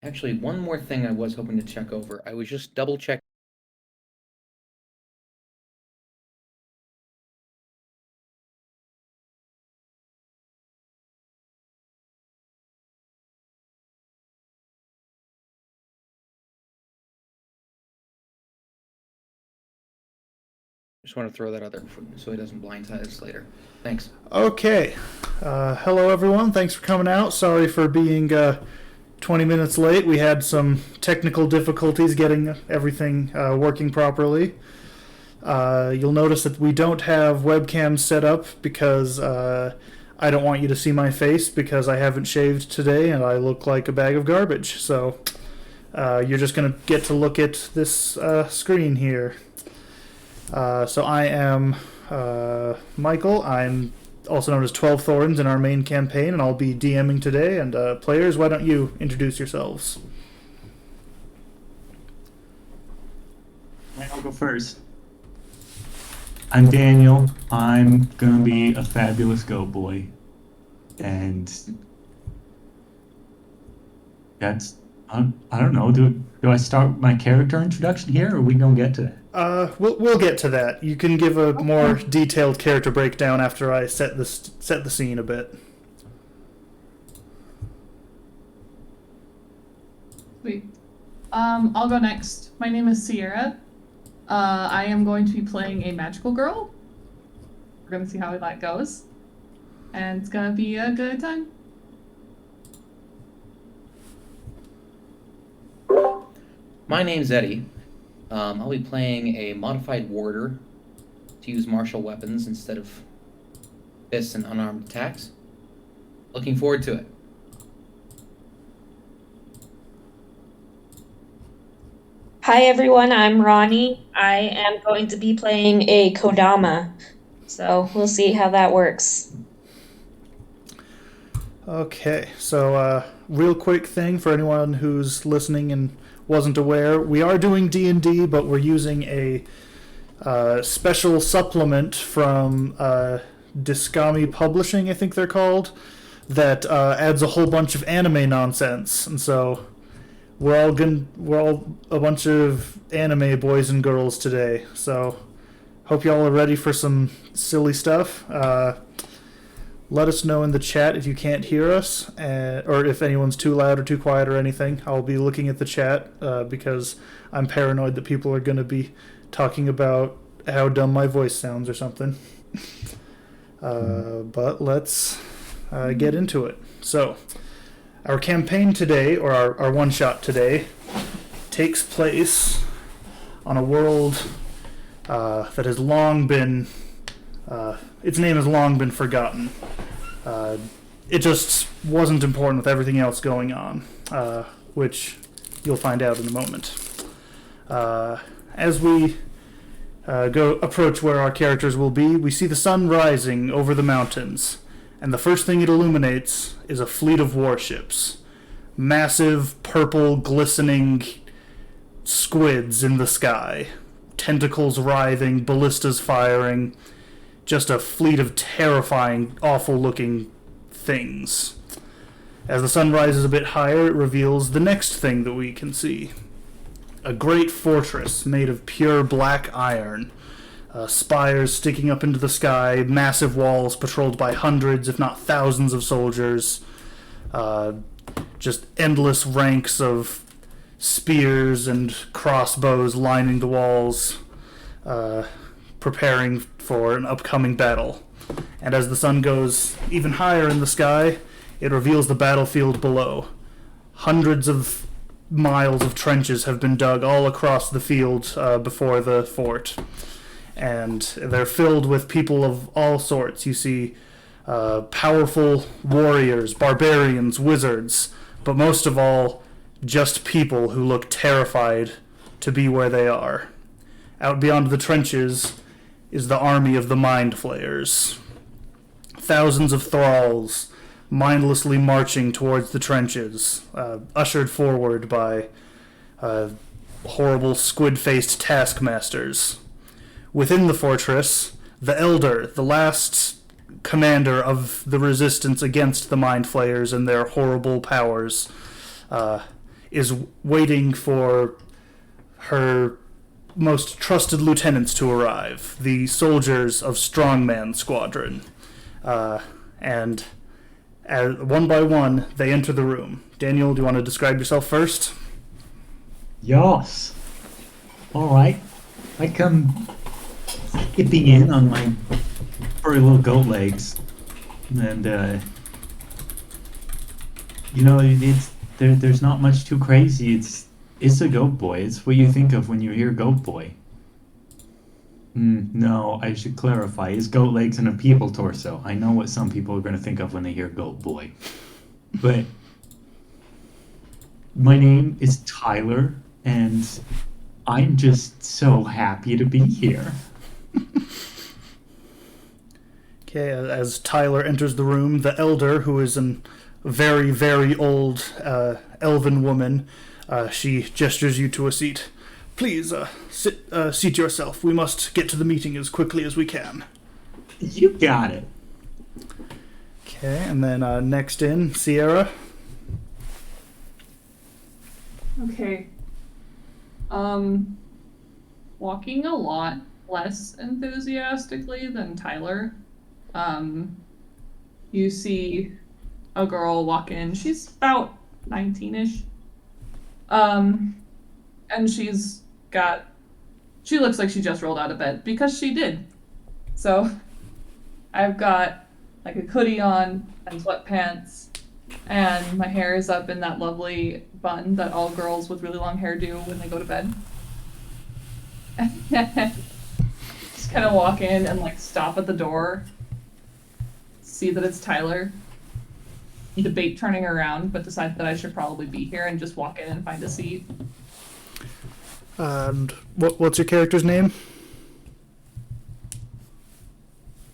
Actually, one more thing I was hoping to check over. I was just double checking. Just want to throw that out there so he doesn't blindside us later. Thanks. Okay. Hello, everyone. Thanks for coming out. Sorry for being 20 minutes late. We had some technical difficulties getting everything working properly. You'll notice that we don't have webcams set up because I don't want you to see my face because I haven't shaved today and I look like a bag of garbage. So you're just going to get to look at this screen here. So I am Michael. I'm also known as 12 Thorns in our main campaign, and I'll be DMing today. And players, why don't you introduce yourselves? I'll go first. I'm Daniel. I'm gonna be a fabulous goat boy, and that's I don't know. Do I start my character introduction here, or are we gonna get to that? We'll get to that. You can give a more detailed character breakdown after I set the scene a bit. Sweet. I'll go next. My name is Sierra. I am going to be playing a magical girl. We're gonna see how that goes. And it's gonna be a good time. My name's Eddie. I'll be playing a modified warder to use martial weapons instead of fists and unarmed attacks. Looking forward to it. Hi everyone, I'm Ronnie. I am going to be playing a Kodama, so we'll see how that works. Okay, so real quick thing for anyone who's listening and wasn't aware, we are doing D&D, but we're using a special supplement from Discami Publishing, I think they're called, that adds a whole bunch of anime nonsense, and so we're all a bunch of anime boys and girls today. So hope y'all are ready for some silly stuff. Let us know in the chat if you can't hear us, or if anyone's too loud or too quiet or anything. I'll be looking at the chat because I'm paranoid that people are going to be talking about how dumb my voice sounds or something. But let's get into it. So, our campaign today, or our one-shot today, takes place on a world that has long been... its name has long been forgotten. It just wasn't important with everything else going on, which you'll find out in a moment. As we approach where our characters will be, we see the sun rising over the mountains, and the first thing it illuminates is a fleet of warships. Massive, purple, glistening squids in the sky. Tentacles writhing, ballistas firing. Just a fleet of terrifying, awful-looking things. As the sun rises a bit higher, it reveals the next thing that we can see. A great fortress made of pure black iron. Spires sticking up into the sky, massive walls patrolled by hundreds, if not thousands of soldiers. Just endless ranks of spears and crossbows lining the walls, preparing for an upcoming battle. And as the sun goes even higher in the sky, it reveals the battlefield below. Hundreds of miles of trenches have been dug all across the field before the fort. And they're filled with people of all sorts. You see powerful warriors, barbarians, wizards, but most of all, just people who look terrified to be where they are. Out beyond the trenches is the army of the Mind Flayers. Thousands of thralls mindlessly marching towards the trenches, ushered forward by horrible squid-faced taskmasters. Within the fortress, the Elder, the last commander of the resistance against the Mind Flayers and their horrible powers, is waiting for her most trusted lieutenants to arrive, the soldiers of Strongman Squadron. And one by one, they enter the room. Daniel, do you want to describe yourself first? Yes. All right. I come skipping in on my furry little goat legs, and there's not much too crazy. It's a goat boy. It's what you think of when you hear goat boy. No, I should clarify. It's goat legs and a people torso. I know what some people are going to think of when they hear goat boy. But my name is Tyler, and I'm just so happy to be here. Okay, as Tyler enters the room, the elder, who is a very, very old elven woman, she gestures you to a seat. Please, seat yourself. We must get to the meeting as quickly as we can. You got it. Okay, and then next in, Sierra. Okay. Walking a lot less enthusiastically than Tyler. You see a girl walk in. She's about 19-ish. And she looks like she just rolled out of bed, because she did. So I've got like a hoodie on and sweatpants, and my hair is up in that lovely bun that all girls with really long hair do when they go to bed. Just kind of walk in and like stop at the door, see that it's Tyler, debate turning around, but decide that I should probably be here and just walk in and find a seat. And what's your character's name?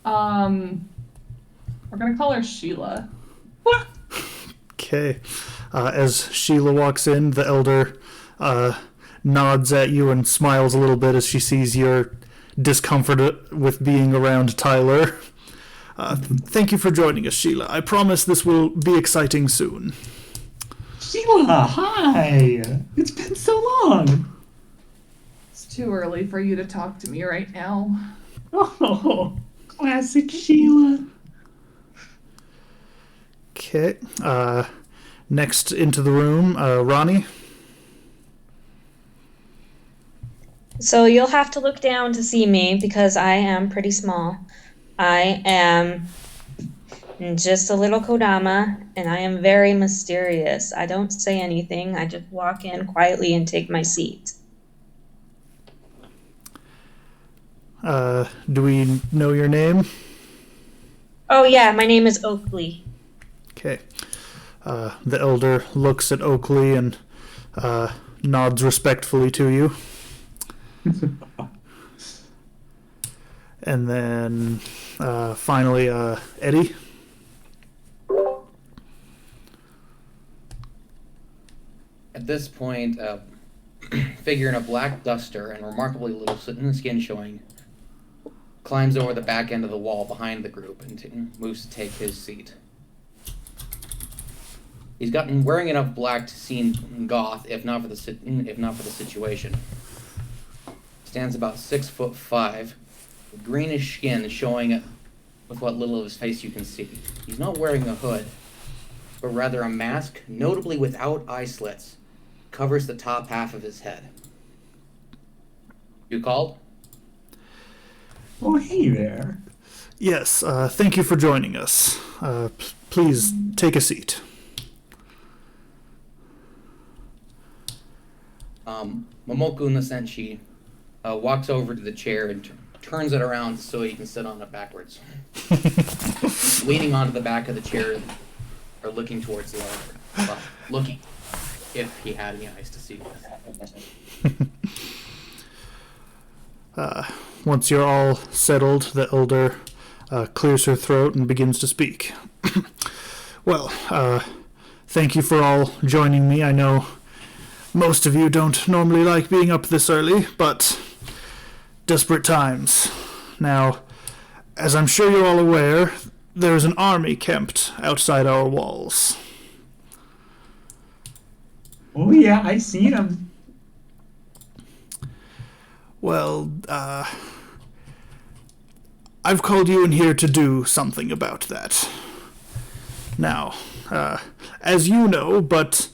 We're gonna call her Sheila. Okay. As Sheila walks in, the elder nods at you and smiles a little bit as she sees your discomfort with being around Tyler. Thank you for joining us, Sheila. I promise this will be exciting soon. Sheila, hi! It's been so long! It's too early for you to talk to me right now. Oh, classic Sheila. Okay. Next into the room, Ronnie. So you'll have to look down to see me because I am pretty small. I am just a little Kodama, and I am very mysterious. I don't say anything. I just walk in quietly and take my seat. Do we know your name? Oh yeah, my name is Oakley. Okay. The elder looks at Oakley and nods respectfully to you. And then finally, Eddie. At this point, a figure in a black duster and remarkably little skin showing climbs over the back end of the wall behind the group and moves to take his seat. He's gotten wearing enough black to seem goth, if not for the situation. Stands about 6'5", with greenish skin showing with what little of his face you can see. He's not wearing a hood, but rather a mask, notably without eye slits, covers the top half of his head. You called? Oh, hey there. Yes, thank you for joining us. Please take a seat. Momoku Nasenshi walks over to the chair and turns it around so he can sit on it backwards. Leaning onto the back of the chair or looking towards the elder. Well, looking, if he had any eyes to see with. Once you're all settled, the elder clears her throat and begins to speak. Well, thank you for all joining me. I know most of you don't normally like being up this early, but desperate times. Now, as I'm sure you're all aware, there's an army camped outside our walls. Oh yeah, I seen him. Well, I've called you in here to do something about that. Now, as you know, but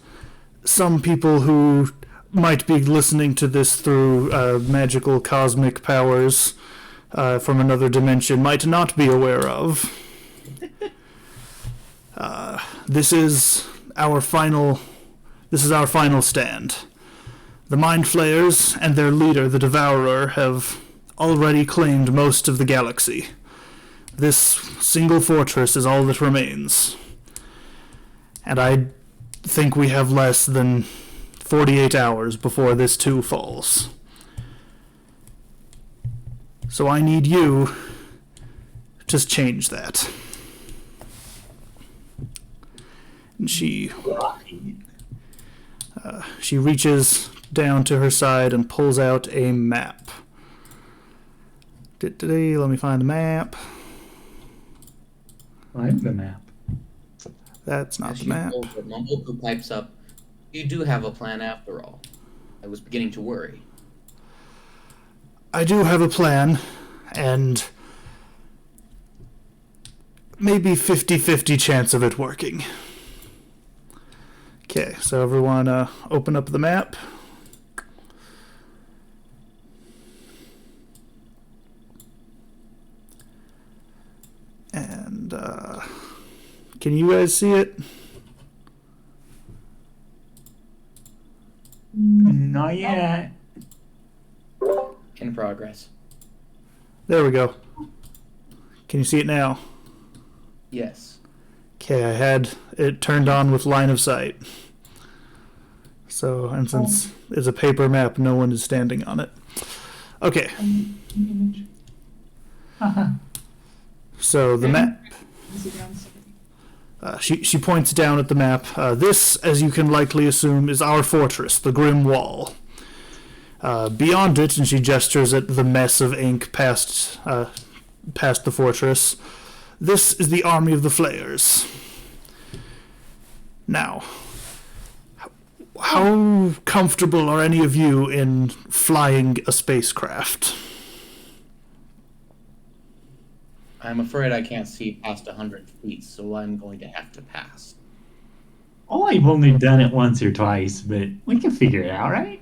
some people who might be listening to this through magical cosmic powers from another dimension might not be aware of. This is our final stand. The Mind Flayers and their leader, the Devourer, have already claimed most of the galaxy. This single fortress is all that remains. And I think we have less than 48 hours before this too falls. So I need you to change that. And she reaches down to her side and pulls out a map. Let me find the map. I have the map. That's not As the she map. pulls it, Momoko pipes up. You do have a plan after all. I was beginning to worry. I do have a plan, and maybe 50-50 chance of it working. Okay, so everyone open up the map. And can you guys see it? Not yet. In progress. There we go. Can you see it now? Yes. Okay, I had it turned on with line of sight. So, and since it's a paper map, no one is standing on it. Okay, Image. so the map. Is it down? She points down at the map. This, as you can likely assume, is our fortress, the Grim Wall. Beyond it, and she gestures at the mess of ink past the fortress, this is the army of the Flayers. Now, how comfortable are any of you in flying a spacecraft? I'm afraid I can't see past 100 feet, so I'm going to have to pass. Oh, I've only done it once or twice, but we can figure it out, right?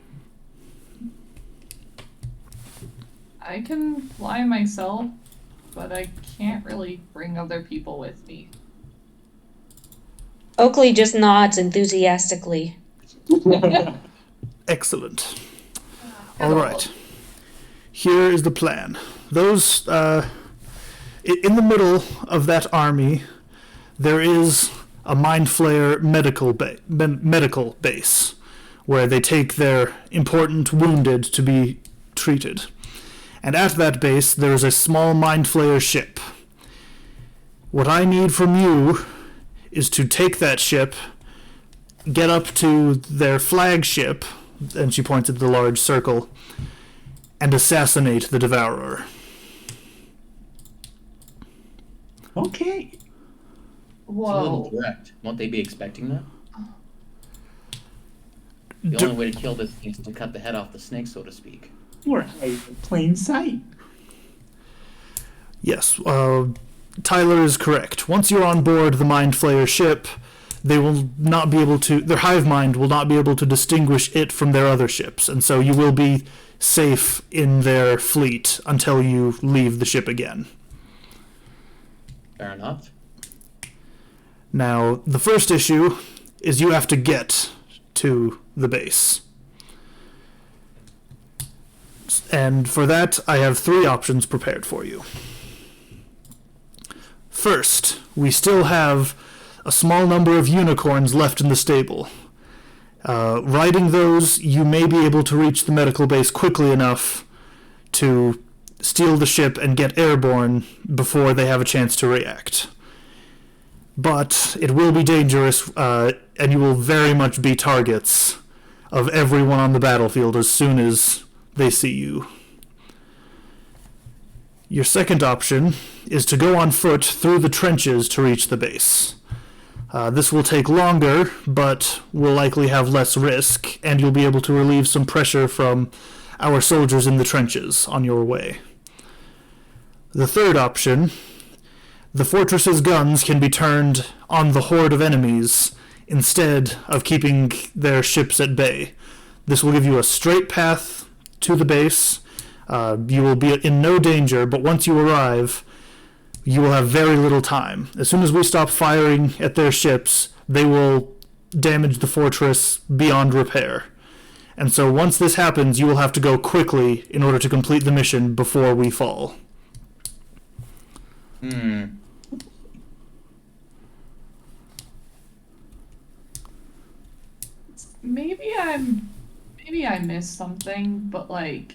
I can fly myself, but I can't really bring other people with me. Oakley just nods enthusiastically. Excellent. All right. Here is the plan. Those, in the middle of that army, there is a Mind Flayer medical base, where they take their important wounded to be treated. And at that base, there is a small Mind Flayer ship. What I need from you is to take that ship, get up to their flagship, and she points at the large circle, and assassinate the Devourer. Okay. It's a little Whoa. direct. Won't they be expecting that? The only way to kill this thing is to cut the head off the snake, so to speak. We're in plain sight. Yes, Tyler is correct. Once you're on board the Mind Flayer ship, they will not be able to, their hive mind will not be able to distinguish it from their other ships, and so you will be safe in their fleet until you leave the ship again. Fair enough. Now, the first issue is you have to get to the base. And for that, I have 3 options prepared for you. First, we still have a small number of unicorns left in the stable. Riding those, you may be able to reach the medical base quickly enough to steal the ship and get airborne before they have a chance to react. But it will be dangerous, and you will very much be targets of everyone on the battlefield as soon as they see you. Your second option is to go on foot through the trenches to reach the base. This will take longer, but will likely have less risk, and you'll be able to relieve some pressure from our soldiers in the trenches on your way. The third option, the fortress's guns can be turned on the horde of enemies instead of keeping their ships at bay. This will give you a straight path to the base. You will be in no danger, but once you arrive, you will have very little time. As soon as we stop firing at their ships, they will damage the fortress beyond repair. And so once this happens, you will have to go quickly in order to complete the mission before we fall. Maybe I missed something, but like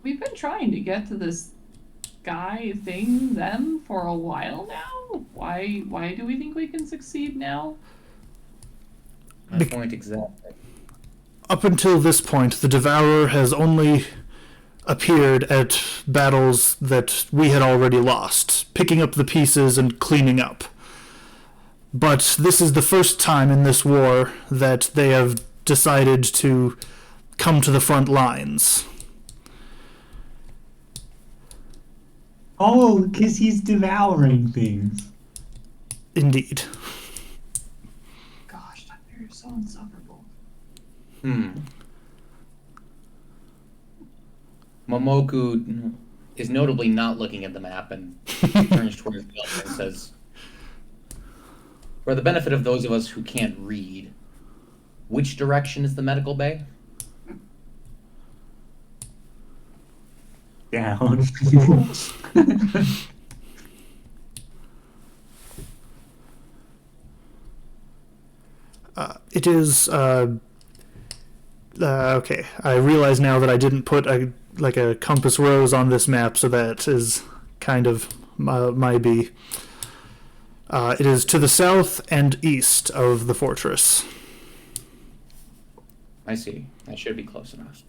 we've been trying to get to this them for a while now. Why do we think we can succeed now? My point exactly. Up until this point, the Devourer has only appeared at battles that we had already lost, picking up the pieces and cleaning up. But this is the first time in this war that they have decided to come to the front lines. Oh, because he's devouring things. Indeed. Gosh, that bear is so insufferable. Momoku is notably not looking at the map and turns towards the other and says, for the benefit of those of us who can't read, which direction is the medical bay? Down. It is, okay. I realize now that I didn't put a compass rose on this map, so that is kind of my B. It is to the south and east of the fortress. I see. That should be close enough.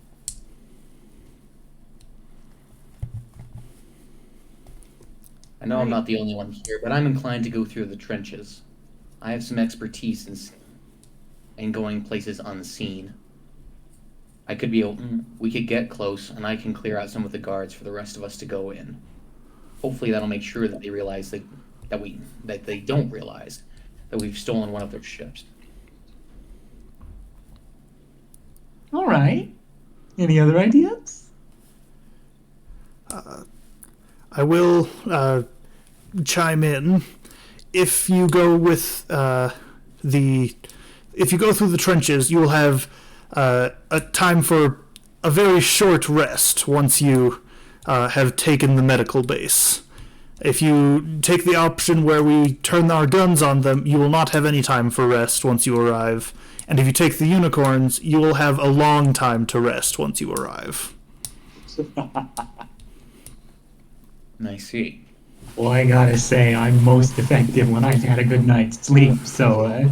I know I'm not the only one here, but I'm inclined to go through the trenches. I have some expertise in going places unseen. We could get close, and I can clear out some of the guards for the rest of us to go in. Hopefully that'll make sure that they realize that they don't realize that we've stolen one of their ships. All right. Any other ideas? I will chime in. If you go with if you go through the trenches, you will have a time for a very short rest once you have taken the medical base. If you take the option where we turn our guns on them, you will not have any time for rest once you arrive. And if you take the unicorns, you will have a long time to rest once you arrive. I see. Well, I gotta say, I'm most effective when I've had a good night's sleep, so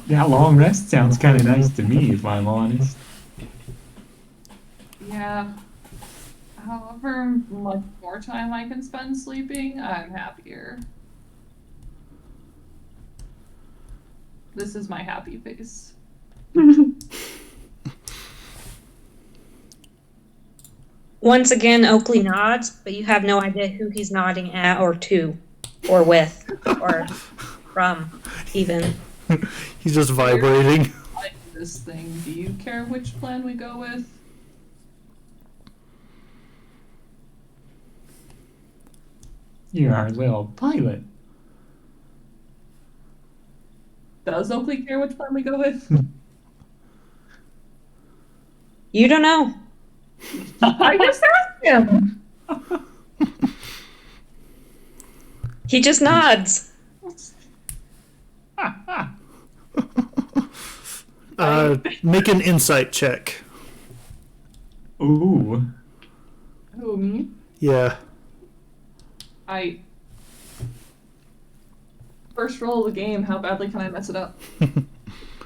that long rest sounds kind of nice to me, if I'm honest. Yeah. However much more time I can spend sleeping, I'm happier. This is my happy face. Once again, Oakley nods, but you have no idea who he's nodding at or to, or with, or from, even. He's just vibrating. I like this thing. Do you care which plan we go with? You're our little pilot. Does Oakley care which plan we go with? You don't know. I just asked him. He just nods. Make an insight check. Ooh. Who, me? Yeah. First roll of the game, how badly can I mess it up?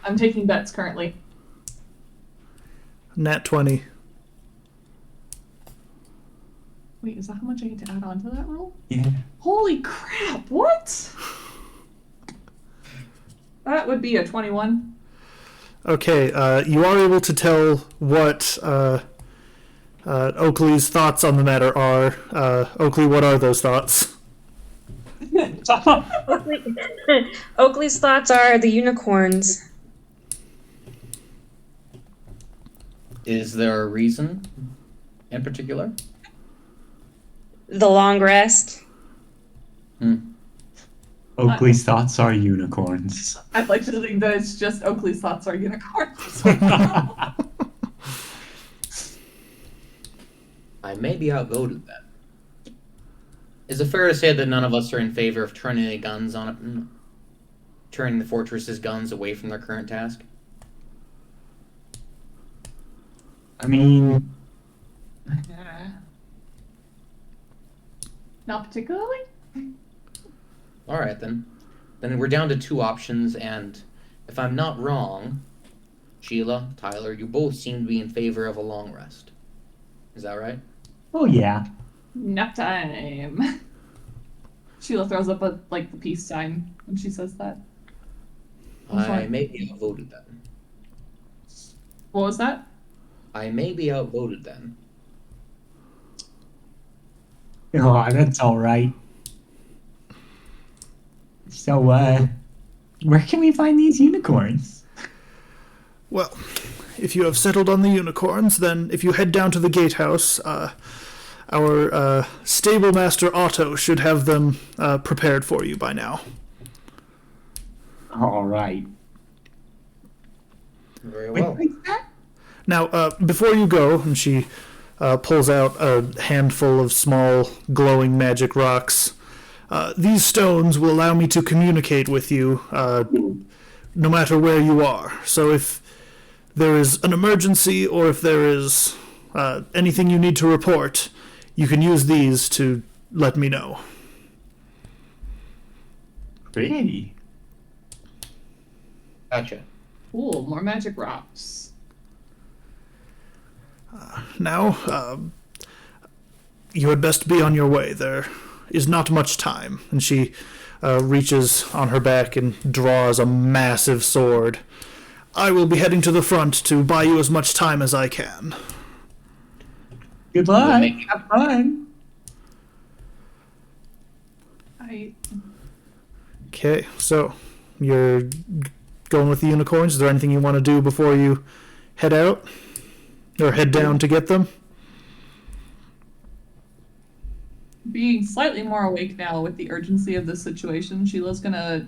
I'm taking bets currently. Nat 20. Wait, is that how much I get to add on to that roll? Yeah. Holy crap! What? That would be a 21. Okay, you are able to tell what Oakley's thoughts on the matter are. Oakley, what are those thoughts? Oakley's thoughts are the unicorns. Is there a reason in particular? The long rest. Oakley's thoughts are unicorns. I'd like to think that it's just Oakley's thoughts are unicorns. I may be outvoted then. Is it fair to say that none of us are in favor of turning the guns on it, turning the fortress's guns away from their current task? I mean, Not particularly? All right, then. Then we're down to two options, and if I'm not wrong, Sheila, Tyler, you both seem to be in favor of a long rest. Is that right? oh yeah. Nap time. Sheila throws up the peace sign when she says that. I'm I sorry. may be outvoted then. What was that? I may be outvoted then. Oh, that's all right. So, where can we find these unicorns? Well, if you have settled on the unicorns, then if you head down to the gatehouse, our stable master Otto should have them prepared for you by now. All right. Very Wait, well. wait, that? Now, before you go, and she pulls out a handful of small glowing magic rocks, these stones will allow me to communicate with you no matter where you are. So if there is an emergency or if there is anything you need to report, you can use these to let me know. Pretty. Gotcha. Cool, more magic rocks. Now, you had best be on your way. There is not much time. And she reaches on her back and draws a massive sword. I will be heading to the front to buy you as much time as I can. Good luck. make- Have fun. Okay, so you're going with the unicorns. Is there anything you want to do before you head out? Or head down to get them? Being slightly more awake now with the urgency of the situation, Sheila's gonna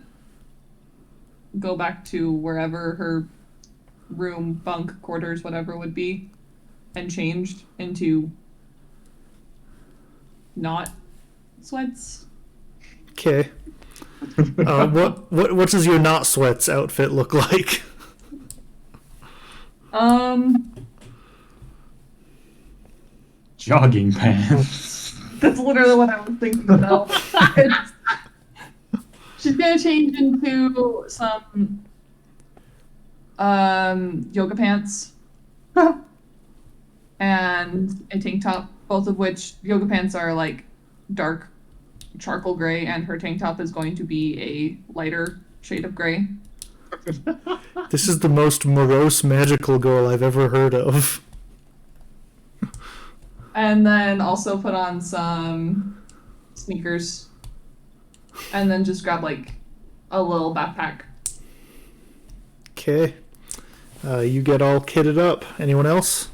go back to wherever her room, bunk, quarters, whatever would be, and changed into not sweats. Okay. What does your not sweats outfit look like? Jogging pants. That's literally what I was thinking about. She's gonna change into some yoga pants and a tank top, both of which yoga pants are like dark charcoal gray, and her tank top is going to be a lighter shade of gray. This is the most morose magical girl I've ever heard of. And then also put on some sneakers. And then just grab like a little backpack. Okay. You get all kitted up. Anyone else?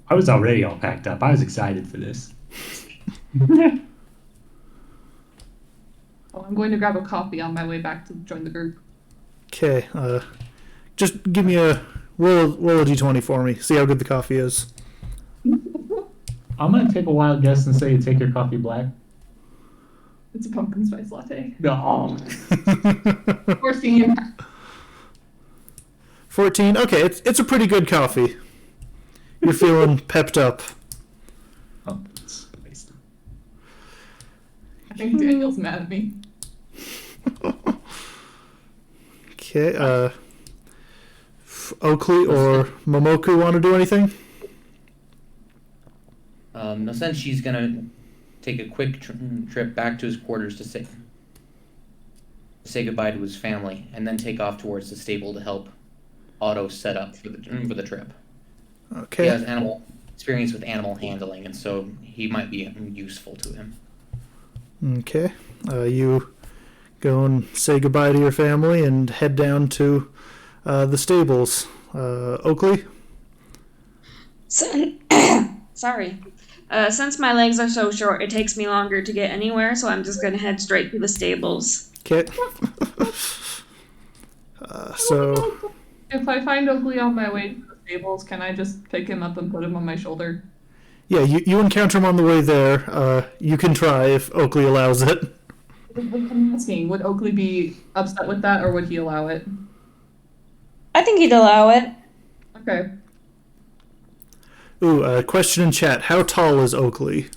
I was already all packed up. I was excited for this. Oh, I'm going to grab a coffee on my way back to join the group. Okay. Just give me a roll a d20 for me. See how good the coffee is. I'm gonna take a wild guess and say you take your coffee black. It's a pumpkin spice latte. No. 14. 14. Okay, it's a pretty good coffee. You're feeling pepped up. Oh, it's wasted. I think Daniel's mad at me. Okay. Oakley or Momoku want to do anything? in a sense, she's gonna take a quick trip back to his quarters to say goodbye to his family, and then take off towards the stable to help Otto set up for the trip. He Okay. has experience with animal handling, and so he might be useful to him. Okay. You go and say goodbye to your family and head down to the stables. Oakley? Sorry. Since my legs are so short, it takes me longer to get anywhere, so I'm just gonna head straight to the stables. Okay. So, If I find Oakley on my way to the stables, can I just pick him up and put him on my shoulder? yeah, you encounter him on the way there. You can try if Oakley allows it. I'm asking, would Oakley be upset with that, or would he allow it? I think he'd allow it. Okay. Ooh, question in chat. How tall is Oakley?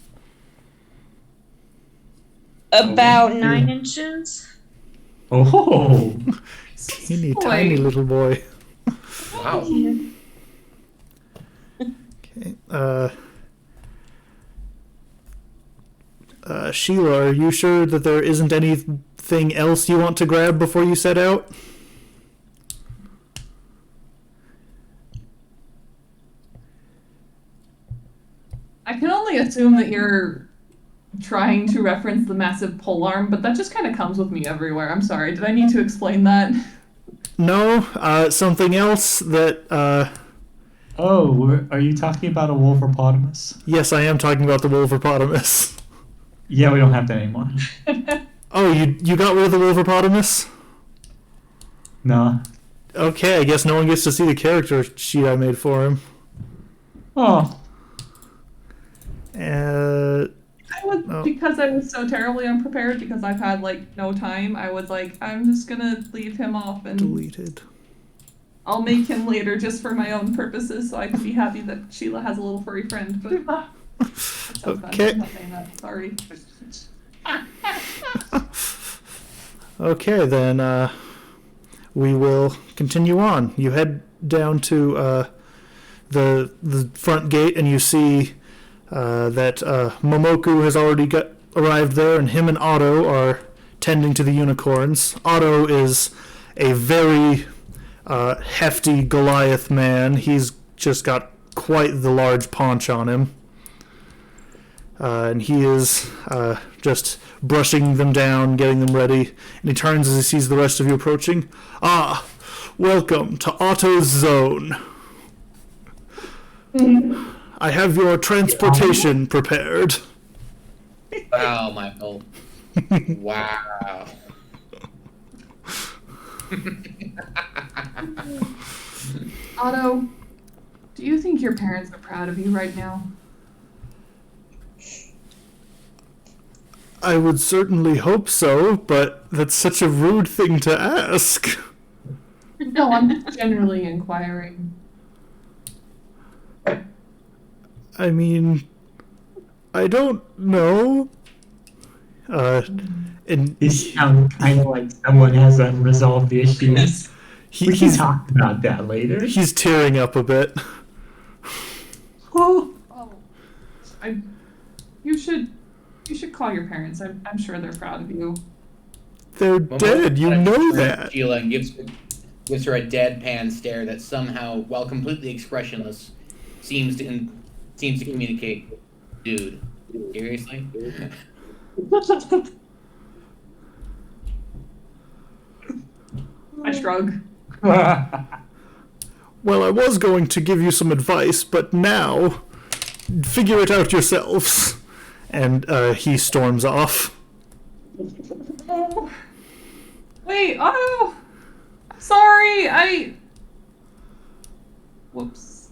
About yeah. 9 inches. Oh, Teeny Boy. tiny little boy. Wow. Okay. Sheila, are you sure that there isn't anything else you want to grab before you set out? I can only assume that you're trying to reference the massive polearm, but that just kind of comes with me everywhere. I'm sorry. Did I need to explain that? No, something else that, are you talking about a wolverpotamus? yes, I am talking about the Wolverpotamus. Yeah, we don't have that anymore. Oh, you got rid of the Wolverpotamus? No. Okay, I guess no one gets to see the character sheet I made for him. Oh, Because I was so terribly unprepared, because I've had no time, I was like, I'm just gonna leave him off and Deleted. I'll make him later just for my own purposes so I can be happy that Sheila has a little furry friend. But that sounds bad. Okay. I'm not saying that. Sorry. Okay, then we will continue on. You head down to the front gate, and you see that Momoku has already arrived there, and him and Otto are tending to the unicorns. Otto is a very hefty Goliath man. He's just got quite the large paunch on him. And he is just brushing them down, getting them ready. And he turns as he sees the rest of you approaching. Ah, welcome to Otto's Zone. I have your transportation prepared. Wow, Michael. Wow. Otto, do you think your parents are proud of you right now? I would certainly hope so, but that's such a rude thing to ask. No, I'm just generally inquiring. I mean, I don't know. And this sounds kind of like someone has unresolved issues. We can he's talk about that later. he's tearing up a bit. Oh, Oh, you should call your parents. I'm sure they're proud of you. They're dead. You know that. Sheila gives her a deadpan stare that somehow, while completely expressionless, seems to communicate, dude, seriously? I shrug. Well, I was going to give you some advice, but now, figure it out yourselves. And he storms off. Wait, Otto! Sorry, Whoops.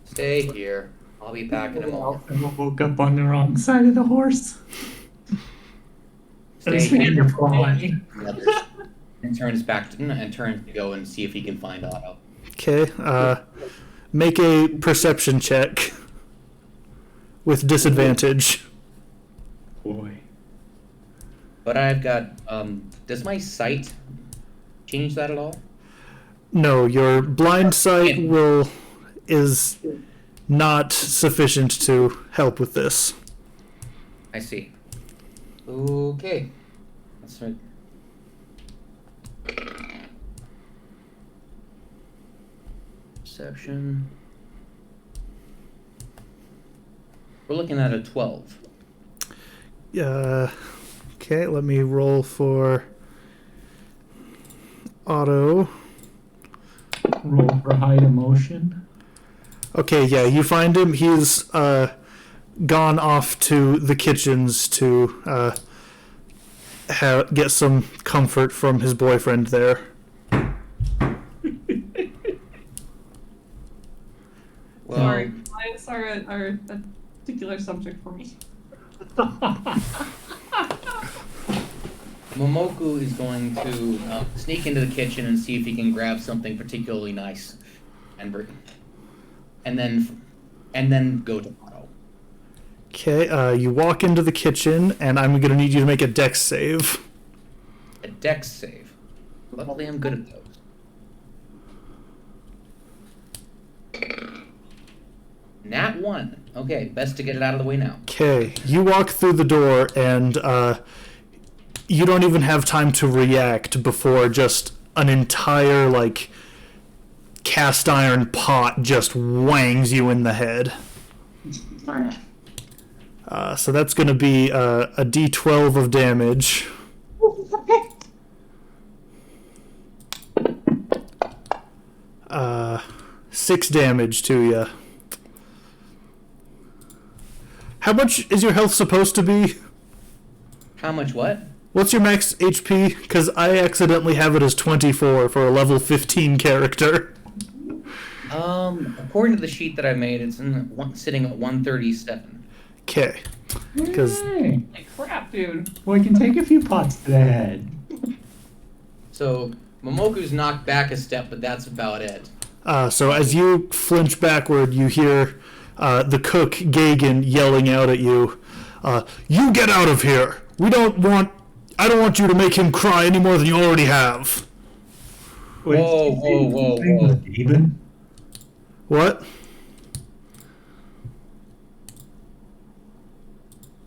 Stay here. I'll be back in a moment. Someone woke up on the wrong side of the horse. Stay Those here. men are flying. And turns to go and see if he can find Otto. Okay, make a perception check with disadvantage. Boy. But I've got, does my sight change that at all? No, your blind sight is not sufficient to help with this. I see. Okay. That's right. Perception. We're looking at a 12. Okay, let me roll for Otto. Roll for hide emotion. Okay, yeah, you find him. He's gone off to the kitchens to get some comfort from his boyfriend there. Well, Sorry, lions are a particular subject for me. Momoku is going to sneak into the kitchen and see if he can grab something particularly nice, and then go to Otto. Okay, you walk into the kitchen, and I'm going to need you to make a dex save. A dex save. Luckily, I'm good at those. Nat 1. Okay, best to get it out of the way now. Okay, you walk through the door, and you don't even have time to react before just an entire, like, cast iron pot just wangs you in the head. So that's going to be a d12 of damage. 6 damage to you. How much is your health supposed to be? How much what? What's your max HP? Because I accidentally have it as 24 for a level 15 character. According to the sheet that I made, it's sitting at 137. Okay. Because Hey, Like crap, dude. well, I can take a few pots to the head. So Momoku's knocked back a step, but that's about it. so as you flinch backward, you hear the cook Gagan yelling out at you, "You get out of here! I don't want you to make him cry any more than you already have." Wait, Whoa, did you say whoa, his name whoa. was Gaben? What?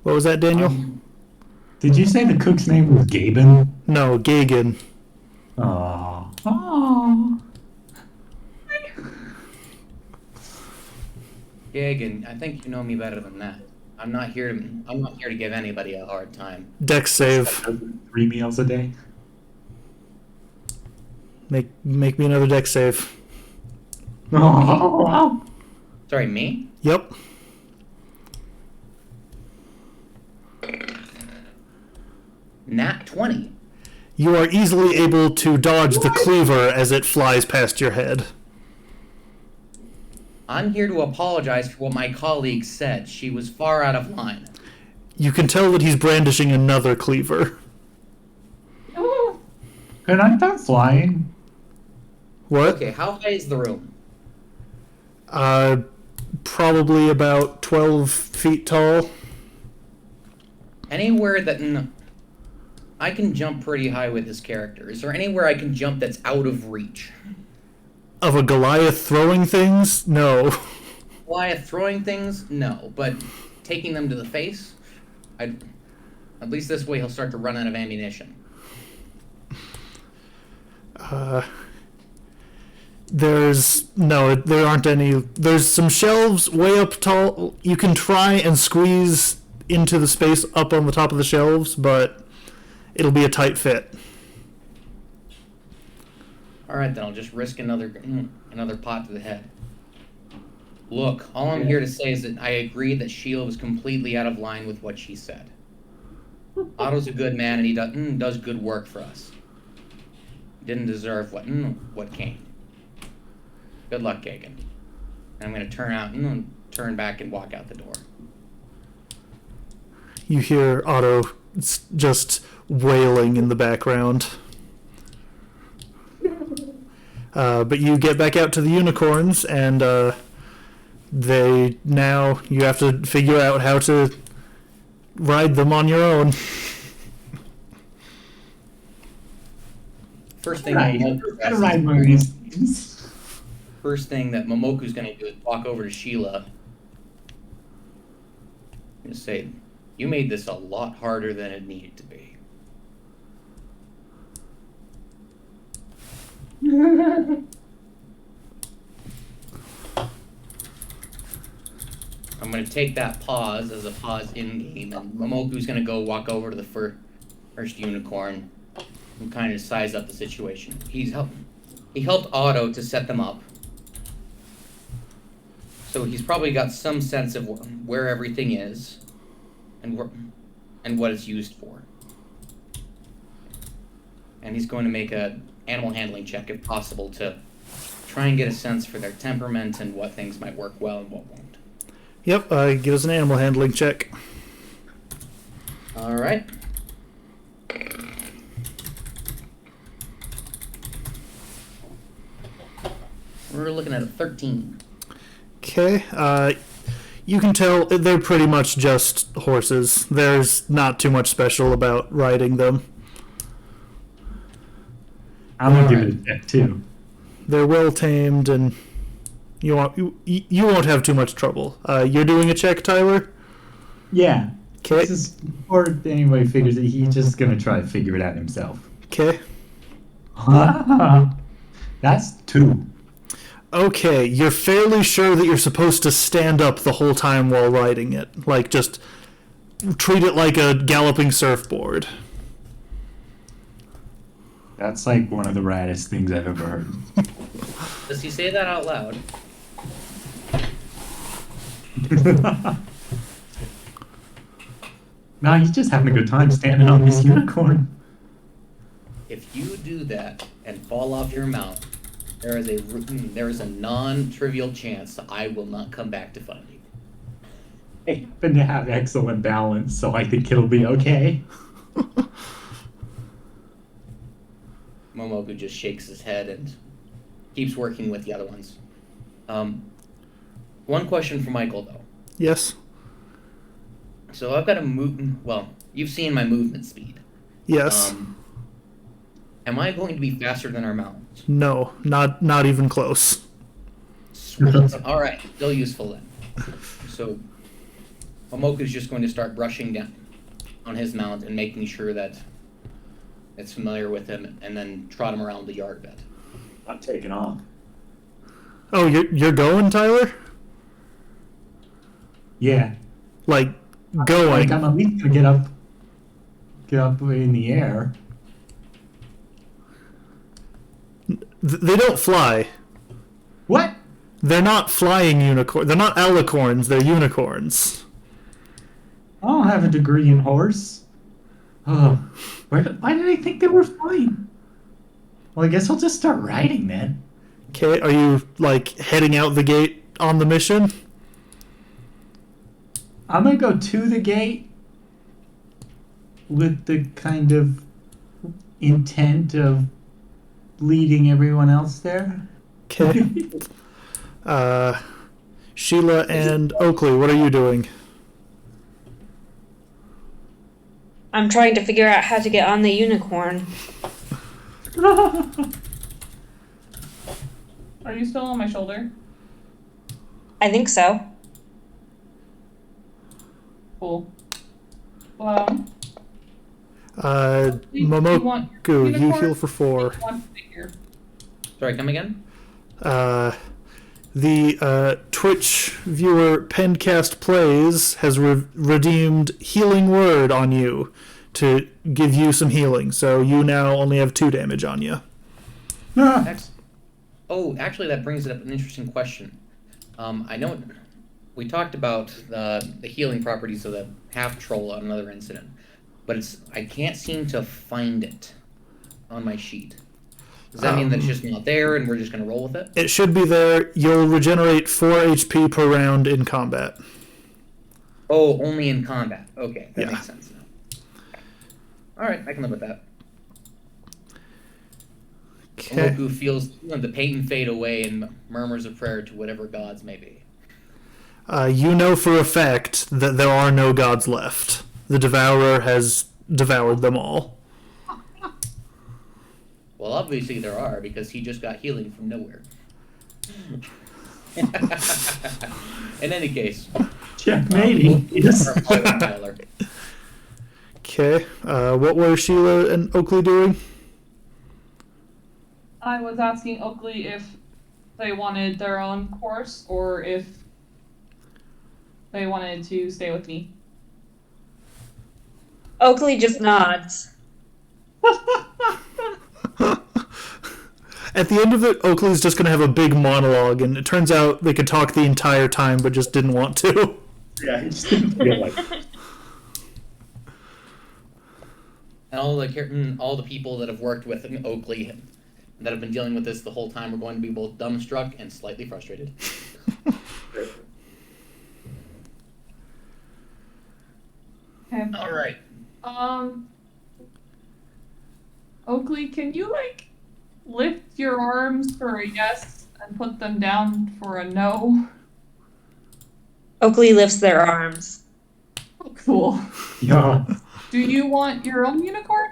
What was that, Daniel? Did you say the cook's name was Gaben? No, Gagan. Oh. Oh. Gagan, I think you know me better than that. I'm not here to give anybody a hard time. Dex save. 3 meals a day. Make me another dex save. Oh. Sorry, me? Yep. Nat 20. You are easily able to dodge the cleaver as it flies past your head. I'm here to apologize for what my colleague said. She was far out of line. You can tell that he's brandishing another cleaver. Can I start flying? What? Okay, how high is the room? Probably about 12 feet tall. Anywhere that... I can jump pretty high with this character. Is there anywhere I can jump that's out of reach? Of a Goliath throwing things? No. Goliath throwing things? No. But taking them to the face? At least this way he'll start to run out of ammunition. There aren't any. There's some shelves way up tall. You can try and squeeze into the space up on the top of the shelves, but it'll be a tight fit. Alright, then I'll just risk another pot to the head. Look, all I'm here to say is that I agree that Sheila was completely out of line with what she said. Otto's a good man and he does good work for us. Didn't deserve what came. Good luck, Gagan. And I'm gonna turn back and walk out the door. You hear Otto just wailing in the background. But you get back out to the unicorns, and you have to figure out how to ride them on your own. First thing Right. I'll address Right, is Maurice. first thing that Momoku's gonna do is walk over to Sheila and say, "You made this a lot harder than it needed to be." I'm gonna take that pause as a pause in game, and Momoku's gonna go walk over to the first unicorn and kind of size up the situation. He helped Otto to set them up, so he's probably got some sense of where everything is, and what it's used for. And he's going to make a animal handling check if possible to try and get a sense for their temperament and what things might work well and what won't. Yep, give us an animal handling check. All right. We're looking at a 13. Okay, you can tell they're pretty much just horses. There's not too much special about riding them. I'm gonna give it a check too. They're well tamed, and you won't have too much trouble. You're doing a check, Tyler? Yeah. Okay. This is before anybody figures it. He's just gonna try to figure it out himself. Okay. That's 2. Okay, you're fairly sure that you're supposed to stand up the whole time while riding it. Like, just treat it like a galloping surfboard. That's like one of the raddest things I've ever heard. Does he say that out loud? No, he's just having a good time standing on this unicorn. If you do that and fall off your mount, there is a non-trivial chance that I will not come back to find you. I happen to have excellent balance, so I think it'll be okay. Momoku just shakes his head and keeps working with the other ones. One question for Michael, though. Yes? So I've got a move. Well, you've seen my movement speed. Yes. Am I going to be faster than our mounts? No, not even close. Sweet. All right, still useful then. So Momoku's just going to start brushing down on his mount and making sure that it's familiar with him, and then trot him around the yard a bit. I'm taking off. Oh, you're going, Tyler? Yeah. Like, Like, going. I'm at least gonna get up in the air. They don't fly. What? They're not flying unicorn. They're not alicorns. They're unicorns. I don't have a degree in horse. Oh, why did I think they were flying? Well, I guess I'll just start riding then. Okay, are you, like, heading out the gate on the mission? I'm gonna go to the gate with the kind of intent of leading everyone else there. Okay. Sheila and Oakley, what are you doing? I'm trying to figure out how to get on the unicorn. Are you still on my shoulder? I think so. Cool. Well, Momoku, you heal for 4. One figure. Sorry, come again? The Twitch viewer Pencast Plays has redeemed Healing Word on you to give you some healing, so you now only have 2 damage on you. Oh, actually, that brings up an interesting question. I know we talked about the healing properties of the half troll on another incident, but I can't seem to find it on my sheet. Does that mean that it's just not there and we're just going to roll with it? It should be there. You'll regenerate 4 HP per round in combat. Oh, only in combat. Okay, that Yeah. makes sense now. All right, I can live with that. Okay. Momoku feels the pain fade away and murmurs a prayer to whatever gods may be. You know for a fact that there are no gods left. The Devourer has devoured them all. Well, obviously there are, because he just got healing from nowhere. In any case, Checkmating. Yes. we're following Tyler. Okay. What were Sheila and Oakley doing? I was asking Oakley if they wanted their own course or if they wanted to stay with me. Oakley just nods. At the end of it, Oakley's just going to have a big monologue, and it turns out they could talk the entire time but just didn't want to. Yeah, it just didn't feel like And all the people that have worked with Oakley that have been dealing with this the whole time are going to be both dumbstruck and slightly frustrated. Okay. All right. Oakley, can you lift your arms for a yes and put them down for a no? Oakley lifts their arms. Oh, cool. Yeah. Do you want your own unicorn?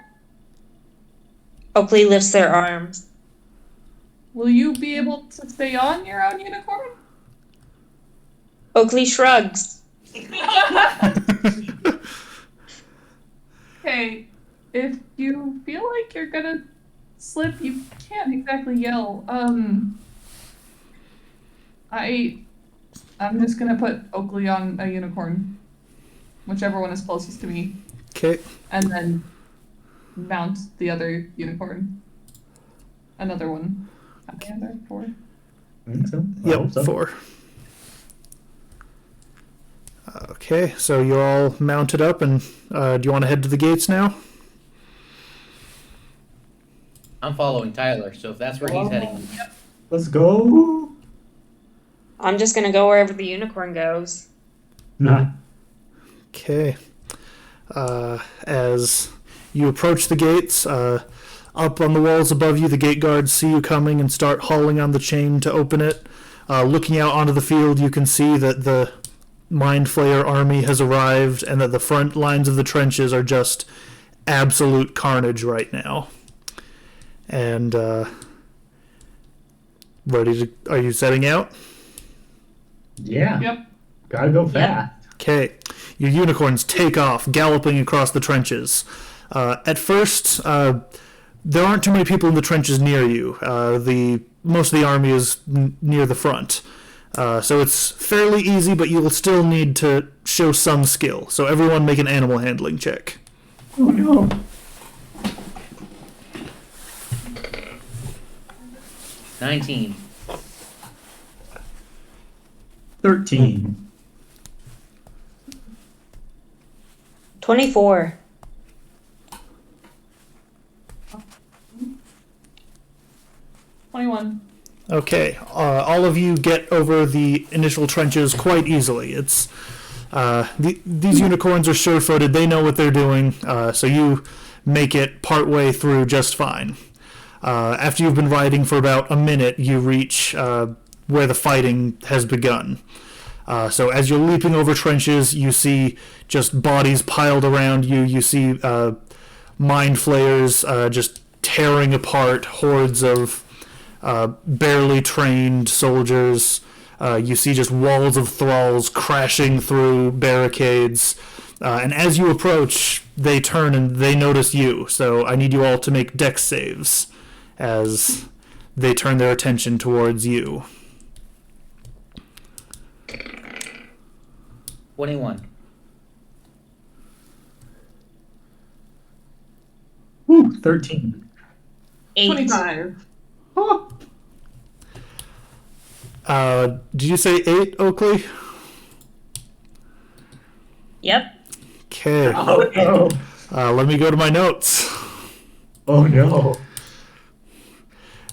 Oakley lifts their arms. Will you be able to stay on your own unicorn? Oakley shrugs. Okay, if you feel like you're gonna slip, you can't exactly yell. I'm just gonna put Oakley on a unicorn, whichever one is closest to me, Okay. and then mount the other unicorn. Another one. How many are there? 4? I think so. I Yep, hope so. 4. Okay, so you're all mounted up, and do you want to head to the gates now? I'm following Tyler, so if that's where he's heading, Let's go. I'm just gonna go wherever the unicorn goes. Nah. Okay. As you approach the gates, up on the walls above you, the gate guards see you coming and start hauling on the chain to open it. Looking out onto the field, you can see that the Mind Flayer army has arrived and that the front lines of the trenches are just absolute carnage right now. And, are you setting out? Yeah. Yep. Gotta go fast. Okay, your unicorns take off, galloping across the trenches. At first, there aren't too many people in the trenches near you. Most of the army is near the front. So it's fairly easy, but you will still need to show some skill. So everyone make an animal handling check. Oh no. 19. 13. 24. 21. Okay, all of you get over the initial trenches quite easily. It's these unicorns are sure-footed; they know what they're doing. So you make it partway through just fine. After you've been riding for about a minute, you reach where the fighting has begun. So as you're leaping over trenches, you see just bodies piled around you. You see mind flayers just tearing apart hordes of barely trained soldiers. You see just walls of thralls crashing through barricades. And as you approach, they turn and they notice you. So I need you all to make dex saves as they turn their attention towards you. 21. Woo, 13. 8. 25. Oh. Did you say 8, Oakley? Yep. Okay. Oh no. Let me go to my notes. Oh no.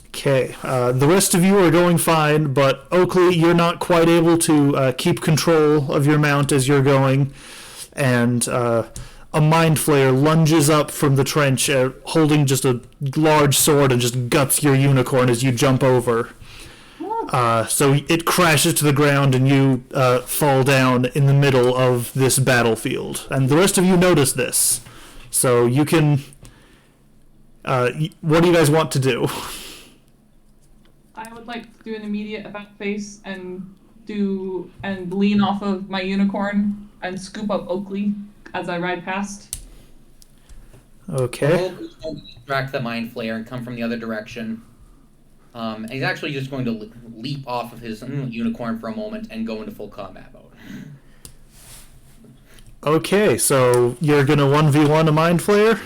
Okay, the rest of you are going fine, but Oakley, you're not quite able to keep control of your mount as you're going, and a mind flayer lunges up from the trench, holding just a large sword and just guts your unicorn as you jump over. So it crashes to the ground and you fall down in the middle of this battlefield. And the rest of you notice this. So you can... what do you guys want to do? I would would like to do an immediate about face and lean off of my unicorn and scoop up Oakley as I ride past. Okay. He's going to distract the mind flayer and come from the other direction. And he's actually just going to leap off of his unicorn for a moment and go into full combat mode. Okay, so you're gonna 1v1 a mind flayer?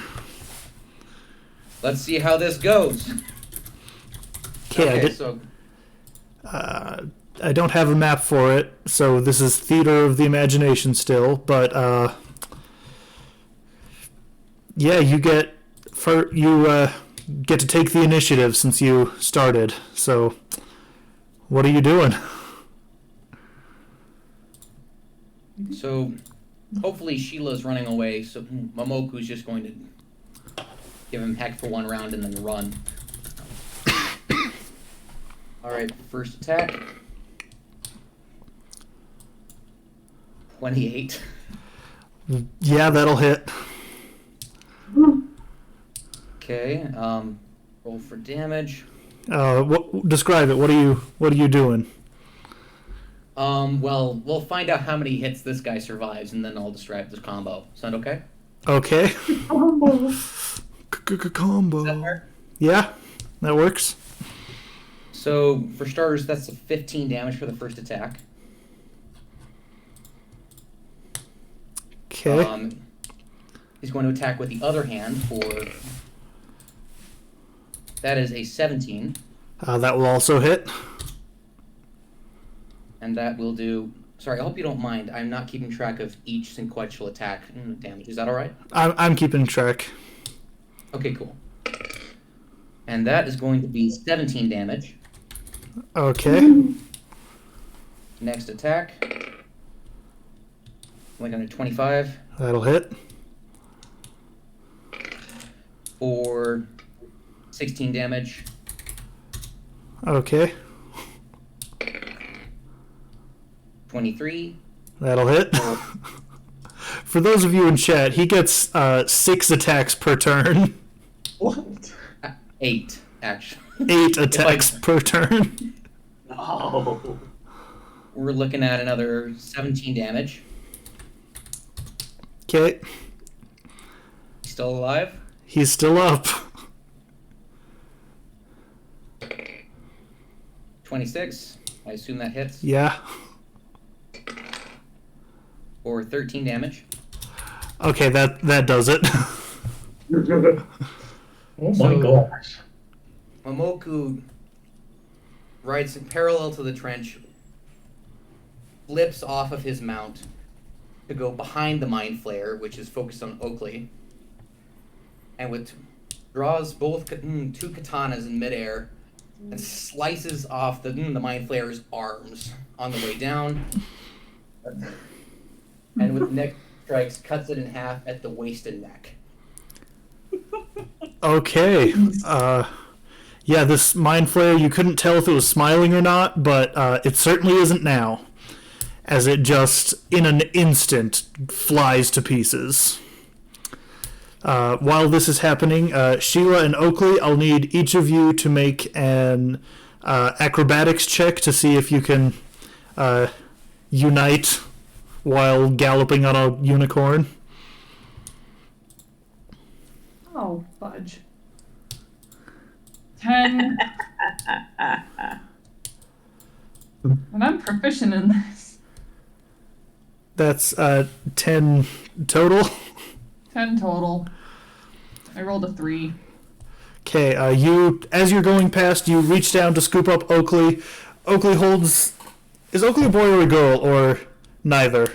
Let's see how this goes. Okay, so I don't have a map for it, so this is theater of the imagination still, but yeah, you get to take the initiative since you started. So what are you doing? So hopefully Sheila's running away, so Momoku's just going to give him heck for one round and then run. Alright, first attack. 28. Yeah, that'll hit. Okay, roll for damage. Describe it. What are you doing? Well, we'll find out how many hits this guy survives, and then I'll describe this combo. Sound okay? Okay. Combo. Is that fair? Yeah, that works. So, for starters, that's a 15 damage for the first attack. Okay. He's going to attack with the other hand for... That is a 17. That will also hit. And that will do... Sorry, I hope you don't mind. I'm not keeping track of each sequential attack damage. Is that alright? I'm keeping track. Okay, cool. And that is going to be 17 damage. Okay. Next attack. Going under 25 That'll hit. for 16 damage. Okay. 23 That'll hit. for For those of you in chat, he gets 6 attacks per turn. What? 8, actually. 8 attacks per turn. No. We're looking at another 17 damage. Okay. Still alive. He's still up. 26. I assume that hits. Yeah. For 13 damage. Okay, that does it. Oh my So- gosh. Momoku rides parallel to the trench, flips off of his mount to go behind the mind flayer, which is focused on Oakley, and draws both two katanas in midair and slices off the mind flayer's arms on the way down, and with neck strikes cuts it in half at the waist and neck. Okay. Yeah, this mind flare, you couldn't tell if it was smiling or not, but it certainly isn't now, as it just, in an instant, flies to pieces. While this is happening, Sheila and Oakley, I'll need each of you to make an acrobatics check to see if you can unite while galloping on a unicorn. Oh, fudge. 10. And I'm proficient in this. That's 10 total. 10 total. I rolled a 3. Okay, as you're going past, you reach down to scoop up Oakley. Oakley holds... Is Oakley a boy or a girl, or neither?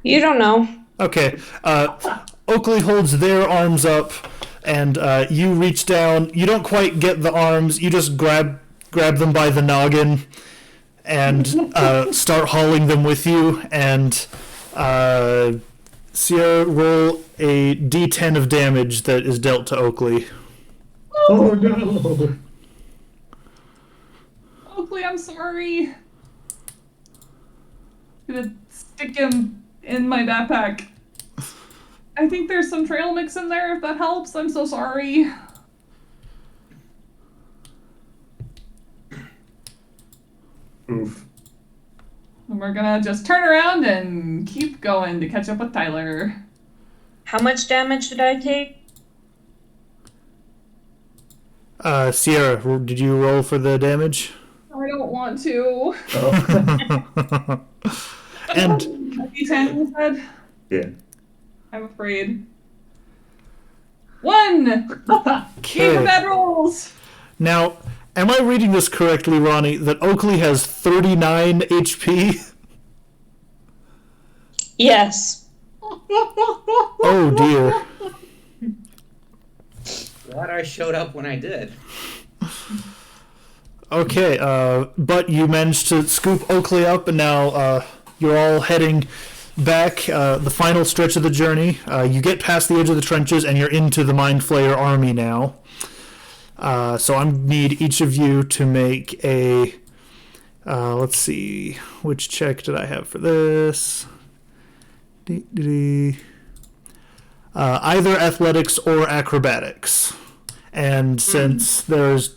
You don't know. Okay, Oakley holds their arms up, and you reach down. You don't quite get the arms, you just grab them by the noggin and start hauling them with you, and Sierra, roll a d10 of damage that is dealt to Oakley. Oh no. Oakley, I'm sorry. I'm gonna stick him in my backpack. I think there's some trail mix in there, if that helps. I'm so sorry. we're gonna just turn around and keep going to catch up with Tyler. How much damage did I take? Sierra, did you roll for the damage? I don't want to. Oh. And D10, you said? Yeah. I'm afraid. 1! Game okay. of bad rolls! Now, am I reading this correctly, Ronnie, that Oakley has 39 HP? Yes. Oh dear. Glad I showed up when I did. Okay, but you managed to scoop Oakley up, and now you're all heading back the final stretch of the journey. You get past the edge of the trenches, and you're into the Mind Flayer army now. So I need each of you to make a... let's see, which check did I have for this? Either athletics or acrobatics. And since there's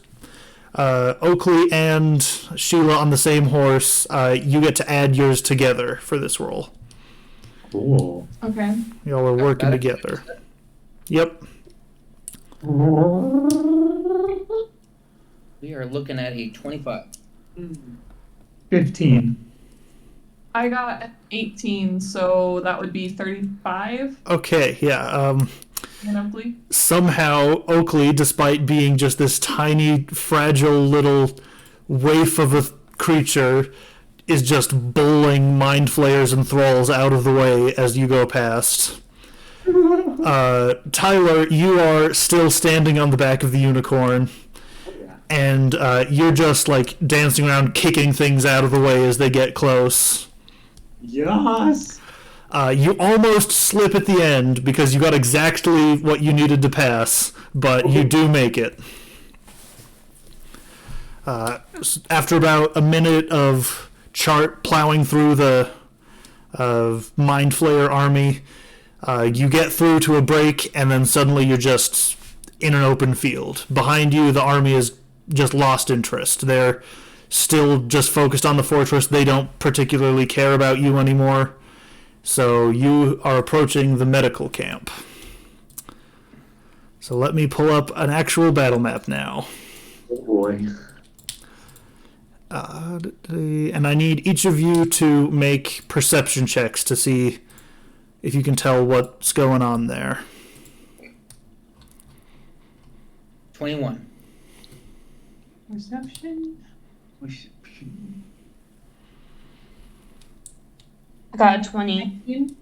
Oakley and Sheila on the same horse, you get to add yours together for this roll. Cool. Okay. Y'all are working Acrobatics? together. Yep. We are looking at a 25. 15. I got 18, so that would be 35. Okay, yeah. And Oakley. Somehow, Oakley, despite being just this tiny, fragile little waif of a creature, is just bowling mind flayers and thralls out of the way as you go past. Tyler, you are still standing on the back of the unicorn, and you're just like dancing around, kicking things out of the way as they get close. Yes. You almost slip at the end because you got exactly what you needed to pass, but you do make it. After about a minute of chart plowing through the Mind Flayer army, you get through to a break, and then suddenly you're just in an open field. Behind you, the army has just lost interest. They're still just focused on the fortress. They don't particularly care about you anymore. So you are approaching the medical camp. So let me pull up an actual battle map now. Oh boy. And I need each of you to make perception checks to see if you can tell what's going on there. 21. Perception. I got a 20. 19.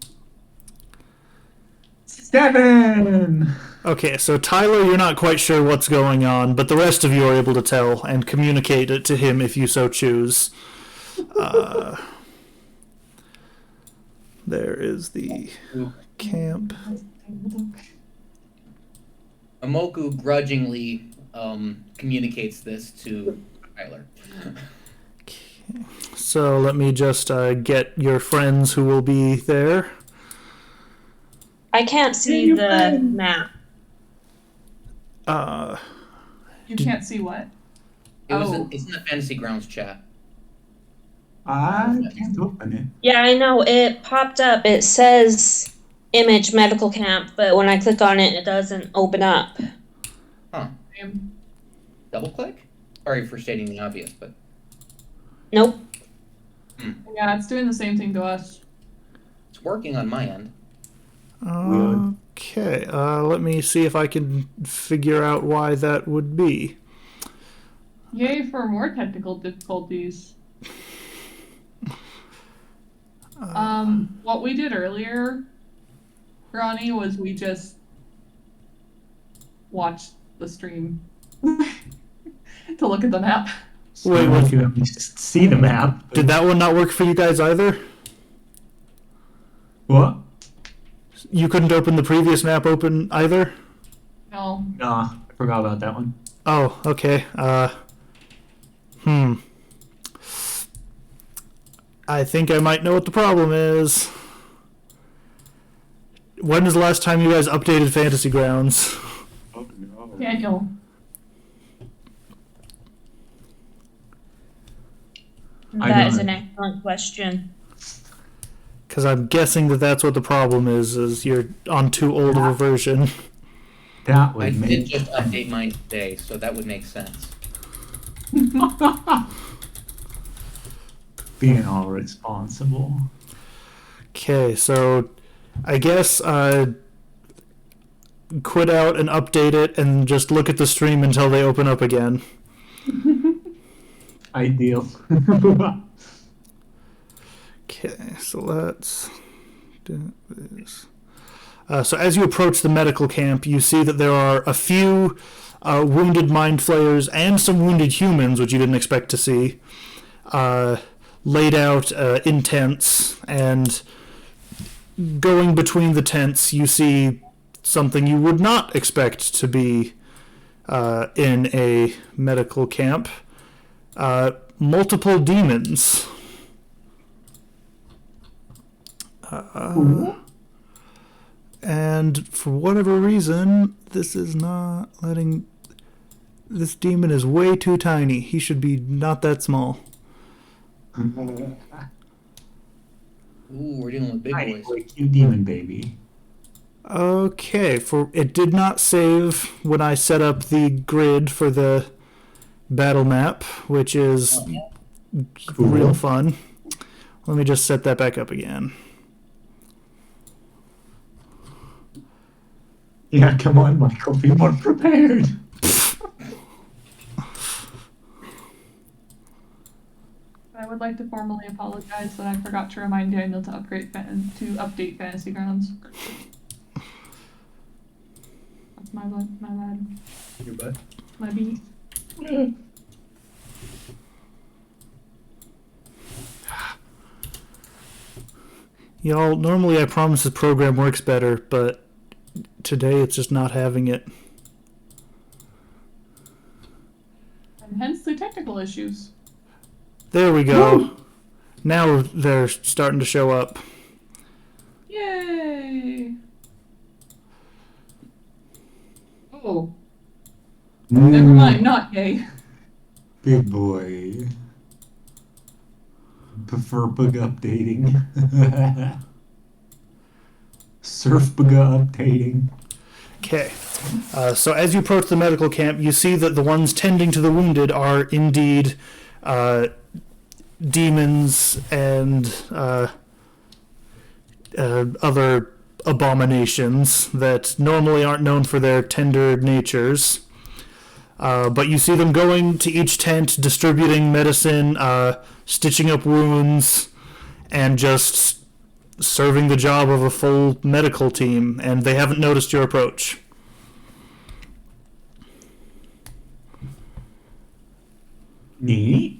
7. Okay, so Tyler, you're not quite sure what's going on, but the rest of you are able to tell and communicate it to him if you so choose. There is the camp. Amoku grudgingly communicates this to Tyler. So let me just get your friends who will be there. I can't see you the friend. map. You can't see what? It's in the Fantasy Grounds chat. I can't open it. Yeah, I know. It popped up. It says image medical camp, but when I click on it, it doesn't open up. Same. Double click? Sorry for stating the obvious, but Nope. Yeah, it's doing the same thing to us. it's working on my end. Okay, let me see if I can figure out why that would be. Yay for more technical difficulties. What we did earlier, Ronnie, was we just watched the stream to look at the map. Wait, Wait, you at least see the map. Did that one not work for you guys either? What? You couldn't open the previous map open either? No. Nah, I forgot about that one. Oh, okay. I think I might know what the problem is. When was the last time you guys updated Fantasy Grounds? Oh no. Daniel. I That is know. an excellent question. Because I'm guessing that that's what the problem is you're on too old of a version. That I would did make just update mine today, so that would make sense. being all responsible. Okay, so I guess quit out and update it and just look at the stream until they open up again. Ideal. Okay, so let's do this. So as you approach the medical camp, you see that there are a few wounded mind flayers and some wounded humans, which you didn't expect to see, laid out in tents. And going between the tents, you see something you would not expect to be in a medical camp. Multiple demons. And for whatever reason, this is not letting. This demon is way too tiny. He should be not that small. Ooh, we're dealing with big Tiny boys. boy, cute demon baby. Okay, for it did not save when I set up the grid for the battle map, which is Cool. real fun. Let me just set that back up again. Yeah, come on, Michael, be more prepared. I would like to formally apologize that I forgot to remind Daniel to update Fantasy Grounds. That's my bad. Your butt. My beat. Y'all, normally I promise the program works better, but today it's just not having it. And hence the technical issues. There we go. Now they're starting to show up. Yay! Oh, never mind, not yay. Big boy. Prefer bug updating. Surf bug updating. Okay. So as you approach the medical camp, you see that the ones tending to the wounded are indeed demons and other abominations that normally aren't known for their tender natures. But you see them going to each tent, distributing medicine, stitching up wounds, and just serving the job of a full medical team, and they haven't noticed your approach. Neat.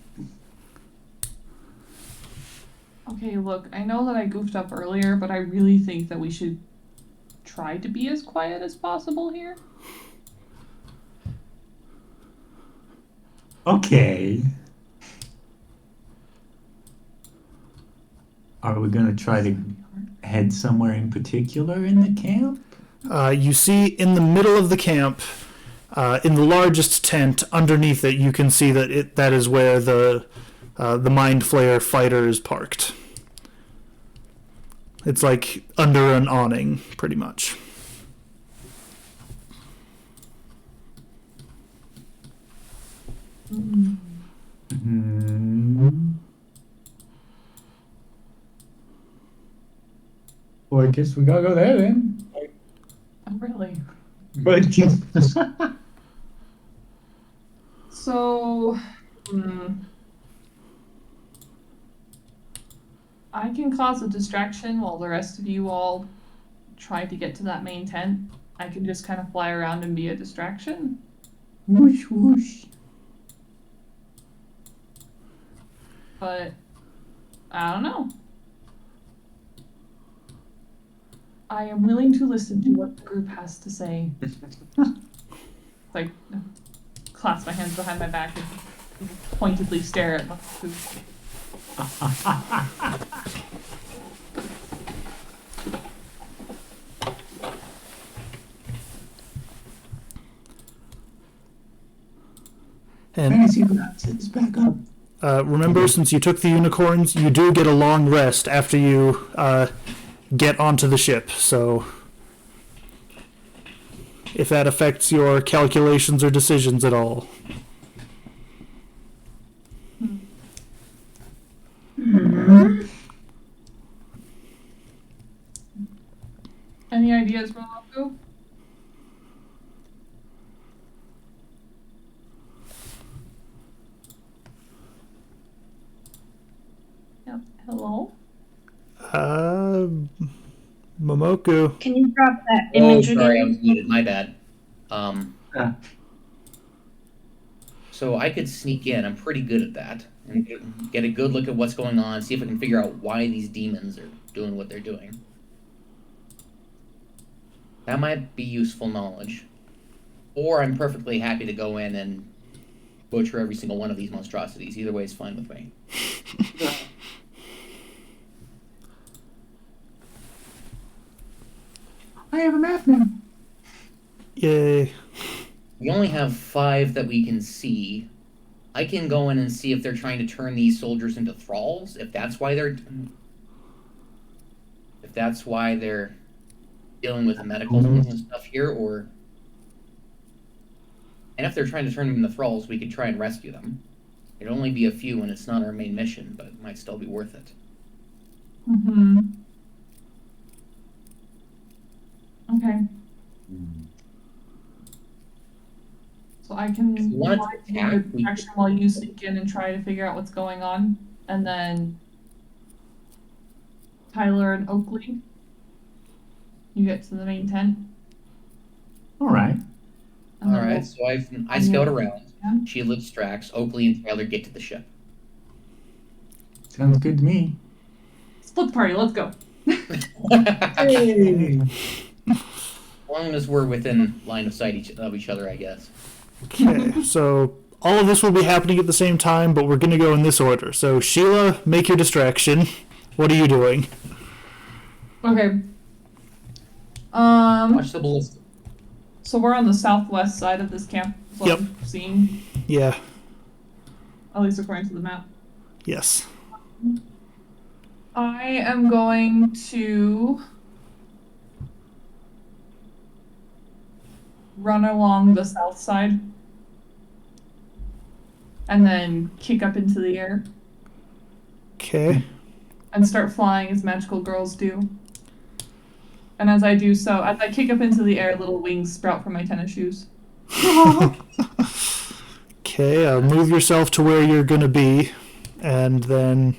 Okay, look, I know that I goofed up earlier, but I really think that we should try to be as quiet as possible here. Okay. Are we gonna try to head somewhere in particular in the camp? You see in the middle of the camp, in the largest tent, underneath it, you can see that that is where the Mind Flayer fighter is parked. It's like under an awning, pretty much. Well, I guess we gotta go there then. Oh, really? But So, I can cause a distraction while the rest of you all try to get to that main tent. I can just kind of fly around and be a distraction. whoosh whoosh. But I don't know. I am willing to listen to what the group has to say. Like, clasp my hands behind my back and pointedly stare at my food. And Fantasy Grounds is back up. Remember, since you took the unicorns, you do get a long rest after you get onto the ship. So, if that affects your calculations or decisions at all. Any ideas, Moloku? Yep. Hello? Momoku. Can you drop that Oh, image sorry, I again? was muted. My bad. Ah. So I could sneak in. I'm pretty good at that, and get a good look at what's going on. See if I can figure out why these demons are doing what they're doing. That might be useful knowledge. Or I'm perfectly happy to go in and butcher every single one of these monstrosities. Either way is fine with me. I have a map now. Yay. We only have 5 that we can see. I can go in and see if they're trying to turn these soldiers into thralls. If that's why they're dealing with the medical things and stuff here, or and if they're trying to turn them into thralls, we could try and rescue them. It'd only be a few, and it's not our main mission, but it might still be worth it. Mm-hmm. Okay. So I can If you wanted to fly in attack, your we- direction while you sneak in and try to figure out what's going on, and then Tyler and Oakley, you get to the main tent. All right. And All then right, so I scout around. Sheila distracts. Oakley and Tyler get to the ship. Sounds good to me. we'll split the party. Let's go. As long as we're within line of sight of each other, I guess. Okay, so all of this will be happening at the same time, but we're going to go in this order. So, Sheila, make your distraction. What are you doing? Okay. Watch the ballista. So we're on the southwest side of this camp. Is what Yep. I'm seeing, Yeah, at least according to the map. yes. I am going to run along the south side and then kick up into the air Okay. and start flying as magical girls do. And as I do so, as I kick up into the air, little wings sprout from my tennis shoes. Okay, move yourself to where you're going to be, and then...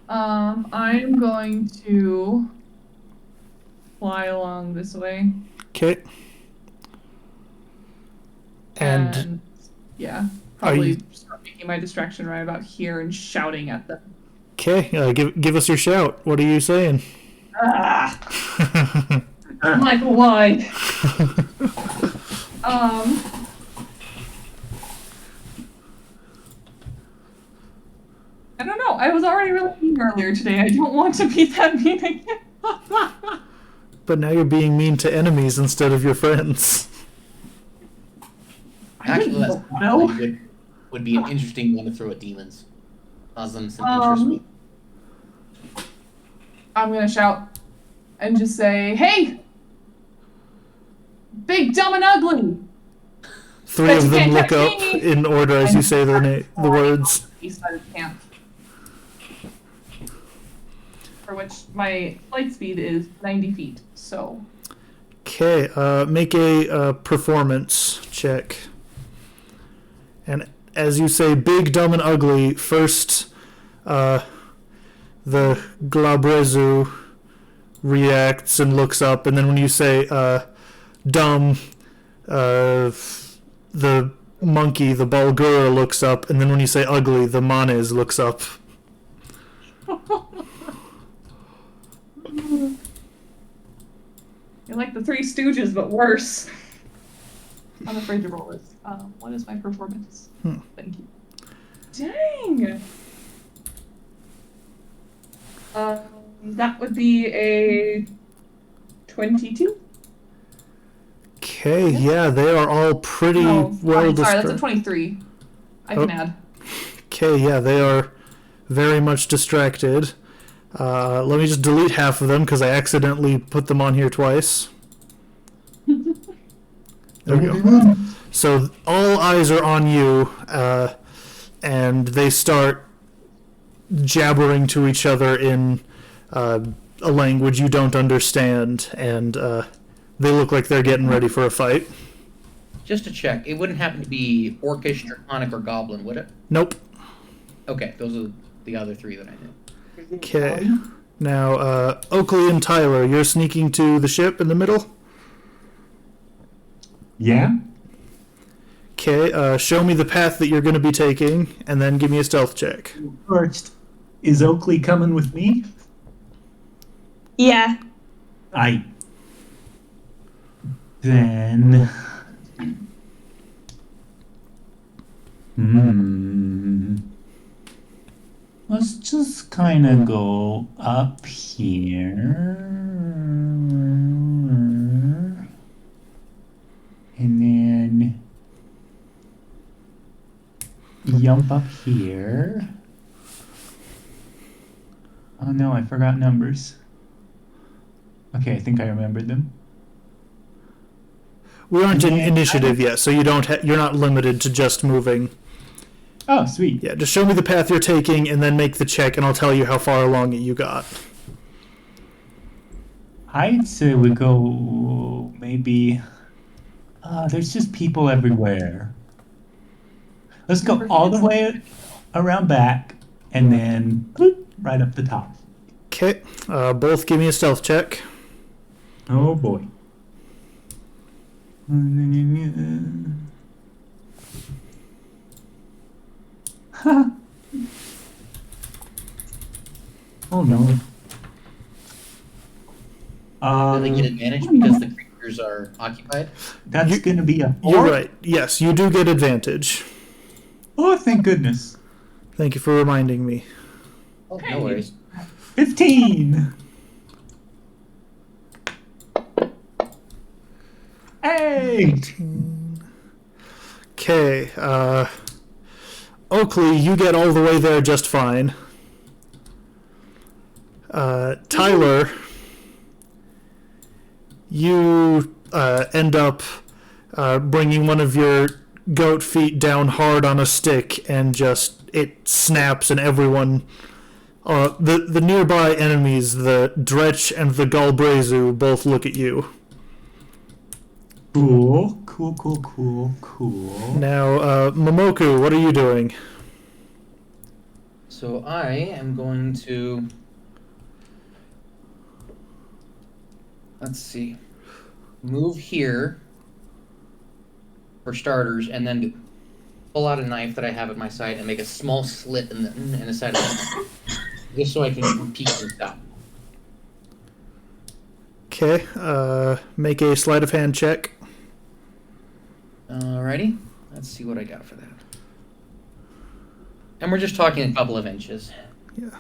I'm going to fly along this way. Okay. And yeah, Are probably you- start making my distraction right about here and shouting at them. okay, give us your shout. What are you saying? Ah, Michael, why? I don't know. I was already really mean earlier today. I don't want to be that mean again. But now you're being mean to enemies instead of your friends. Actually, that's know. probably would be an interesting one to throw at demons. Cause them some interest. I'm gonna shout and just say, "Hey, big, dumb, and ugly!" Three But of you them can't look touch up me. in order as you say the words. East side of the camp. For which my flight speed is 90 feet, so. Okay, make a performance check. And as you say big, dumb, and ugly, first the Glabrezu reacts and looks up, and then when you say dumb, the monkey, the Balgura, looks up, and then when you say ugly, the Manes looks up. You're like the Three Stooges, but worse. I'm afraid to roll this. What is my performance? Thank you. Dang! That would be a 22? Okay, yeah, they are all pretty No, well sorry, that's a described. 23. I Oh. can add. Okay, yeah, they are very much distracted. Let me just delete half of them because I accidentally put them on here twice. There we go. So all eyes are on you, and they start jabbering to each other in a language you don't understand, and they look like they're getting ready for a fight. Just to check, it wouldn't happen to be Orcish, Draconic, or Goblin, would it? Nope. Okay, those are the other three that I knew. Okay. Now, Oakley and Tyler, you're sneaking to the ship in the middle? Yeah? Okay, show me the path that you're going to be taking, and then give me a stealth check. First, is Oakley coming with me? Yeah. Then... Let's just kind of go up here. And then... jump up here. Oh no, I forgot numbers. Okay, I think I remembered them. We aren't in initiative yet, so you don't you're not limited to just moving. Oh, sweet. Yeah, just show me the path you're taking, and then make the check, and I'll tell you how far along it you got. I'd say we go maybe... there's just people everywhere. Let's go all the way around back, and then bloop, right up the top. Okay, both give me a stealth check. Oh boy. Oh no. Do they get advantage because the creatures are occupied? That's gonna be a 4. You're right. Yes, you do get advantage. Oh, thank goodness. Thank you for reminding me. Oh, no worries. 15. Hey. Okay, Oakley, you get all the way there just fine. Tyler, you end up bringing one of your goat feet down hard on a stick, and just it snaps, and everyone, the nearby enemies, the Dretch and the Galbrazu, both look at you. Cool. Now, Momoku, what are you doing? So I am going to... Let's see. Move here, for starters, and then pull out a knife that I have at my side and make a small slit in the side of the knife, just so I can peek and stop. Okay, make a sleight of hand check. Alrighty, let's see what I got for that. And we're just talking a couple of inches. Yeah.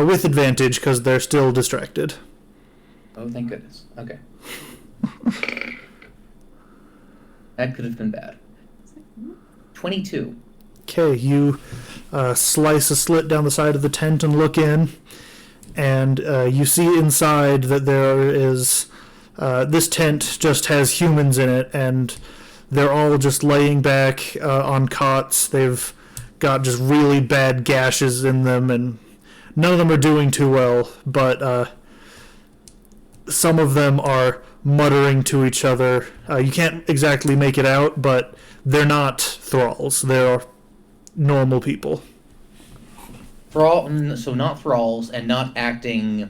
With advantage, because they're still distracted. Oh, thank goodness. Okay. That could have been bad. 22. Okay, you slice a slit down the side of the tent and look in, and you see inside that there is... this tent just has humans in it, and they're all just laying back on cots. They've got just really bad gashes in them, and none of them are doing too well, but some of them are muttering to each other. You can't exactly make it out, but they're not thralls. They're normal people. So not thralls, and not acting...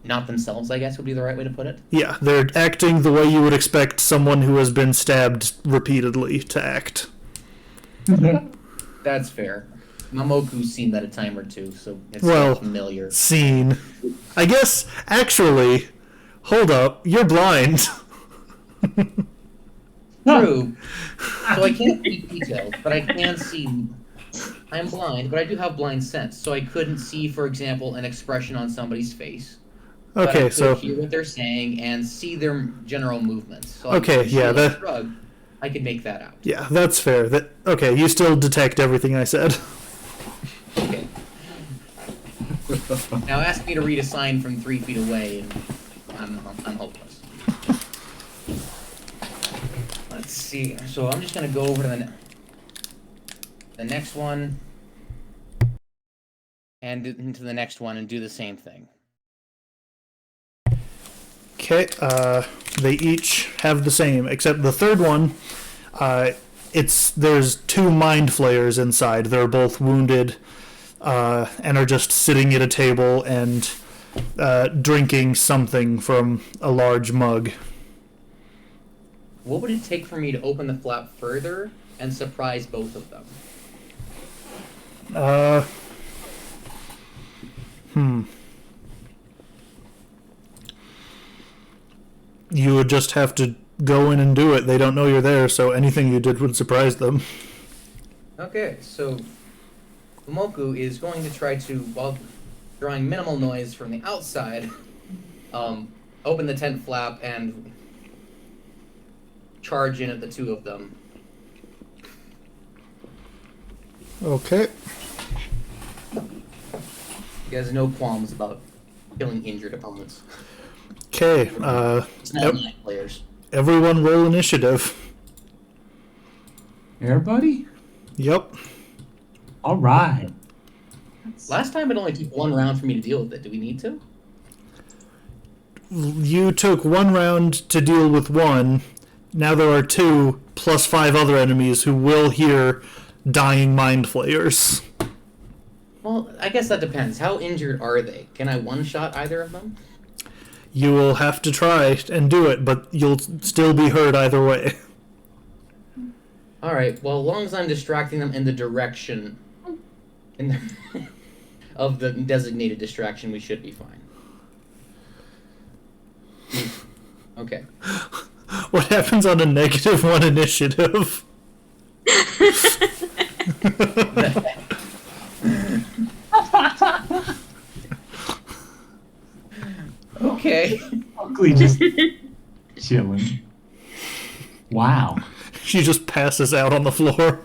not themselves, I guess, would be the right way to put it. Yeah, they're acting the way you would expect someone who has been stabbed repeatedly to act. That's fair. Mamoku's seen that a time or two, so it's Well, familiar. Scene. I guess, actually, hold up, you're blind. True. So I can't see details, but I can see... I'm blind, but I do have blind sense, so I couldn't see, for example, an expression on somebody's face. But I Okay, could so... hear what they're saying and see their general movements. So Okay, yeah, that. I could make that out. Yeah, that's fair. Okay, you still detect everything I said. Okay. Now ask me to read a sign from 3 feet away, and I'm hopeless. Let's see. So I'm just gonna go over to the next one, and into the next one, and do the same thing. Okay, they each have the same, except the third one, there's 2 mind flayers inside. They're both wounded, and are just sitting at a table and drinking something from a large mug. What would it take for me to open the flap further and surprise both of them? You would just have to go in and do it. They don't know you're there, so anything you did would surprise them. Okay, so Momoku is going to try to, while drawing minimal noise from the outside, open the tent flap and charge in at the 2 of them. Okay. He has no qualms about killing injured opponents. Okay, It's not my players. everyone roll initiative. Everybody? Yep. All right. Last time it only took 1 round for me to deal with it. Do we need to? You took 1 round to deal with 1. Now there are 2 plus 5 other enemies who will hear dying mind flayers. Well, I guess that depends. How injured are they? Can I one-shot either of them? You will have to try and do it, but you'll still be hurt either way. Alright, well, as long as I'm distracting them in the direction of the designated distraction, we should be fine. Okay. What happens on a -1 initiative? Okay. Ugly just chilling. Wow. She just passes out on the floor.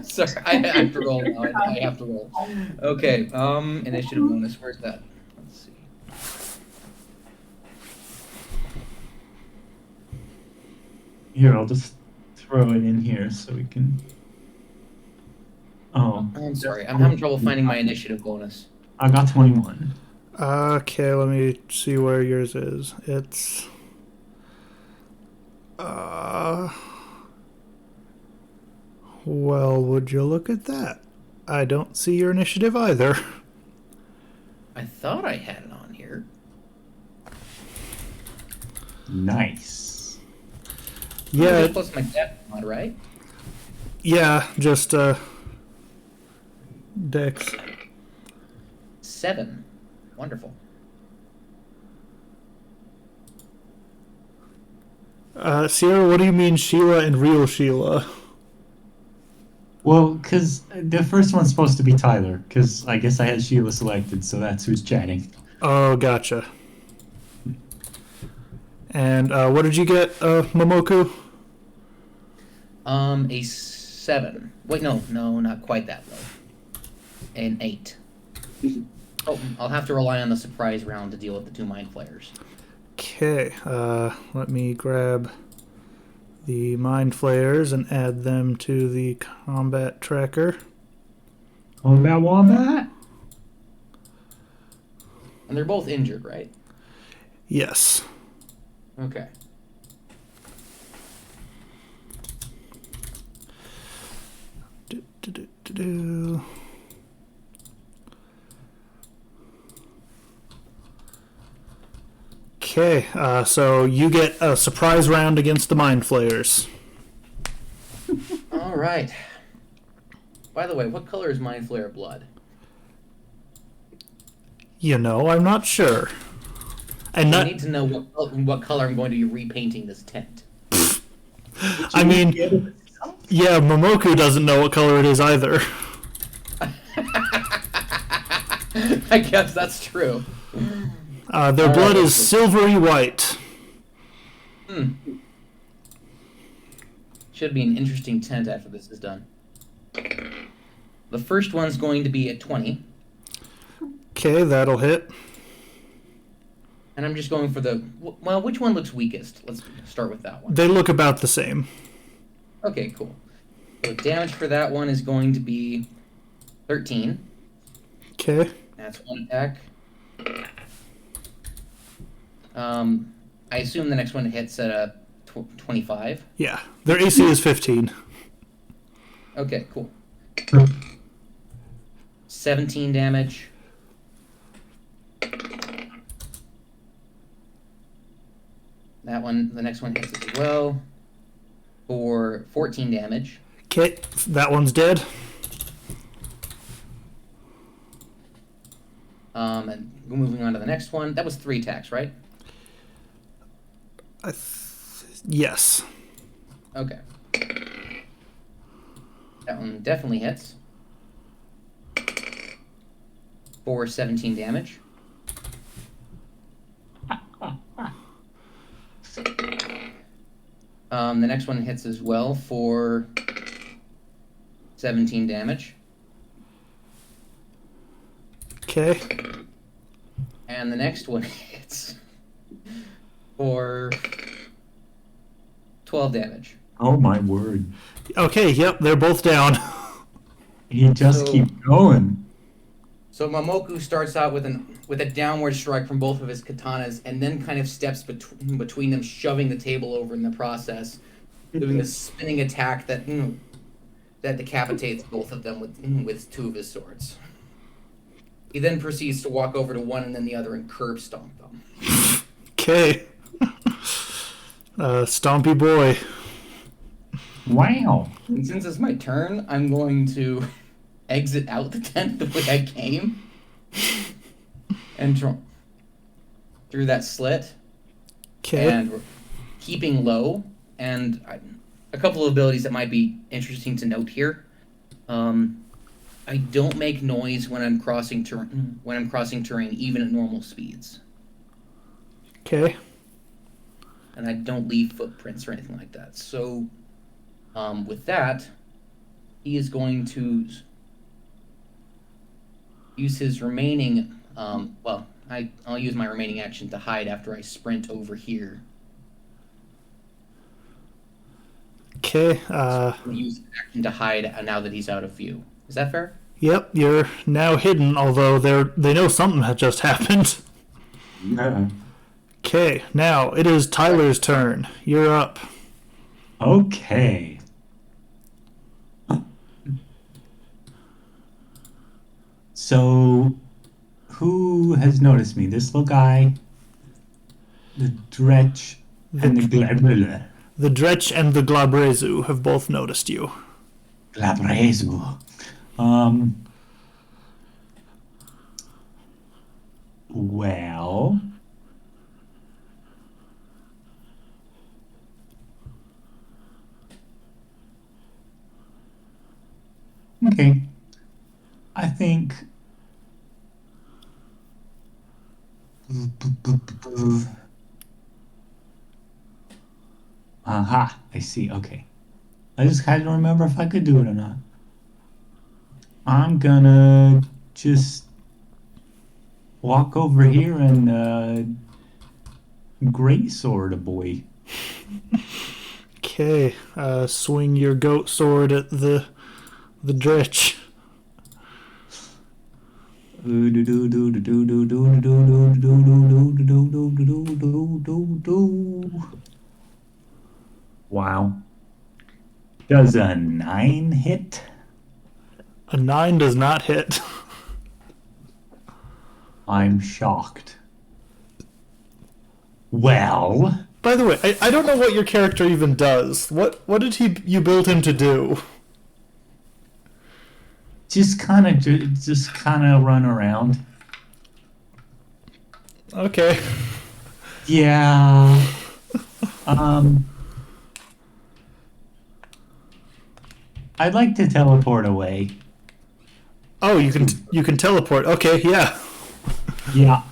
Sorry, I have to roll now. I have to roll. Okay, initiative bonus. Where's that? Let's see. Here, I'll just throw it in here so we can. Oh, I'm sorry. I'm having trouble finding my initiative bonus. I got 21. Okay, let me see where yours is. It's... Well, would you look at that? I don't see your initiative either. I thought I had it on here. Nice. Yeah, Plus my death mod, right? yeah, just, Dex. 7. Wonderful. Sierra, what do you mean Sheila and real Sheila? Well, because the first one's supposed to be Tyler, because I guess I had Sheila selected, so that's who's chatting. Oh, gotcha. And, what did you get, Momoku? A 7. Wait, no, not quite that low. An 8. Oh, I'll have to rely on the surprise round to deal with the 2 mind flayers. Okay, let me grab the mind flayers and add them to the combat tracker. Combat Wombat? And they're both injured, right? Yes. Okay. Do. Okay, so you get a surprise round against the mind flayers. All right. By the way, what color is mind flayer blood? You know, I'm not sure. And I not, need to know what color I'm going to be repainting this tent. I mean, yeah, Momoku doesn't know what color it is either. I guess that's true. Their blood is silvery white. Should be an interesting tent after this is done. The first one's going to be at 20. Okay, that'll hit. And I'm just going for the... Well, which one looks weakest? Let's start with that one. They look about the same. Okay, cool. So damage for that one is going to be 13. Okay. That's one attack. I assume the next one hits at a 25. Yeah, their AC is 15. Okay, cool. 17 damage. That one, the next one hits as well for 14 damage. Okay, that one's dead. And moving on to the next one. That was 3 attacks, right? Yes. Okay. That one definitely hits for 17 damage. The next one hits as well for 17 damage. Okay. And the next one hits for 12 damage. Oh my word. Okay, yep, they're both down. He just So- keeps going. So Momoku starts out with a downward strike from both of his katanas, and then kind of steps between them, shoving the table over in the process, doing a spinning attack that that decapitates both of them with 2 of his swords. He then proceeds to walk over to one and then the other and curb stomp them. Okay. Stompy boy. Wow. And since it's my turn, I'm going to exit out the tent the way I came and through that slit. Okay. And we're keeping low. And a couple of abilities that might be interesting to note here. I don't make noise when I'm crossing terrain, even at normal speeds, Okay. and I don't leave footprints or anything like that. So, with that, he is going to use his remaining. I'll use my remaining action to hide after I sprint over here. Okay. I'll use action to hide now that he's out of view. Is that fair? Yep, you're now hidden, although they know something had just happened. Yeah. Okay, now it is Tyler's turn. You're up. Okay. So, who has noticed me? This little guy, the Dretch, and the Glabrezu. The Dretch and the Glabrezu have both noticed you. Glabrezu. Well, okay. I think. Aha, I see. Okay. I just had to remember if I could do it or not. I'm gonna just walk over here and greatsword a boy. Okay, swing your goat sword at the Dretch. Wow. Does a 9 hit? A 9 does not hit. I'm shocked. Well, By the way, I don't know what your character even does. What did you build him to do? just kind of run around. Okay. Yeah. I'd like to teleport away. Oh, you can teleport. Okay, yeah. Yeah.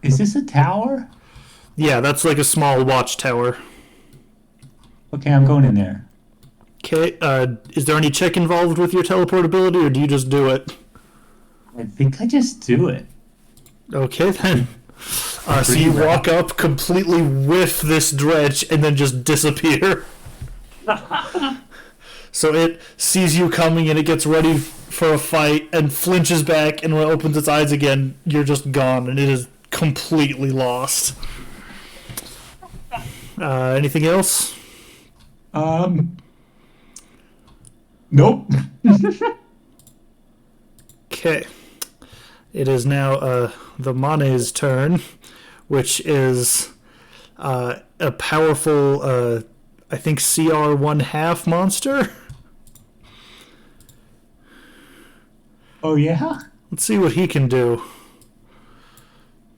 Is this a tower? Yeah, that's like a small watchtower. Okay, I'm going in there. Okay, is there any check involved with your teleportability, or do you just do it? I think I just do it. Okay, then. So you walk up, completely whiff this dredge, and then just disappear. So it sees you coming, and it gets ready for a fight, and flinches back, and when it opens its eyes again, you're just gone, and it is completely lost. Anything else? Nope. Okay. It is now the Mane's turn, which is a powerful, I think, CR 1/2 monster. Oh, yeah? Let's see what he can do.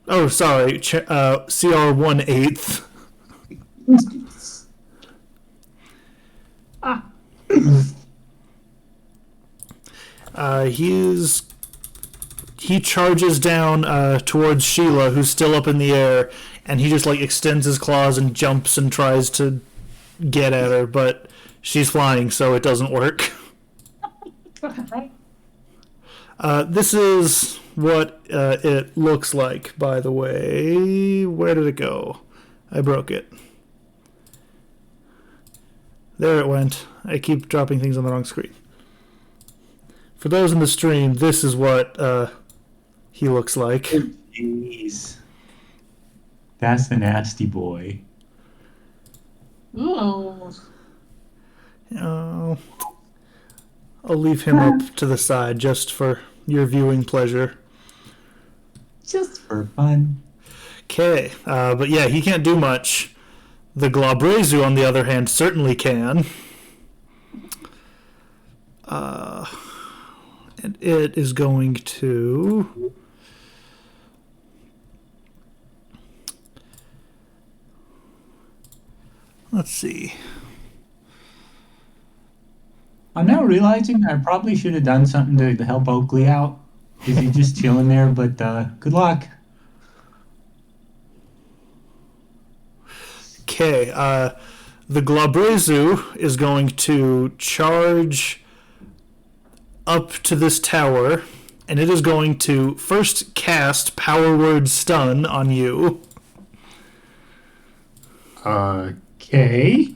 Oh, sorry, CR 1/8. He charges down towards Sheila, who's still up in the air, and he just like extends his claws and jumps and tries to get at her, but she's flying, so it doesn't work. This is what it looks like, by the way. Where did it go? I broke it. There it went. I keep dropping things on the wrong screen. For those in the stream, this is what he looks like. Jeez. That's the nasty boy. Ooh. Oh, I'll leave him up to the side just for your viewing pleasure. Just for fun. Okay, but yeah, he can't do much. The Glabrezu, on the other hand, certainly can. And it is going to... Let's see. I'm now realizing I probably should have done something to help Oakley out. Is he just chilling there? But good luck. Okay, the Glabrezu is going to charge up to this tower, and it is going to first cast Power Word Stun on you. Okay.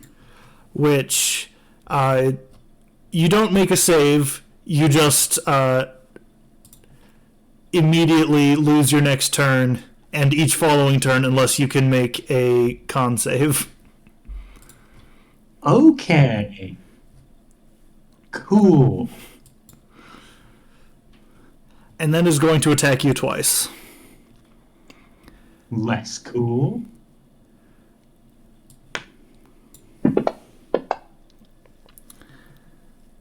Which you don't make a save, you just immediately lose your next turn and each following turn unless you can make a con save. Okay. Cool. And then is going to attack you twice. Less cool.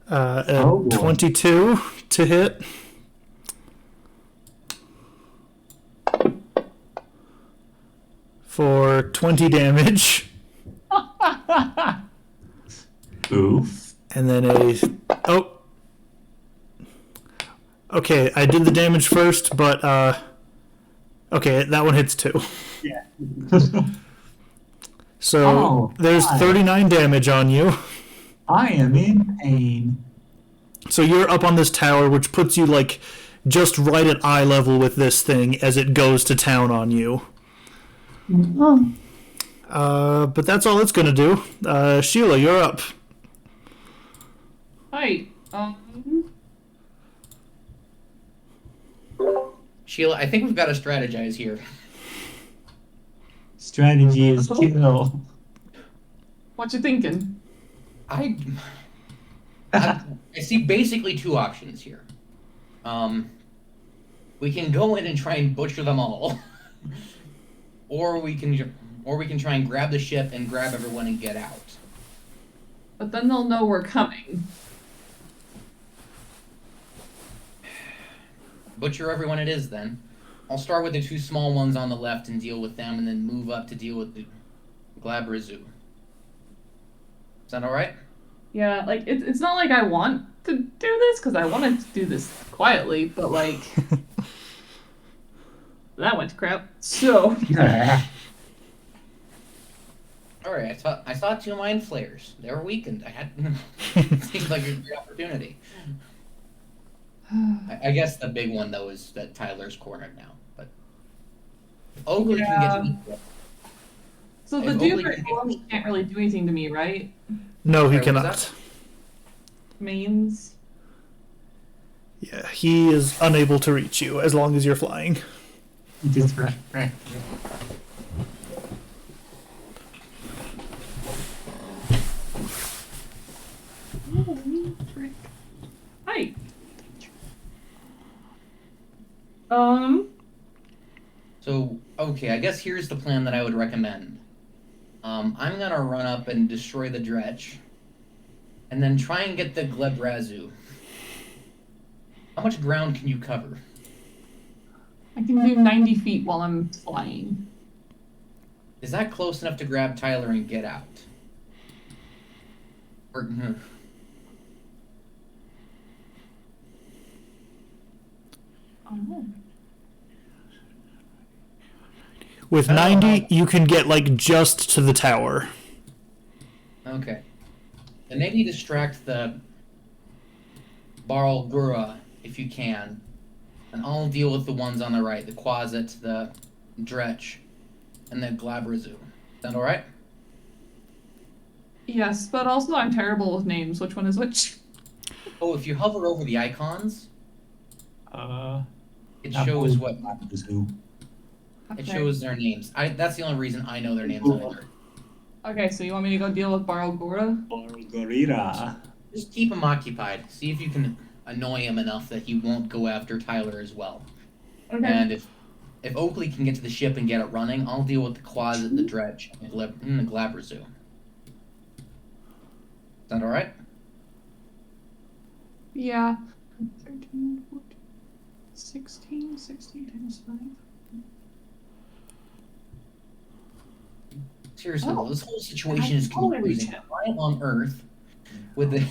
At Oh, boy. 22 to hit. For 20 damage. Oof. And then oh. Okay, I did the damage first, but okay, that one hits too. Yeah. So Oh, there's hi. 39 damage on you. I am in pain. So you're up on this tower, which puts you like just right at eye level with this thing as it goes to town on you. But that's all it's gonna do. Sheila, you're up. Hi. Sheila, I think we've got to strategize here. Strategy is kill. What you thinking? I see basically two options here. We can go in and try and butcher them all, or we can try and grab the ship and grab everyone and get out. But then they'll know we're coming. Butcher everyone it is then. I'll start with the two small ones on the left and deal with them, and then move up to deal with the Glabrezu. Is that all right? Yeah, like it's not like I want to do this because I wanted to do this quietly, but like that went to crap. So, All right, I saw 2 mind flayers. They were weakened. I had seems like a great opportunity. I guess the big one though is that Tyler's cornered now, but Oakley can get to so the If dude Oakley right can below me can't really do anything to me, right? No, he Sorry, what was cannot. that? Mains. Yeah, he is unable to reach you as long as you're flying. Just right. Holy frick. Hi. So, okay, I guess here's the plan that I would recommend. I'm gonna run up and destroy the dredge, and then try and get the Glebrazu. How much ground can you cover? I can do 90 feet while I'm flying. Is that close enough to grab Tyler and get out? Or, Oh. With I don't know 90, you can get like just to the tower. okay. Then maybe distract the Barlgura if you can, and I'll deal with the ones on the right: the Quasit, the Dretch, and the Glabrazu. Sound all right? Yes, but also I'm terrible with names. Which one is which? Oh, if you hover over the icons, it shows what it shows their names. That's the only reason I know their names either. Okay, so you want me to go deal with Barlgura? Barlgorira. Just keep him occupied. See if you can annoy him enough that he won't go after Tyler as well. Okay. And if Oakley can get to the ship and get it running, I'll deal with the Quasit, the Dredge, and the Glabrazu. Is that alright? Yeah. 13, 14, 16 times 5. Seriously, Oh, though, this whole situation is totally confusing. reach Why on Earth with the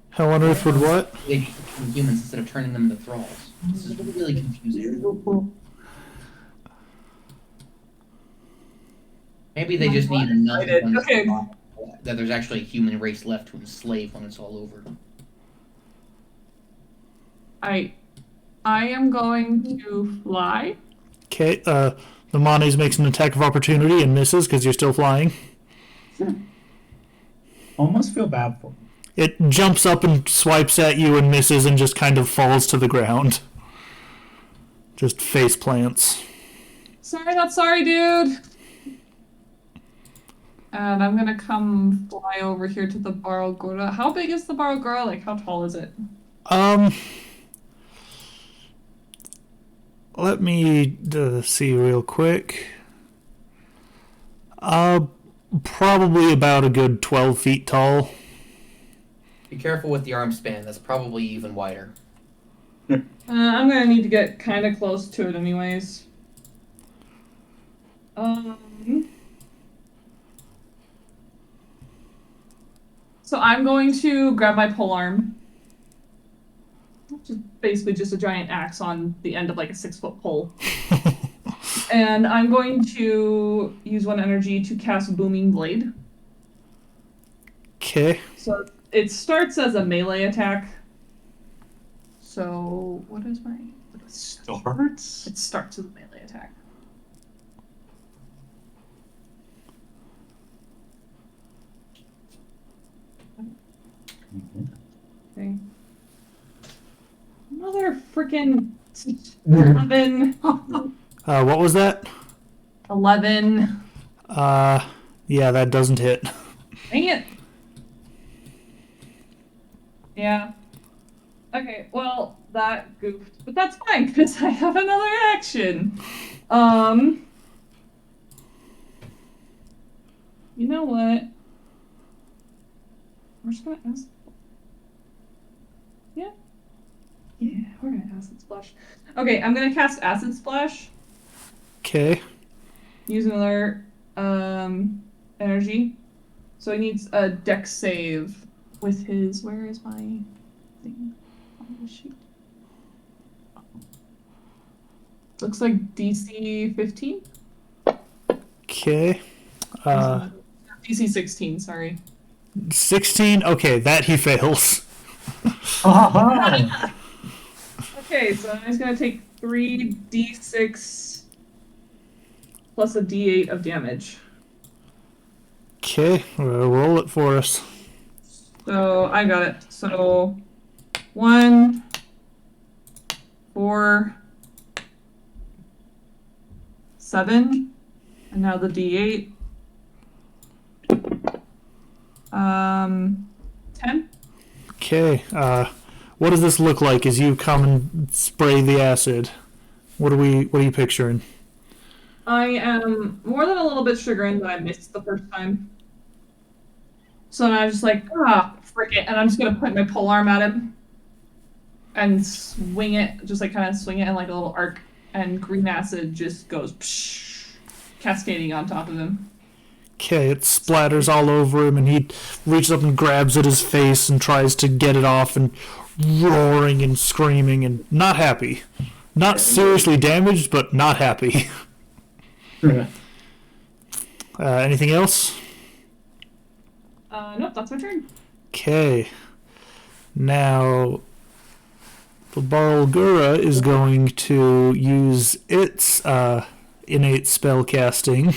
How on earth would what? they become humans instead of turning them into thralls? This is really confusing. Maybe they just need enough of them Okay. that there's actually a human race left to enslave when it's all over. I am going to fly. Okay, the Manes makes an attack of opportunity and misses because you're still flying. Almost feel bad for him. It jumps up and swipes at you and misses and just kind of falls to the ground. Just face plants. Sorry, not sorry, dude. And I'm gonna come fly over here to the Barlgura. How big is the Barlgura? Like, how tall is it? Let me see real quick. Probably about a good 12 feet tall. Be careful with the arm span. That's probably even wider. I'm gonna need to get kind of close to it, anyways. So I'm going to grab my polearm, which is basically just a giant axe on the end of like a 6-foot pole. And I'm going to use 1 energy to cast Booming Blade. Okay. So it starts as a melee attack. So what is my... Starts? It starts as a melee attack. Okay. Mother freaking 11. What was that? 11. Yeah, that doesn't hit. Dang it. Yeah. Okay, well, that goofed. But that's fine, because I have another action. You know what? We're just gonna ask. Yeah. Yeah, we're gonna Acid Splash. Okay, I'm gonna cast Acid Splash. Okay. Use another energy. So he needs a dex save with his. Where is my thing on the sheet? Looks like DC 15. Okay. DC 16. Sorry. 16. Okay, that he fails. Oh, Okay, so I'm just gonna take 3d6 plus a d8 of damage. Okay, roll it for us. So I got it. So 1, 4, 7, and now the d8. 10. Okay, what does this look like as you come and spray the acid? What are you picturing? I am more than a little bit chagrined that I missed the first time. So now I'm just like, frick it, and I'm just gonna point my polearm at him and swing it, just like kind of swing it in like a little arc, and green acid just goes psh, cascading on top of him. Okay, it splatters all over him, and he reaches up and grabs at his face and tries to get it off, and roaring and screaming and not happy. Not seriously damaged, but not happy. Anything else? Nope, that's my turn. Okay. Now, the Barlgura is going to use its innate spell casting.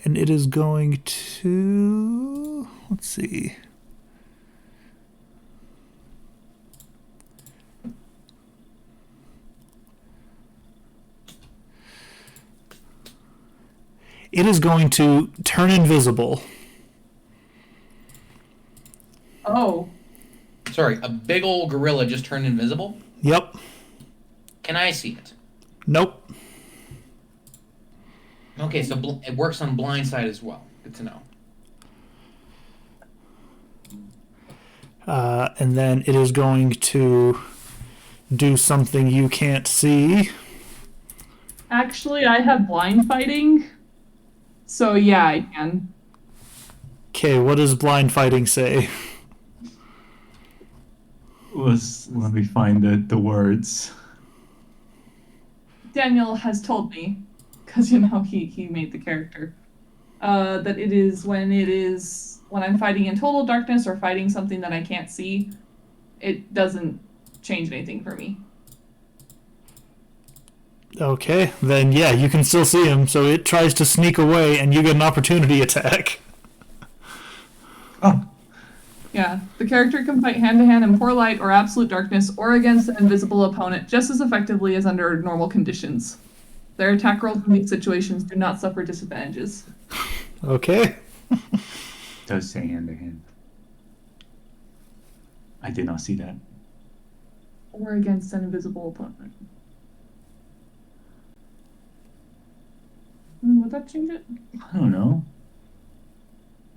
And it is going to... Let's see. It is going to turn invisible. Oh, Sorry, a big old gorilla just turned invisible? Yep. Can I see it? Nope. Okay, so it works on blind side as well. Good to know. And then it is going to do something you can't see. actually, I have blind fighting. So yeah, I can. Okay, what does blind fighting say? let me find the words. Daniel has told me, because you know he made the character, that it is when I'm fighting in total darkness or fighting something that I can't see, it doesn't change anything for me. Okay, then yeah, you can still see him, so it tries to sneak away and you get an opportunity attack. Oh, Yeah, the character can fight hand to hand in poor light or absolute darkness or against an invisible opponent just as effectively as under normal conditions. Their attack rolls in these situations do not suffer disadvantages. Okay. does say hand to hand. I did not see that. Or against an invisible opponent. Would that change it? I don't know.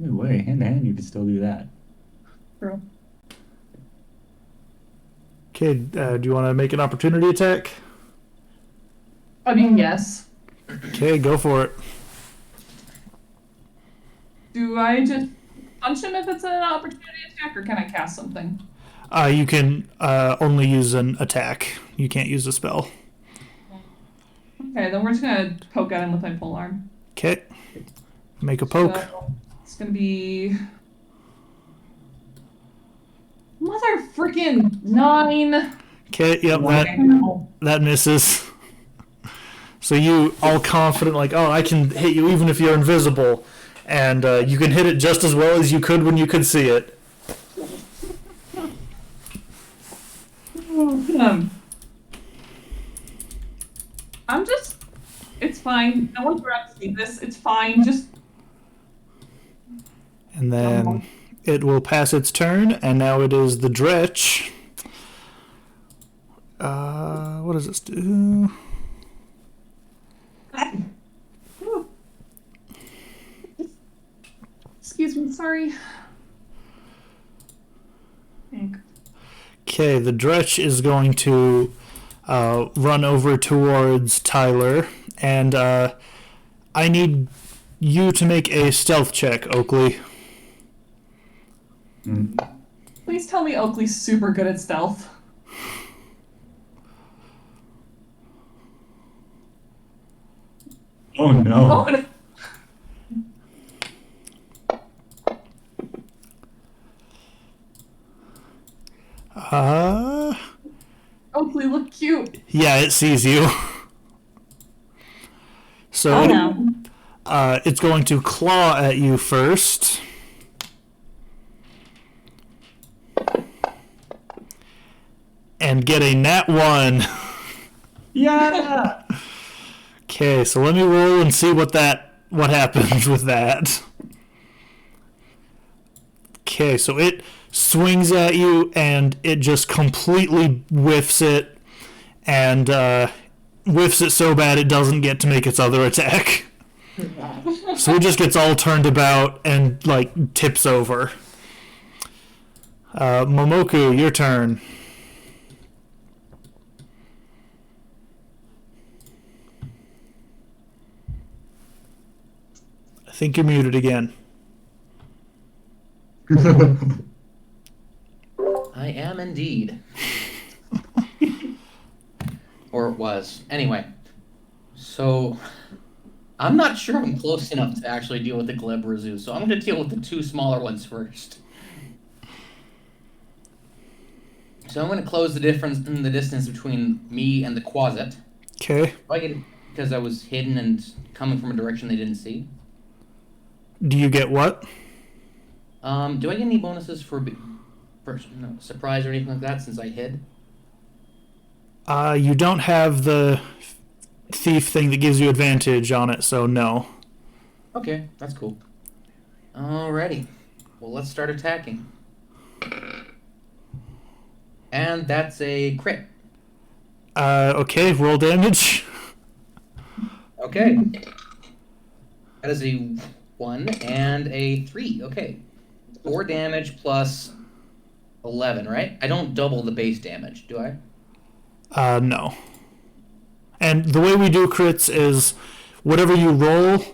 Either way, hand to hand, you could still do that. True. Okay, do you want to make an opportunity attack? I mean, yes. Okay, go for it. Do I just punch him if it's an opportunity attack, or can I cast something? You can only use an attack. You can't use a spell. Okay, then we're just gonna poke at him with my polearm. Okay. Make a poke. So, it's gonna be mother freaking 9. Okay, yep, One. that misses. So you all confident, like, oh, I can hit you even if you're invisible. And you can hit it just as well as you could when you could see it. I'm just. It's fine. No one's around to see this. It's fine. Just. And then it will pass its turn, and now it is the Dretch. What does this do? Ooh. Excuse me. Sorry. Thank. Okay, the Dretch is going to run over towards Tyler, and I need you to make a stealth check, Oakley. Mm. Please Please tell me Oakley's super good at stealth. Oh no. Oh, and Oakley, look cute. Yeah, it sees you. So Oh no. it's going to claw at you first. And get a nat 1. Yeah. Okay, so let me roll and see what happens with that. Okay, so it swings at you and it just completely whiffs it, and whiffs it so bad it doesn't get to make its other attack. So it just gets all turned about and like tips over. Momoku, your turn. I think you're muted again. I am indeed. Or it was. Anyway, so I'm not sure I'm close enough to actually deal with the Glebra so I'm going to deal with the two smaller ones first. So I'm going to close the difference in the distance between me and the Quasit. Okay. Do I get it because I was hidden and coming from a direction they didn't see? Do you get what? Do I get any bonuses for surprise or anything like that since I hid? You don't have the thief thing that gives you advantage on it, so no. Okay, that's cool. Alrighty. Well, let's start attacking. And that's a crit. Okay, roll damage. Okay. That is a 1 and a 3. Okay. 4 damage plus 11, right? I don't double the base damage, do I? No. And the way we do crits is whatever you roll,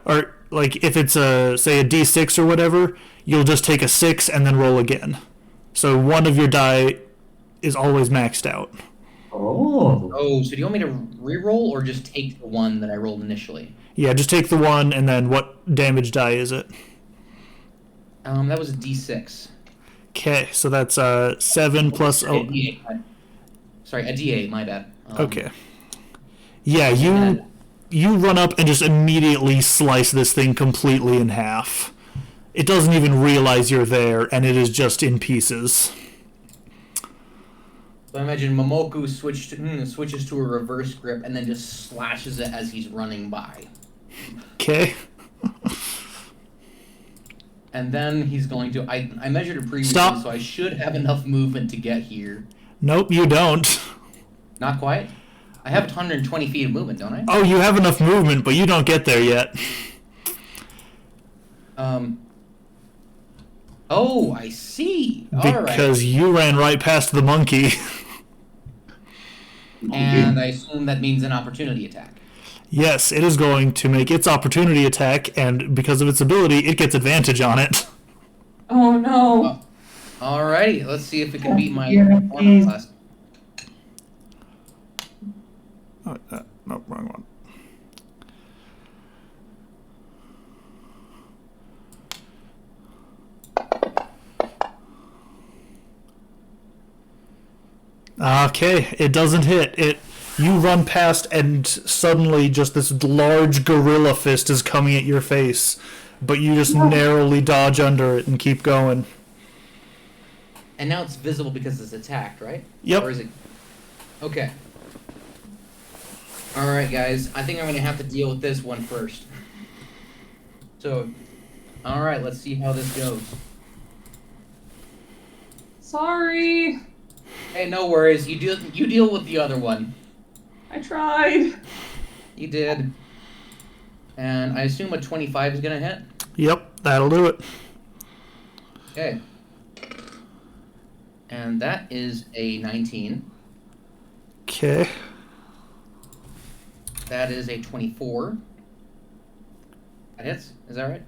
or like if it's say a d6 or whatever, you'll just take a 6 and then roll again. So one of your die is always maxed out. Oh. Oh, so do you want me to re-roll or just take the one that I rolled initially? Yeah, just take the one and then what damage die is it? That was a d6. Okay, so that's 7 plus... Sorry, a d8. Sorry, a d8, my bad. Okay. Yeah, you run up and just immediately slice this thing completely in half. It doesn't even realize you're there, and it is just in pieces. So I imagine Momoku switches to a reverse grip and then just slashes it as he's running by. Okay. And then he's going to... I measured it previously, Stop. so I should have enough movement to get here. Nope, you don't. Not quite? I have 120 feet of movement, don't I? Oh, you have enough movement, but you don't get there yet. Oh, I see. All right. Because you ran right past the monkey. And I assume that means an opportunity attack. Yes, it is going to make its opportunity attack, and because of its ability, it gets advantage on it. Oh no. Alrighty, let's see if it can beat my Yeah, armor please. class. Oh, no, wrong one. Okay, it doesn't hit. You run past and suddenly just this large gorilla fist is coming at your face, but you just narrowly dodge under it and keep going. And now it's visible because it's attacked, right? Yep. Or is it? Okay. Alright, guys. I think I'm going to have to deal with this one first. So, alright, let's see how this goes. Sorry. Hey, no worries. You deal with the other one. I tried. You did. And I assume a 25 is going to hit? Yep, that'll do it. Okay. And that is a 19. Okay. That is a 24. That hits? Is that right?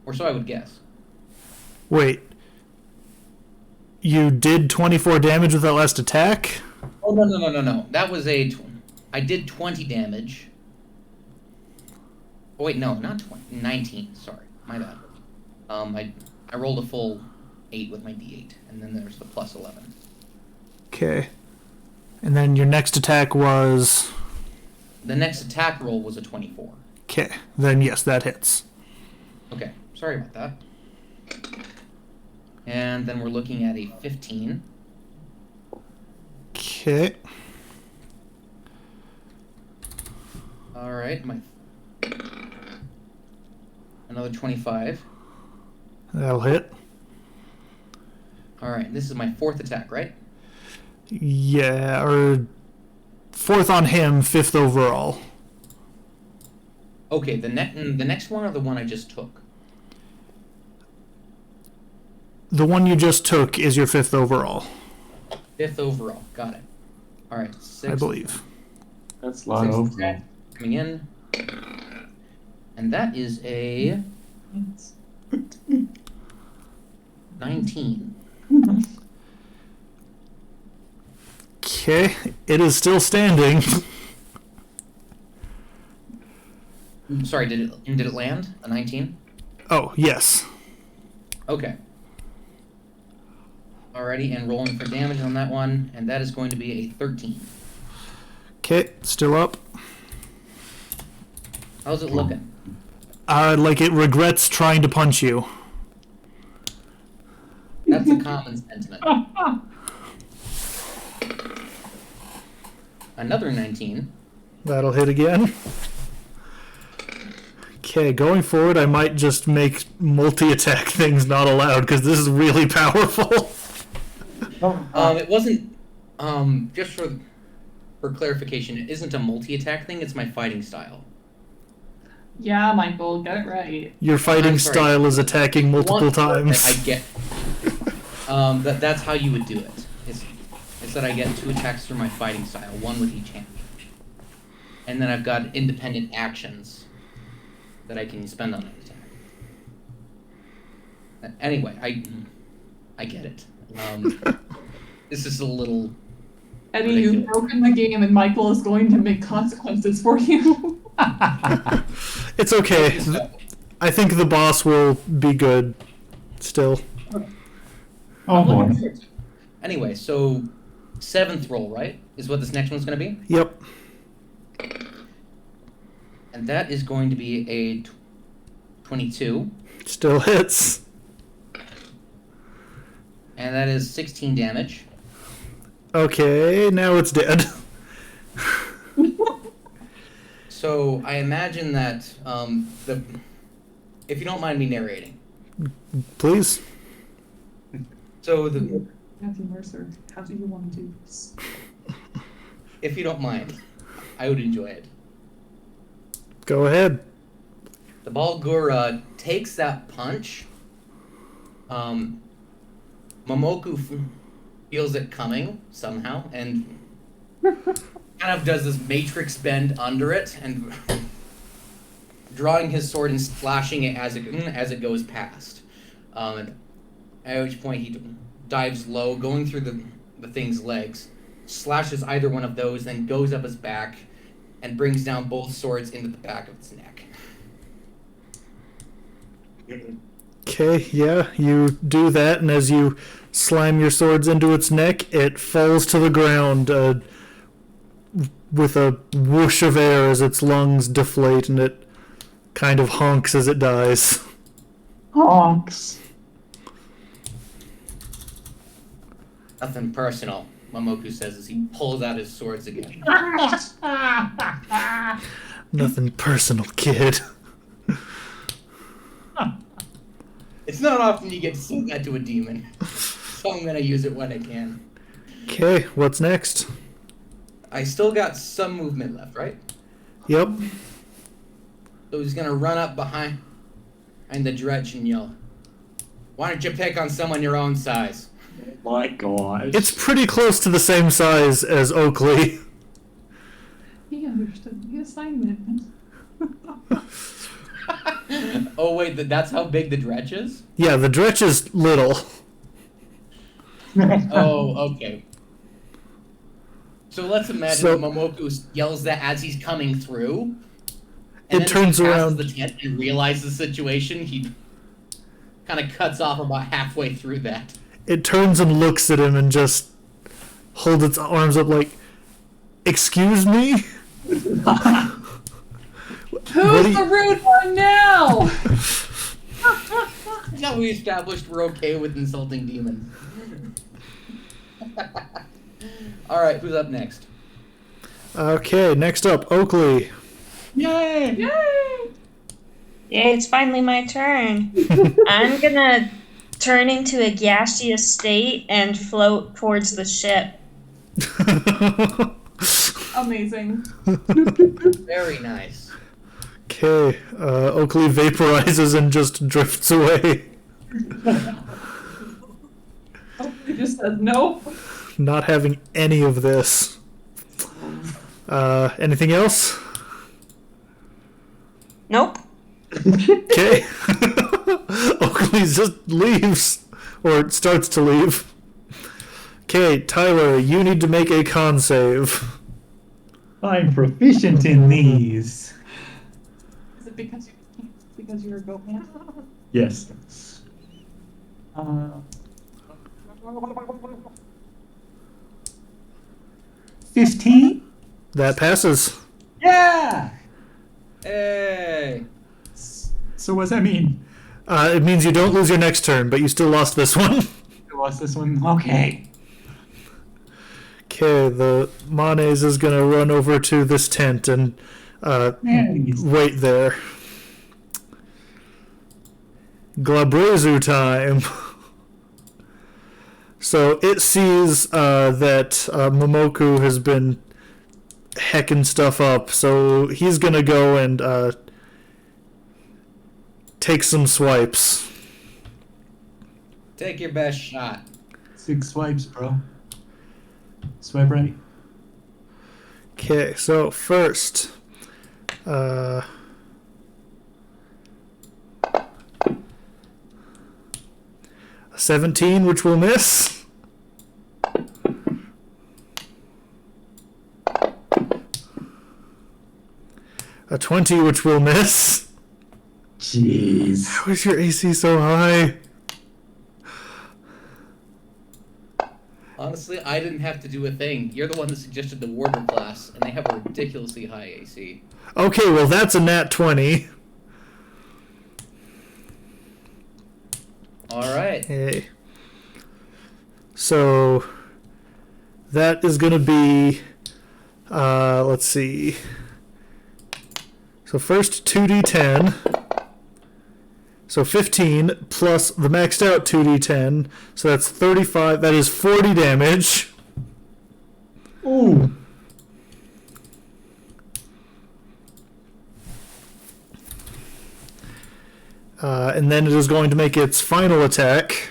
Or so I would guess. Wait. You did 24 damage with that last attack? Oh, no. That was I did 20 damage. Oh, wait, no, not 20. 19. Sorry. My bad. I rolled a full 8 with my d8, and then there's the plus 11. Okay. And then your next attack was... The next attack roll was a 24. Okay. Then yes, that hits. Okay, sorry about that. And then we're looking at a 15. Okay. All right, another 25. That'll hit. All right, this is my 4th attack, right? Yeah, or 4th on him, 5th overall. Okay, the next one or the one I just took? The one you just took is your 5th overall, 5th overall, got it. All right, 6th, I believe. That's a lot 6th of attack coming in, and that is a 19. Okay, it is still standing. Sorry, did it land? A 19? Oh, yes. Okay. Alrighty, and rolling for damage on that one, and that is going to be a 13. Okay, still up. How's it looking? Like it regrets trying to punch you. That's a common sentiment. Another 19. That'll hit again. Okay, going forward, I might just make multi-attack things not allowed, because this is really powerful. It wasn't, just for clarification, it isn't a multi-attack thing, it's my fighting style. Yeah, Michael, get it right. Your fighting I'm sorry. style is attacking multiple One- times. I get. That's how you would do it. It's that I get 2 attacks through my fighting style, 1 with each hand, and then I've got independent actions that I can spend on an attack. Anyway, I get it. This is a little. Eddie, you've ridiculous. broken the game, and Michael is going to make consequences for you. It's okay. I think the boss will be good still. Oh boy. Anyway, so 7th roll, right? Is what this next one's going to be? Yep. And that is going to be a 22. Still hits. And that is 16 damage. Okay, now it's dead. So I imagine that if you don't mind me narrating. Please. So the Matthew Mercer, how do you want to do this? if you don't mind, I would enjoy it. Go ahead. The Balgura takes that punch. Momoku feels it coming somehow and kind of does this matrix bend under it and drawing his sword and slashing it as it goes past. At which point he dives low, going through the thing's legs, slashes either one of those, then goes up his back and brings down both swords into the back of its neck. Okay, yeah, you do that, and as you slam your swords into its neck, it falls to the ground with a whoosh of air as its lungs deflate, and it kind of honks as it dies. Honks. Nothing personal, Momoku says as he pulls out his swords again. Nothing personal, kid. It's not often you get to say that to a demon, so I'm gonna use it when I can. Okay, what's next? I still got some movement left, right? Yep. So he's gonna run up behind the dredge and yell, "Why don't you pick on someone your own size?" My gosh. It's pretty close to the same size as Oakley. He understood the assignment. Oh wait, that's how big the dredge is? Yeah, the dredge is little. Oh, okay. So let's imagine So- that Momoku yells that as he's coming through. It And then turns as he passes around. the tent and realizes the situation, he kind of cuts off about halfway through that. It turns and looks at him and just holds its arms up like, "Excuse me?" Who's do you- the rude one now? Now we established we're okay with insulting demons. Alright, who's up next? Okay, next up, Oakley. Yay! Yay! Yay, it's finally my turn. I'm gonna turn into a gaseous state and float towards the ship. Amazing. Very nice. Okay, Oakley vaporizes and just drifts away. He just said no. Not having any of this. Anything else? Nope. Okay. Oakley just leaves, or starts to leave. Okay, Tyler, you need to make a con save. I'm proficient in these. Is it because you're a goat man? Yes. 15? That passes. Yeah! Hey! So what's that mean? It means you don't lose your next turn, but you still lost this one. What's this one? Okay. Okay, the Manes is gonna run over to this tent and Nice. wait there. Glabrezu time. So it sees that Momoku has been hecking stuff up, so he's gonna go and take some swipes. Take your best shot. 6 swipes, bro. Swipe right. Okay, so first, 17, which will miss. A 20, which will miss. Jeez. How is your AC so high? Honestly, I didn't have to do a thing. You're the one that suggested the warder class, and they have a ridiculously high AC. Okay, well that's a nat 20. Alright. Hey. So that is going to be, let's see. So first 2d10. So 15 plus the maxed out 2d10. So that's 35. That is 40 damage. Ooh. And then it is going to make its final attack.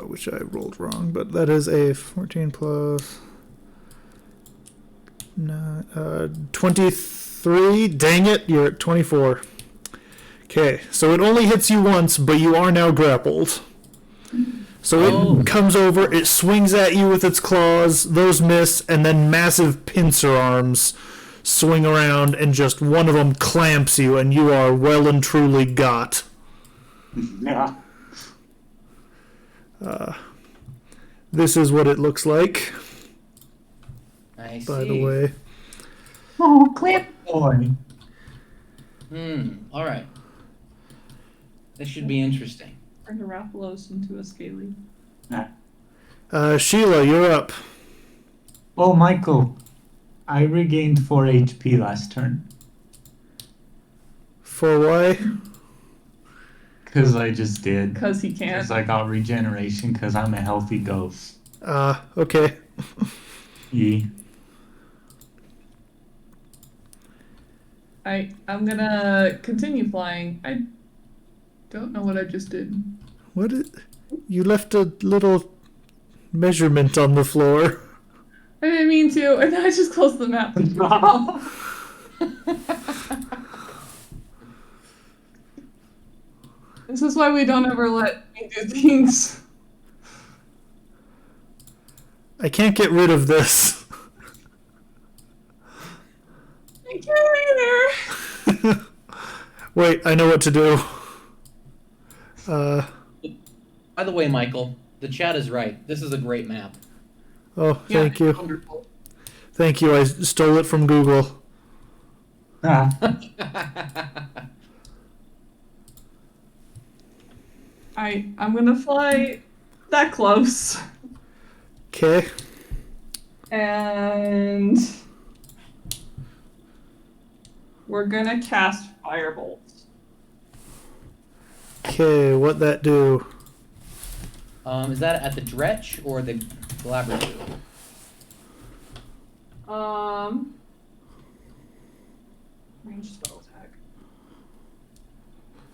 Which I rolled wrong, but that is a 14 plus 23. Dang it, you're at 24. Okay, so it only hits you once, but you are now grappled. So Oh. it comes over, it swings at you with its claws, those miss, and then massive pincer arms swing around, and just one of them clamps you, and you are well and truly got. Yeah. This is what it looks like, I see. by the way. Oh, clamp boy. Alright. This should be interesting. Turn a Rathalos into a Scaly. Sheila, you're up. Oh, Michael. I regained 4 HP last turn. For why? Because I just did. Because he can't. Because I got regeneration because I'm a healthy ghost. Okay. Yeah. I'm gonna continue flying. I don't know what I just did. What? You left a little measurement on the floor. I didn't mean to, and then I just closed the map. This is why we don't ever let me do things. I can't get rid of this. I can't either. Wait, I know what to do. By the way, Michael, the chat is right. This is a great map. Oh, Yeah, thank you. Wonderful. Thank you. I stole it from Google. Ah, I'm gonna fly that close. Okay. And we're gonna cast Firebolt. Okay, what that do? Is that at the Dretch or the Labradoodle? Range spell attack.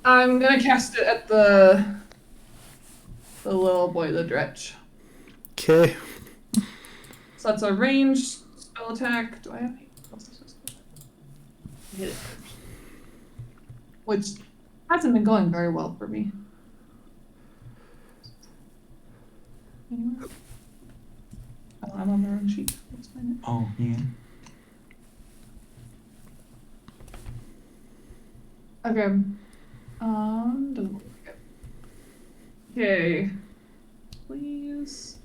I'm gonna cast it at the little boy, the Dretch. Okay. So that's a ranged spell attack. Do I have any? What's this supposed to do? Hit it first. Which hasn't been going very well for me. Anywhere? Oh, I'm on the wrong sheet. Let's find it. oh, yeah. Okay. Doesn't look like it. Okay. Please.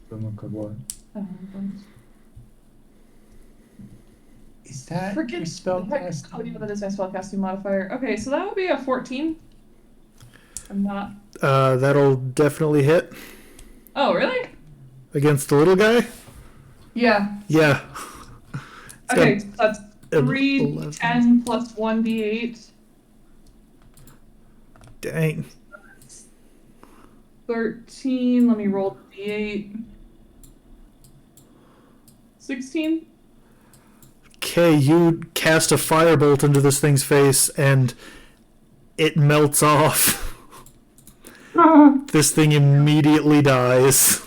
Is that Forget your spell cast? Oh, yeah, that is my spellcasting modifier. Okay, so that would be a 14. I'm not. That'll definitely hit Oh, really? against the little guy. Yeah. Yeah. It's got Okay, so that's 3 11. 10 plus 1d8. Dang. 13. Let me roll d8. 16. Okay, you cast a firebolt into this thing's face and it melts off. This thing immediately dies.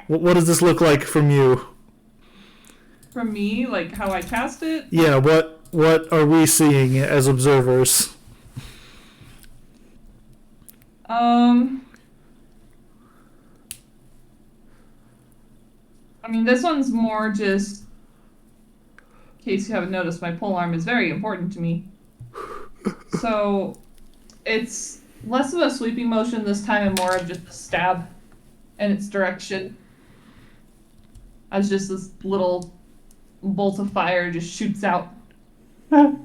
What does this look like from you? From me, like how I cast it. Yeah, what are we seeing as observers? I mean, this one's more just. In case you haven't noticed, my polearm is very important to me. So, it's less of a sweeping motion this time and more of just a stab in its direction. As just this little bolt of fire just shoots out.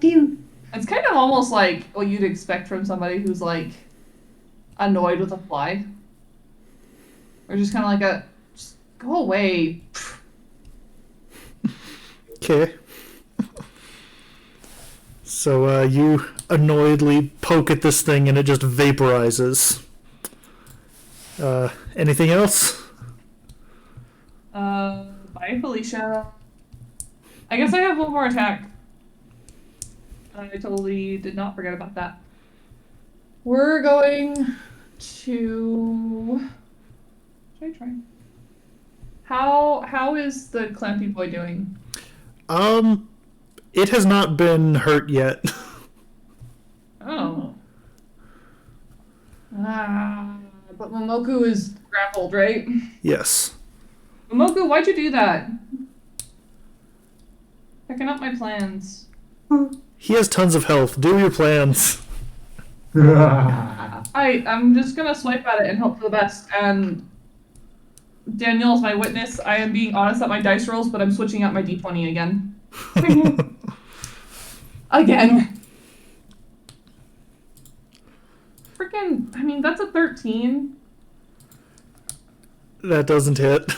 Pew. It's kind of almost like what you'd expect from somebody who's like annoyed with a fly. Or just kind of like just go away. Okay. So you annoyedly poke at this thing and it just vaporizes. Anything else? Bye, Felicia. I guess I have one more attack. I totally did not forget about that. We're going to. Should I try? How is the Clampy boy doing? It has not been hurt yet. Oh. But Momoku is grappled, right? Yes. Momoku, why'd you do that? Picking up my plans. He has tons of health. Do your plans. I'm just gonna swipe at it and hope for the best. And Daniel is my witness. I am being honest at my dice rolls, but I'm switching out my d20 again. Again. Freaking, I mean, that's a 13. That doesn't hit.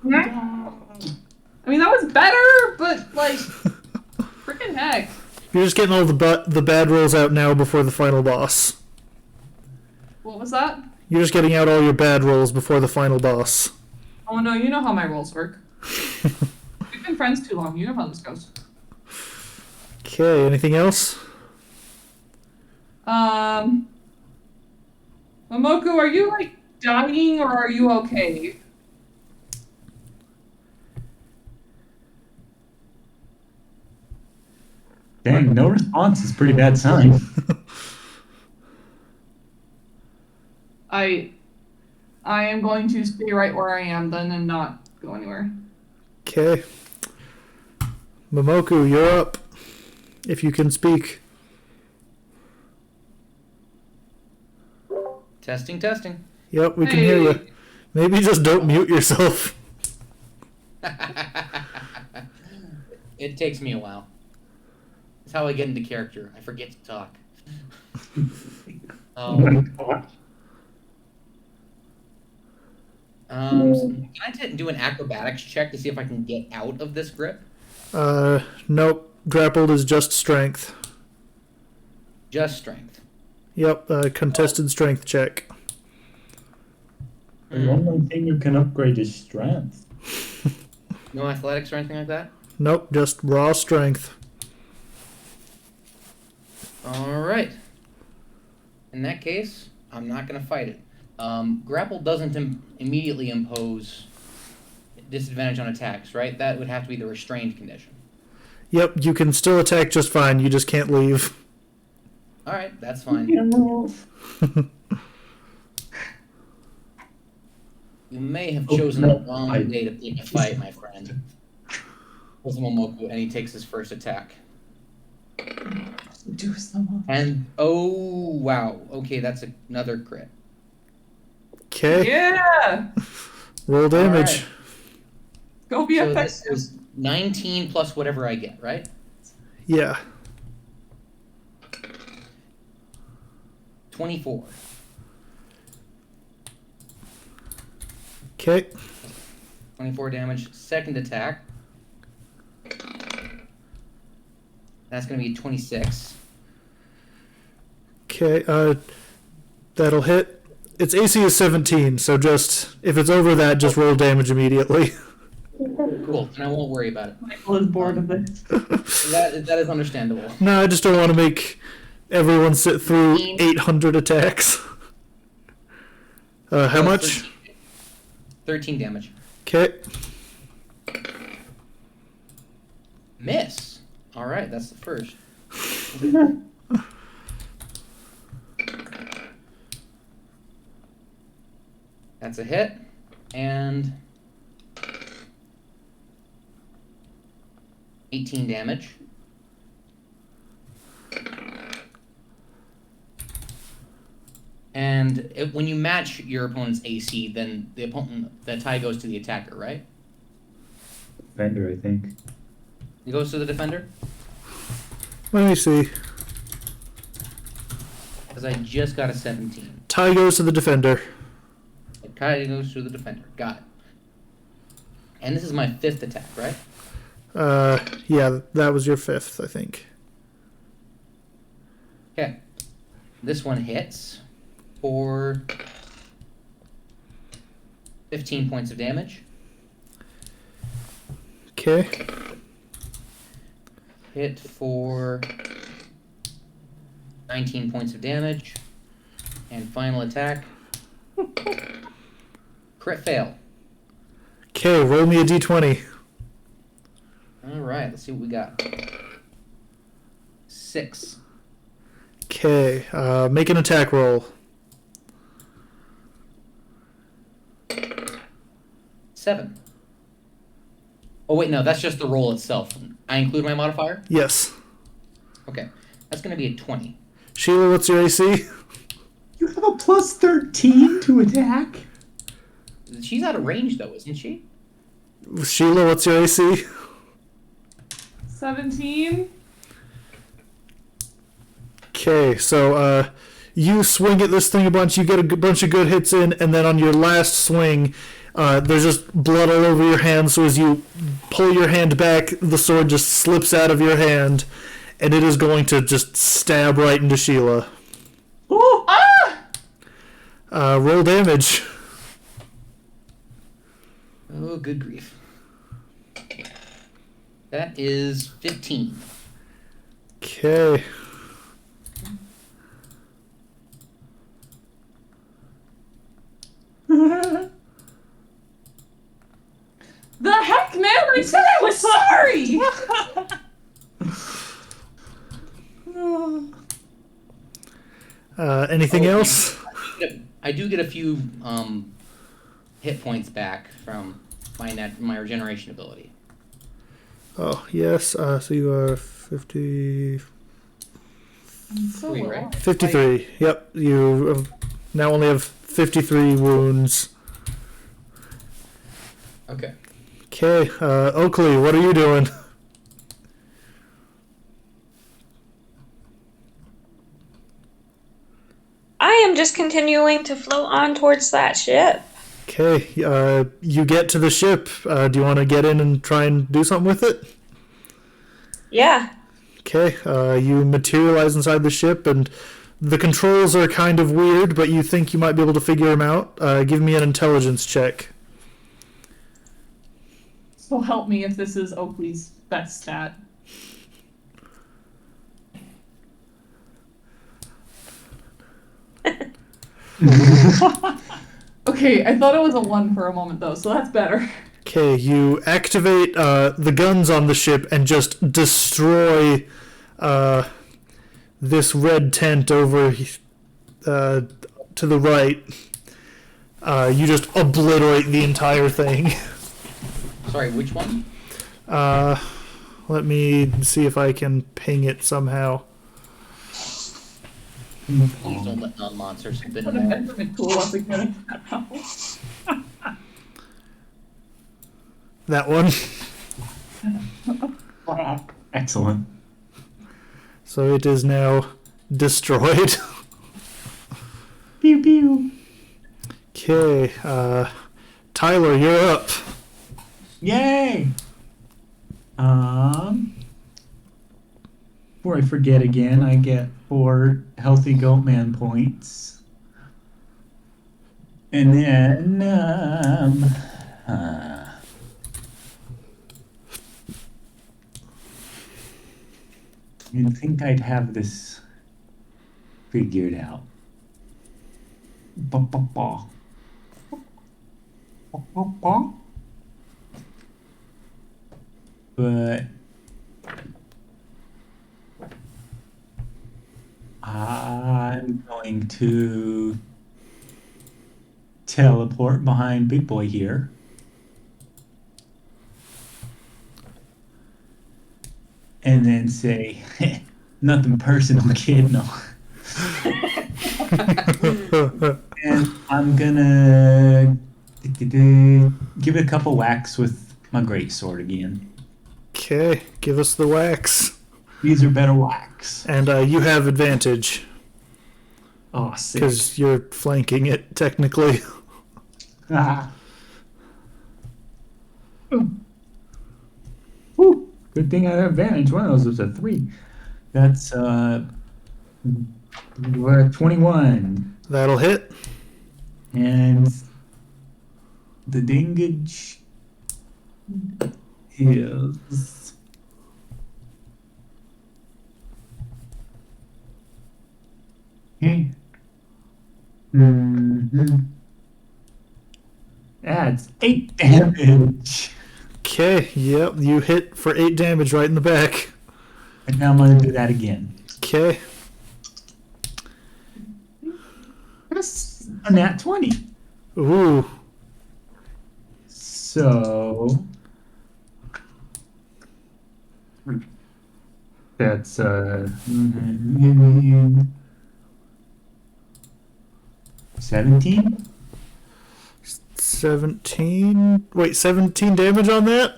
I mean, that was better, but like, freaking heck. You're just getting all the bad rolls out now before the final boss. What was that? You're just getting out all your bad rolls before the final boss. Oh no, you know how my rolls work. We've been friends too long. You know how this goes. Okay, anything else? Momoku, are you like dying or are you okay? Dang, no response is pretty bad sign. I am going to stay right where I am then and not go anywhere. Okay. Momoku, you're up. If you can speak. Testing, testing. Yep, we can hear you. Maybe just don't mute yourself. It takes me a while. It's how I get into character. I forget to talk. Oh my God. So can I do an acrobatics check to see if I can get out of this grip? Nope. Grappled is just strength. Just strength. Yep, contested strength check. The only thing you can upgrade is strength. No athletics or anything like that? Nope, just raw strength. Alright. In that case, I'm not going to fight it. Grapple doesn't immediately impose disadvantage on attacks, right? That would have to be the restrained condition. Yep, you can still attack just fine, you just can't leave. Alright, that's fine. You may have chosen the wrong day to pick a fight, my friend. Momoku, and he takes his first attack. Do someone. And, oh, wow. Okay, that's another crit. Okay, Yeah! roll damage. Alright. Go be So effective. this is 19 plus whatever I get, right? Yeah. 24. Okay. 24 damage. Second attack. That's going to be 26. Okay, that'll hit. Its AC is 17, so just, if it's over that, just roll damage immediately. Cool, and I won't worry about it. Michael is bored of this. That is understandable. No, I just don't want to make everyone sit through 800 attacks. How much? 13 damage. Okay. Miss. All right, that's the first. That's a hit, and 18 damage. And when you match your opponent's AC, then the tie goes to the attacker, right? Defender, I think. It goes to the defender? Let me see. Because I just got a 17. Tie goes to the defender. The tie goes to the defender. Got it. And this is my 5th attack, right? Yeah, that was your 5th, I think. Okay. This one hits for 15 points of damage. Okay. Hit for 19 points of damage. And final attack. Crit fail. Okay, roll me a d20. Alright, let's see what we got. 6. Okay, make an attack roll. 7. Oh wait, no, that's just the roll itself. I include my modifier? Yes. Okay. That's gonna be a 20. Sheila, what's your AC? You have a plus 13 to attack? She's out of range though, isn't she? Sheila, what's your AC? 17. Okay, so you swing at this thing a bunch, you get a bunch of good hits in, and then on your last swing, there's just blood all over your hand, so as you pull your hand back, the sword just slips out of your hand, and it is going to just stab right into Sheila. Oh! Ah! Roll damage. Oh, good grief. That is 15. Okay. The heck, man! I said I was sorry! Anything Oh, else? I do get a few hit points back from my regeneration ability. Oh, yes. So you are 50... I'm so Three, low. right? 53. Yep. You now only have 53 wounds. Okay. Okay. Oakley, what are you doing? I am just continuing to float on towards that ship. Okay. You get to the ship. Do you want to get in and try and do something with it? Yeah. Okay, you materialize inside the ship, and the controls are kind of weird, but you think you might be able to figure them out. Give me an intelligence check. So help me if this is Oakley's best stat. Okay, I thought it was a 1 for a moment though, so that's better. Okay, you activate the guns on the ship and just destroy this red tent over to the right. You just obliterate the entire thing. Sorry, which one? Let me see if I can ping it somehow. Please don't let non-monsters have been Put a involved. measurement tool up again. That one. Excellent. So it is now destroyed. Pew pew. Okay, Tyler, you're up. Yay! Before I forget again, I get 4 healthy Goatman points. And then, you'd think I'd have this figured out. Ba-ba-ba. Ba-ba-ba. But I'm going to teleport behind Big Boy here. And then say, nothing personal, kid, no. And I'm gonna give it a couple whacks with my greatsword again. Okay, give us the wax. These are better whacks. And you have advantage, Oh, sick. because you're flanking it, technically. Ah. Whew. Good thing I have advantage. One of those was a 3. That's 21. That'll hit. And the dingage is okay. That's 8 damage. Okay, yep, you hit for 8 damage right in the back. And now I'm gonna do that again. Okay, That's a nat 20. ooh, So that's 17. 17. Wait, 17 damage on that?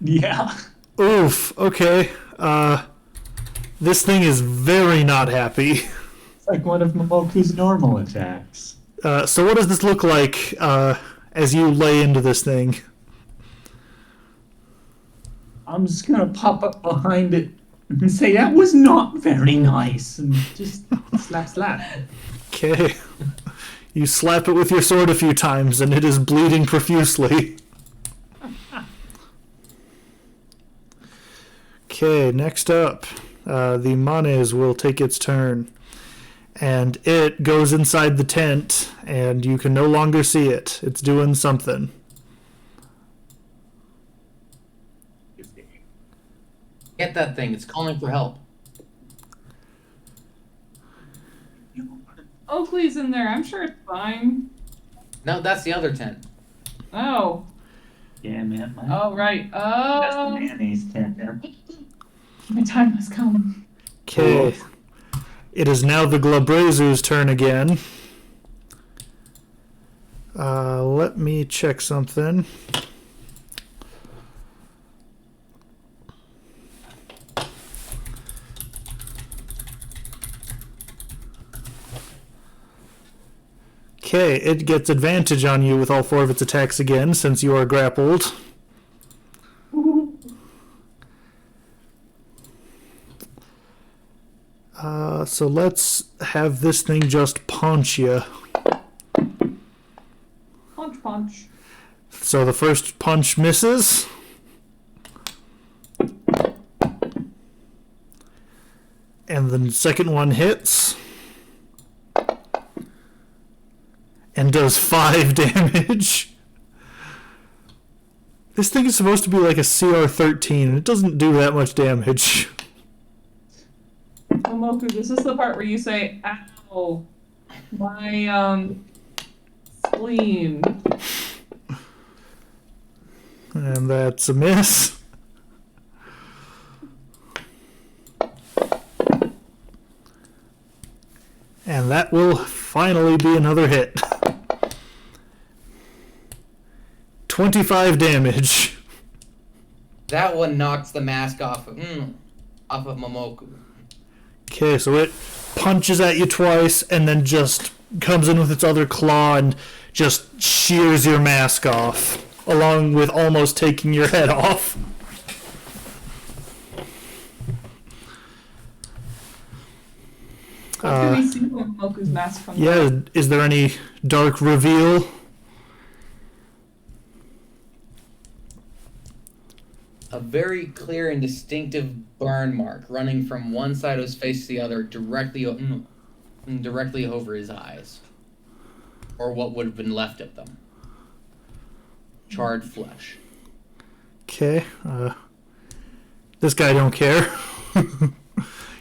Yeah. Oof, okay. This thing is very not happy. It's like one of Momoku's normal attacks. So what does this look like as you lay into this thing? I'm just gonna pop up behind it and say that was not very nice, and just slap slap. Okay. You slap it with your sword a few times and it is bleeding profusely. Okay, next up, the Manes will take its turn. And it goes inside the tent, and you can no longer see it. It's doing something. Get that thing. It's calling for help. Mowgli's in there. I'm sure it's fine. No, that's the other tent. Oh. Yeah, man. Oh, right. That's the Oh. mayonnaise tent there. My time has come. Okay. It is now the Glabrezu's turn again. Let me check something. Okay, it gets advantage on you with all 4 of its attacks again, since you are grappled. So let's have this thing just punch you. Punch, punch. So the first punch misses. And the second one hits. And does 5 damage. This thing is supposed to be like a CR-13, and it doesn't do that much damage. Momoku, this is the part where you say, ow, my, spleen. And that's a miss. And that will finally be another hit. 25 damage. That one knocks the mask off of Momoku. Okay, so it punches at you twice and then just comes in with its other claw and just shears your mask off, along with almost taking your head off. What can we see from Momoku's mask from Yeah, is there any dark reveal? A very clear and distinctive burn mark running from one side of his face to the other, directly over his eyes, or what would have been left of them. Charred flesh. Okay, this guy don't care.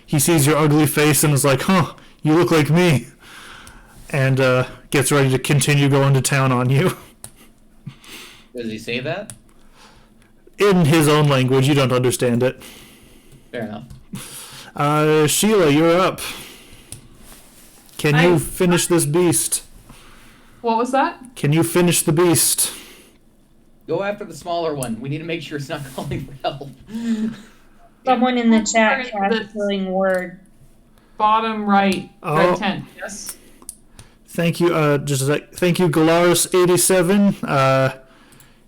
He sees your ugly face and is like, huh, you look like me. And gets ready to continue going to town on you. Does he say that? In his own language, you don't understand it. Fair enough. Sheila, you're up. Can you finish this beast? What was that? Can you finish the beast? Go after the smaller one. We need to make sure it's not calling for help. Someone in the chat Sorry, cast healing word. Bottom right, Oh. red tent, yes. Thank you, just a sec. Thank you, Galaris87.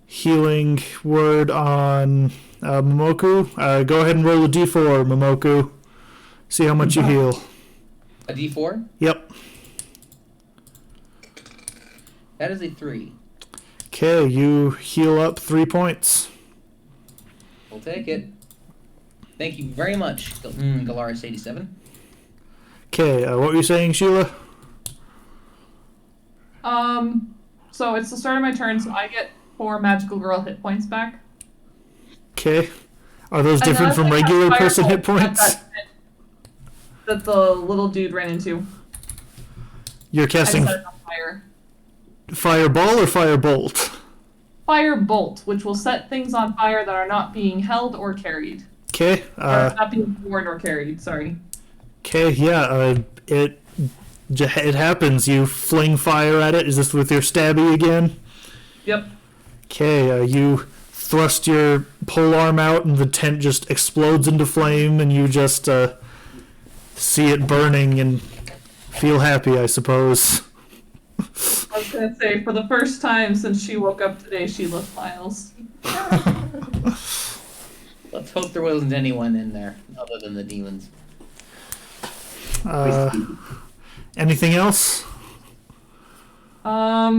Healing word on Momoku. Go ahead and roll a d4, Momoku. See how much you heal. A D4? Yep. That is a 3. Okay, you heal up 3 points. We'll take it. Thank you very much, Galaris87. Okay, what were you saying, Sheila? So it's the start of my turn, so I get 4 magical girl hit points back. Okay. Are those And different as from I cast regular person hit Firebolt at points? that the little dude ran into. You're I casting set it on fire. fireball or firebolt? Firebolt, which will set things on fire that are not being held or carried. Okay. Or not being worn or carried, sorry. Okay, yeah, it happens. You fling fire at it. Is this with your stabby again? Yep. Okay, you thrust your pole arm out and the tent just explodes into flame and you just see it burning and feel happy, I suppose. I was gonna say, for the first time since she woke up today, Sheila smiles. Let's hope there wasn't anyone in there other than the demons. Anything else? How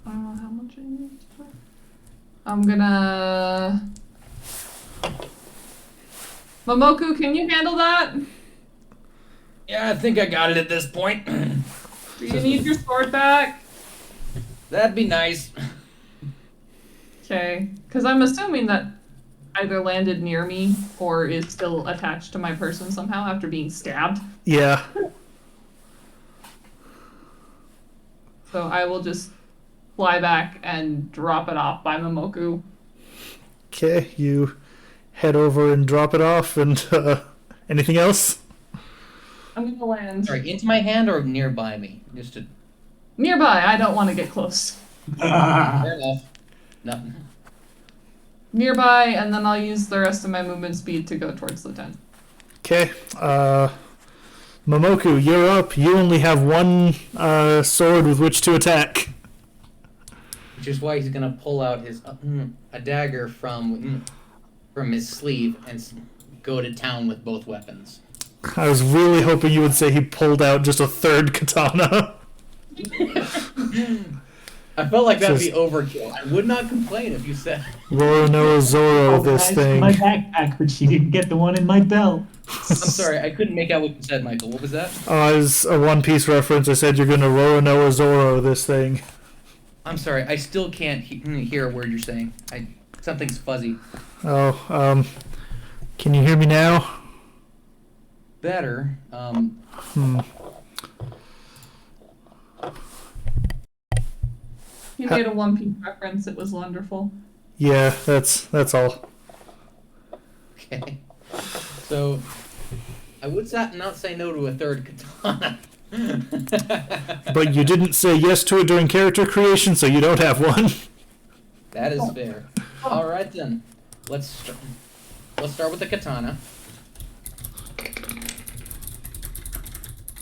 much I need? I'm gonna. Momoku, can you handle that? Yeah, I think I got it at this point. Do you need your sword back? That'd be nice. Okay, because I'm assuming that either landed near me or is still attached to my person somehow after being stabbed. Yeah. So I will just fly back and drop it off by Momoku. Okay, you head over and drop it off, and anything else? I'm gonna land Sorry, into my hand or nearby me? Just to. nearby. I don't want to get close. Fair enough. Nothing. Nearby, and then I'll use the rest of my movement speed to go towards the tent. Okay, Momoku, you're up. You only have one sword with which to attack. Which is why he's gonna pull out his a dagger from his sleeve and go to town with both weapons. I was really hoping you would say he pulled out just a third katana. I felt like that'd be Just- overkill. I would not complain if you said. Roronoa Zoro, this Guys, thing. My backpack, but she didn't get the one in my belt. I'm sorry, I couldn't make out what you said, Michael. What was that? As a One Piece reference, I said you're gonna Roronoa Zoro this thing. I'm sorry, I still can't hear a word you're saying. Something's fuzzy. Oh, can you hear me now? Better. He made a One Piece reference. It was wonderful. Yeah, that's all. Okay. So, I would not say no to a third katana. But you didn't say yes to it during character creation, so you don't have one. That is fair. All right then. Let's start with the katana.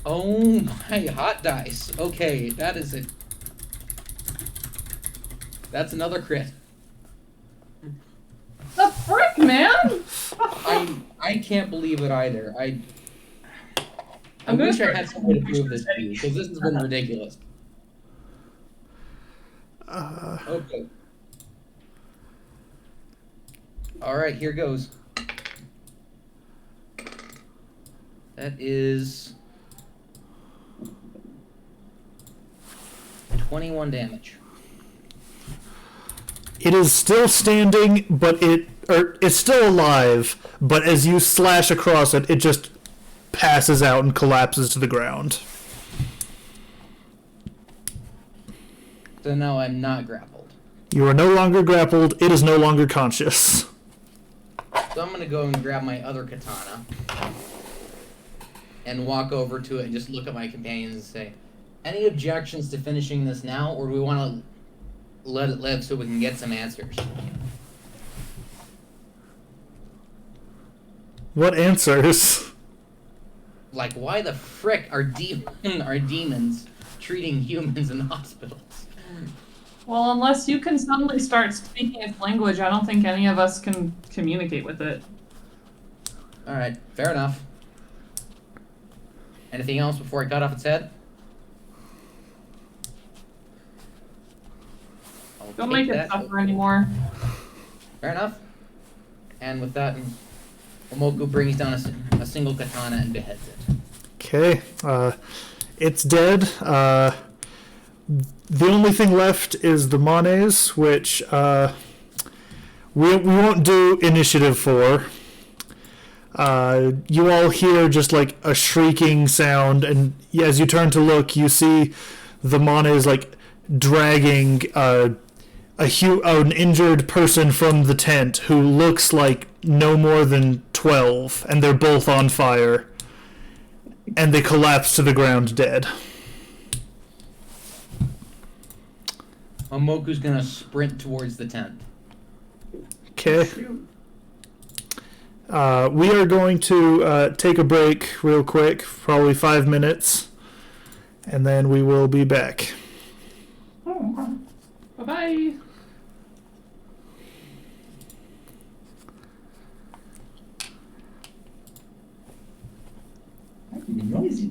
Oh my hot dice. Okay, that's another crit. The frick, man! I can't believe it either. I I'm gonna wish I start had some way to prove this to you, because this has been ridiculous. Okay. Alright, here goes. That is 21 damage. It is still standing, but it's still alive. But as you slash across it, it just passes out and collapses to the ground. So now I'm not grappled. You are no longer grappled. It is no longer conscious. So I'm gonna go and grab my other katana and walk over to it and just look at my companions and say, any objections to finishing this now, or do we want to let it live so we can get some answers? What answers? Like, why the frick are demons treating humans in hospitals? Well, unless you can suddenly start speaking its language, I don't think any of us can communicate with it. Alright, fair enough. Anything else before I cut off its head? I'll Don't take make it that. suffer anymore. Fair enough. And with that, Omoku brings down a single katana and beheads it. Okay, it's dead. The only thing left is the Manes, which we won't do initiative for. You all hear just like a shrieking sound, and as you turn to look, you see the Manes like dragging an injured person from the tent who looks like no more than 12, and they're both on fire, and they collapse to the ground dead. Omoku's gonna sprint towards the tent. Okay. We are going to take a break real quick, probably 5 minutes, and then we will be back. Bye-bye. Noisy.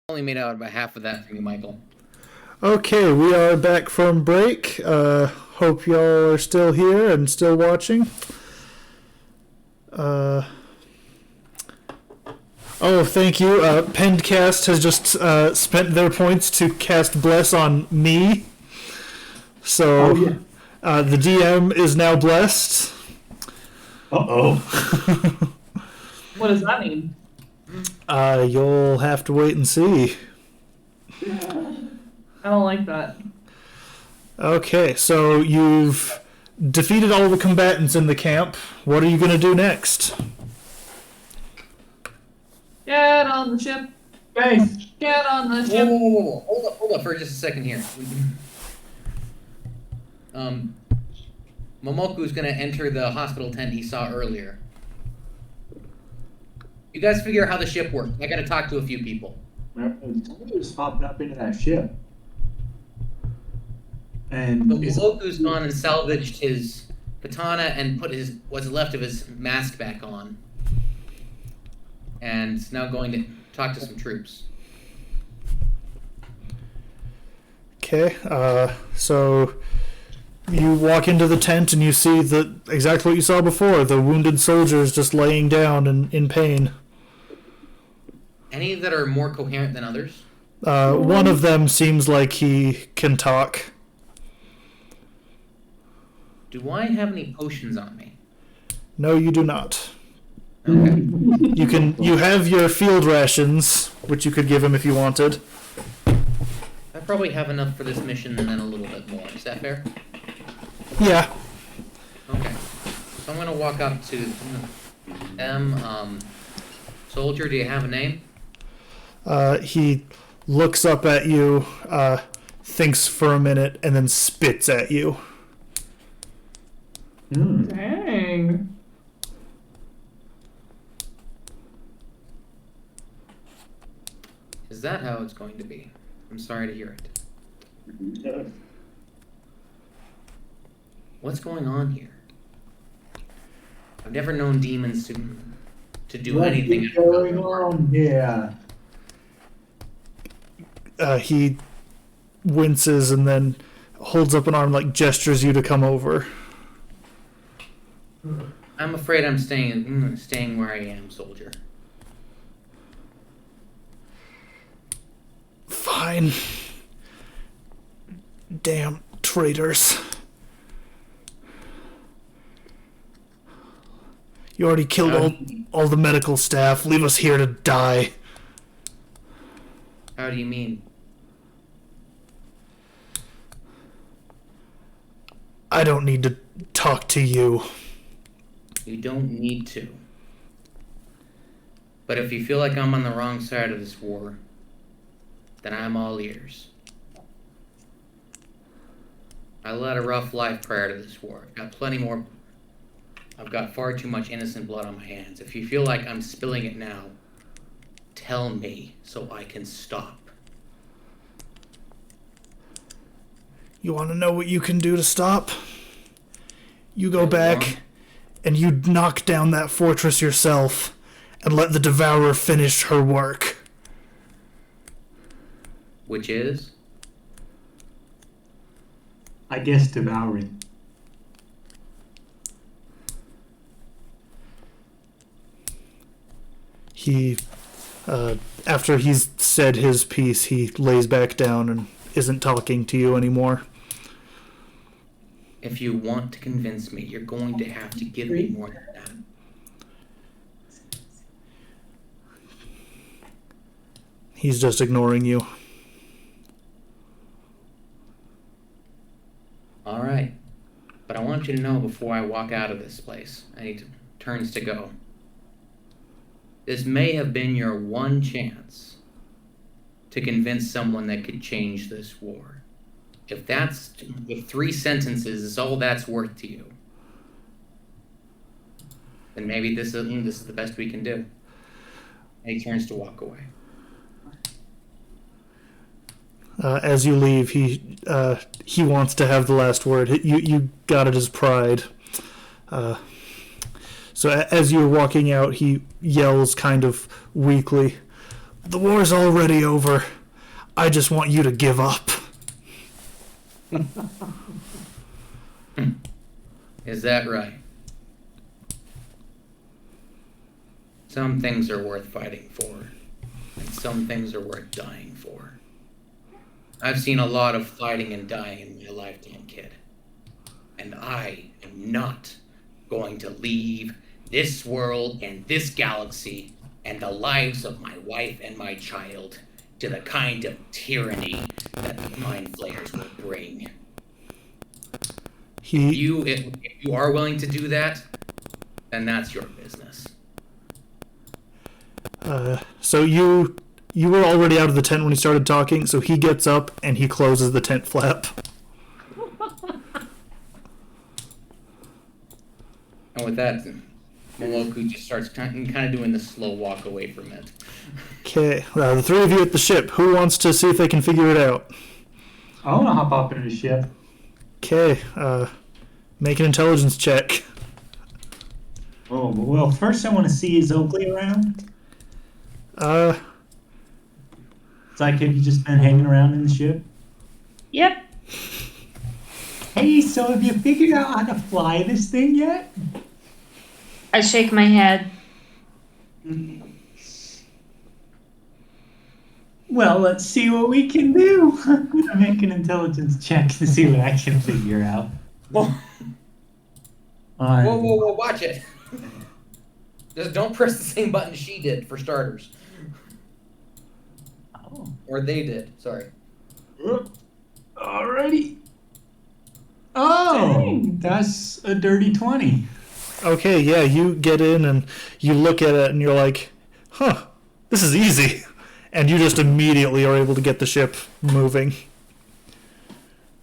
Only made out about half of that from you, Michael. Okay, we are back from break. Hope y'all are still here and still watching. Oh, thank you. Pendcast has just spent their points to cast Bless on me. So the DM is now blessed. Uh-oh. What does that mean? You'll have to wait and see. I don't like that. Okay, so you've defeated all the combatants in the camp. What are you going to do next? Get on the ship. Guys, Get on the Whoa, ship. whoa, whoa, whoa. Hold up for just a second here. Momoku's gonna enter the hospital tent he saw earlier. You guys figure out how the ship works. I gotta talk to a few people. just popped up into that ship. And So Momoku's gone and salvaged his katana and put his what's left of his mask back on. And is now going to talk to some troops. Okay, so you walk into the tent and you see exactly what you saw before, the wounded soldiers just laying down in pain. Any that are more coherent than others? One of them seems like he can talk. Do I have any potions on me? No, you do not. Okay. You have your field rations, which you could give him if you wanted. I probably have enough for this mission and then a little bit more. Is that fair? Yeah. Okay. So I'm gonna walk up to them. Soldier, do you have a name? He looks up at you, thinks for a minute, and then spits at you. Dang. Is that how it's going to be? I'm sorry to hear it. What's going on here? I've never known demons to do anything. What's going on here? He winces and then holds up an arm, like gestures you to come over. I'm afraid I'm staying where I am, soldier. Fine. Damn traitors. You already killed all the medical staff. Leave us here to die. How do you mean? I don't need to talk to you. You don't need to. But if you feel like I'm on the wrong side of this war, then I'm all ears. I led a rough life prior to this war. I've got far too much innocent blood on my hands. If you feel like I'm spilling it now, tell me so I can stop. You want to know what you can do to stop? You go back and you knock down that fortress yourself and let the Devourer finish her work. Which is? I guess devouring. He, after he's said his piece, he lays back down and isn't talking to you anymore. If you want to convince me, you're going to have to give me more than that. He's just ignoring you. All right. But I want you to know before I walk out of this place, I need turns to go. This may have been your one chance to convince someone that could change this war. If 3 sentences is all that's worth to you, then maybe this is the best we can do. And he turns to walk away. As you leave, he wants to have the last word. You got at his pride. So as you're walking out, he yells kind of weakly, The war's already over. I just want you to give up. Is that right? Some things are worth fighting for, and some things are worth dying for. I've seen a lot of fighting and dying in my lifetime, kid. And I am not going to leave this world and this galaxy and the lives of my wife and my child to the kind of tyranny that the Mind Flayers will bring. If you are willing to do that, then that's your business. So you were already out of the tent when he started talking, so he gets up and he closes the tent flap. And with that, Momoku just starts kind of doing the slow walk away from it. Okay, the three of you at the ship. Who wants to see if they can figure it out? I want to hop up into the ship. Okay, make an intelligence check. Oh, well, first I want to see, is Oakley around? It's like, have you just been hanging around in the ship? Yep. Hey, so have you figured out how to fly this thing yet? I shake my head. Well, let's see what we can do. I'm gonna make an intelligence check to see what I can figure out. Whoa, whoa, watch it. Just don't press the same button she did, for starters. Oh. Or they did, sorry. Alrighty. Oh, Dang. that's a dirty 20. Okay, yeah, you get in and you look at it and you're like, huh, this is easy. And you just immediately are able to get the ship moving. Do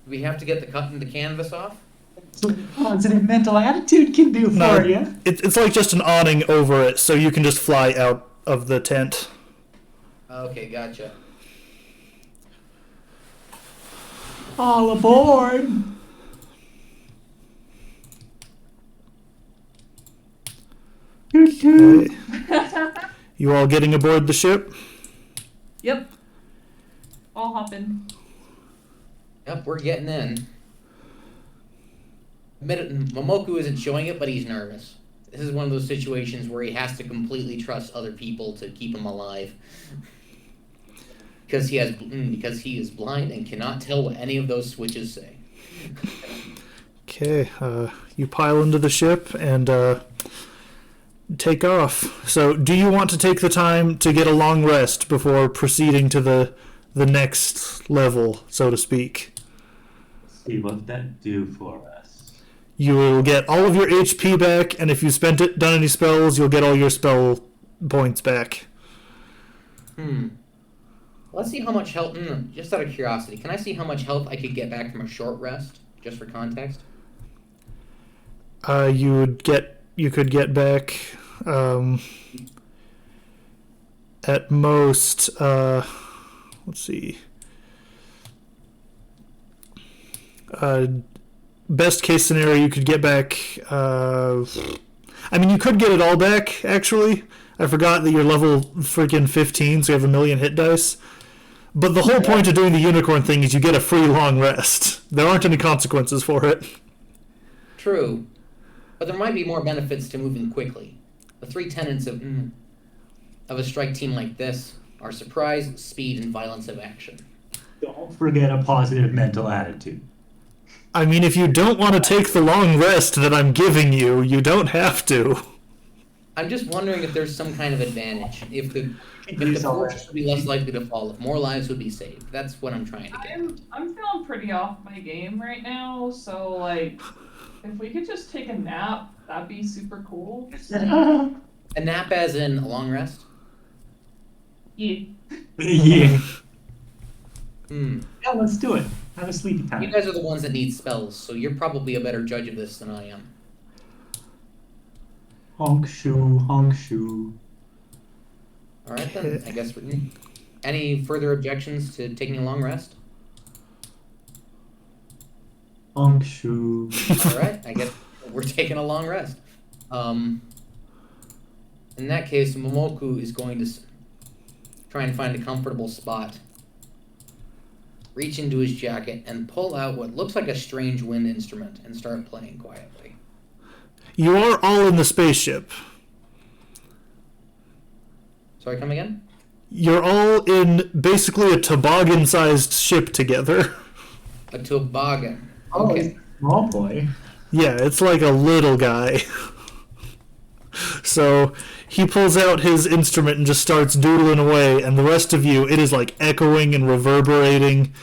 we have to get the canvas off? That's what positive mental attitude can do No, for you. it's like just an awning over it, so you can just fly out of the tent. Okay, gotcha. All aboard. Toot toot. Okay. You all getting aboard the ship? Yep. I'll hop in. Yep, we're getting in. Admit it, Momoku isn't showing it, but he's nervous. This is one of those situations where he has to completely trust other people to keep him alive. Because he is blind and cannot tell what any of those switches say. Okay, you pile into the ship and take off. So, do you want to take the time to get a long rest before proceeding to the next level, so to speak? See what that do for us. You will get all of your HP back, and if you done any spells, you'll get all your spell points back. Let's see how much health. Just out of curiosity, can I see how much health I could get back from a short rest, just for context? You could get back at most. Let's see. Best case scenario, you could get back. I mean, you could get it all back. Actually, I forgot that you're level freaking 15, so you have 1 million hit dice. But the whole point of doing the unicorn thing is you get a free long rest. There aren't any consequences for it. True, but there might be more benefits to moving quickly. The 3 tenets of a strike team like this are surprise, speed, and violence of action. Don't forget a positive mental attitude. I mean, if you don't want to take the long rest that I'm giving you, you don't have to. I'm just wondering if there's some kind of advantage. If the fortress would be less likely to fall, if more lives would be saved. That's what I'm trying to get. I'm feeling pretty off my game right now, so like, if we could just take a nap, that'd be super cool. A nap as in a long rest? Yeah. Yeah. Hmm. Yeah, let's do it. Have a sleepy You time. guys are the ones that need spells, so you're probably a better judge of this than I am. Honk shoe, honk shoe. Alright then, I guess we're... Any further objections to taking a long rest? Honk shoe. Alright, I guess we're taking a long rest. In that case, Momoku is going to trying to find a comfortable spot, reach into his jacket and pull out what looks like a strange wind instrument and start playing quietly. You are all in the spaceship. Sorry, come again? You're all in basically a toboggan-sized ship together. A toboggan. Oh, Okay. small boy. Yeah, it's like a little guy. So he pulls out his instrument and just starts doodling away, and the rest of you, it is like echoing and reverberating.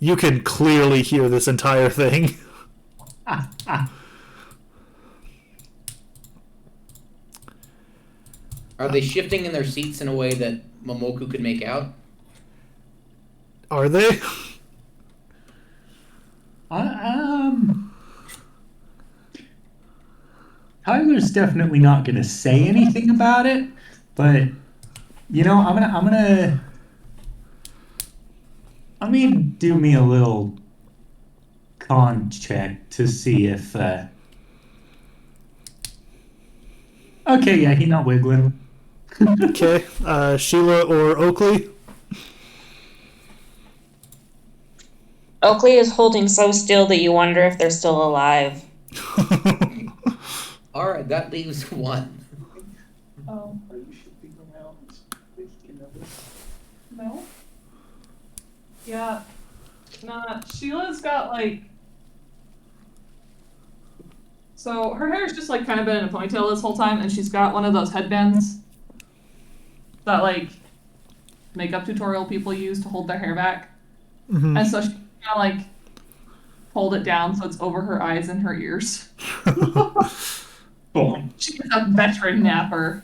You can clearly hear this entire thing. Are they shifting in their seats in a way that Momoku could make out? Are they? Tyler's definitely not gonna say anything about it, but you know, I'm gonna do me a little con check to see if okay, yeah, he's not wiggling. Okay, Sheila or Oakley? Oakley is holding so still that you wonder if they're still alive. Alright, that leaves one. Oh, You should be around. no. Yeah. Nah, Sheila's got like. So her hair's just like kind of been in a ponytail this whole time, and she's got one of those headbands that like makeup tutorial people use to hold their hair back. Mhm. And so she kind of like pulled it down so it's over her eyes and her ears. Boom. She's a veteran napper.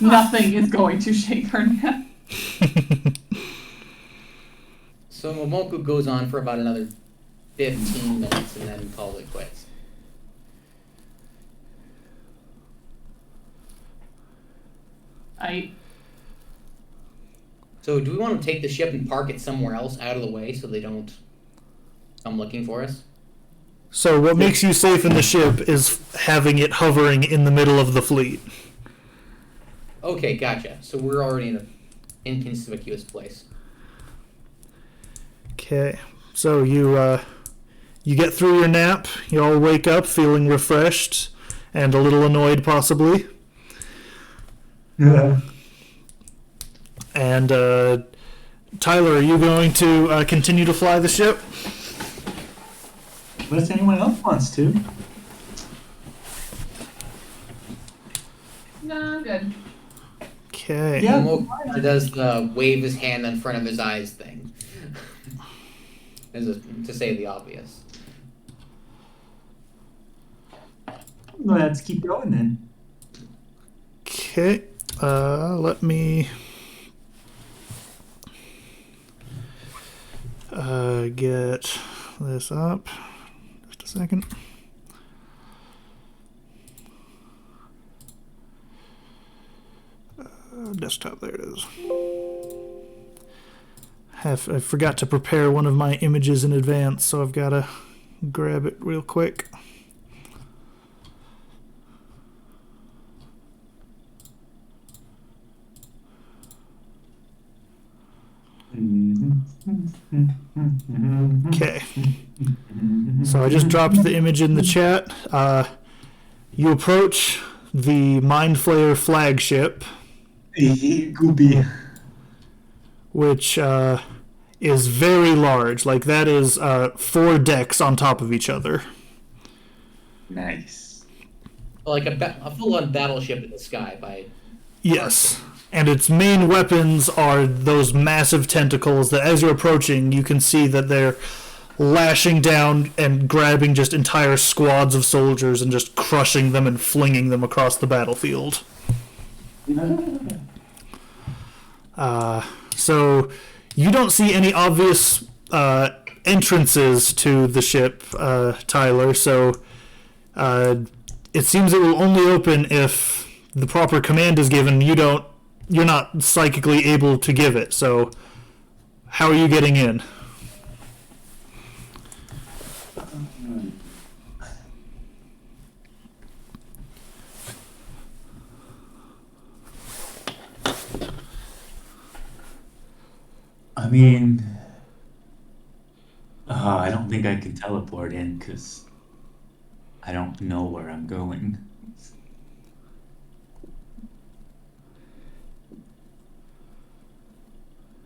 Nothing is going to shake her nap. So Momoku goes on for about another 15 minutes and then calls it quits. So do we want to take the ship and park it somewhere else out of the way so they don't come looking for us? So what makes you safe in the ship is having it hovering in the middle of the fleet. Okay, gotcha. So we're already in an inconspicuous place. Okay, so you get through your nap, you all wake up feeling refreshed and a little annoyed possibly. Yeah. And Tyler, are you going to continue to fly the ship? Unless anyone else wants to. No, I'm good. Okay. Yeah. Momoku does the wave his hand in front of his eyes thing. To say the obvious. Let's keep going then. Okay. Let me get this up. Just a second. Desktop, there it is. I forgot to prepare one of my images in advance, so I've got to grab it real quick. Okay. So I just dropped the image in the chat. You approach the Mind Flayer flagship, Goopy. which is very large. Like, that is 4 decks on top of each other. Nice. Like a full-on battleship in the sky by... Yes. And its main weapons are those massive tentacles that, as you're approaching, you can see that they're lashing down and grabbing just entire squads of soldiers and just crushing them and flinging them across the battlefield. So you don't see any obvious entrances to the ship, Tyler, so it seems it will only open if the proper command is given. You're not psychically able to give it, so how are you getting in? I mean, I don't think I can teleport in because I don't know where I'm going.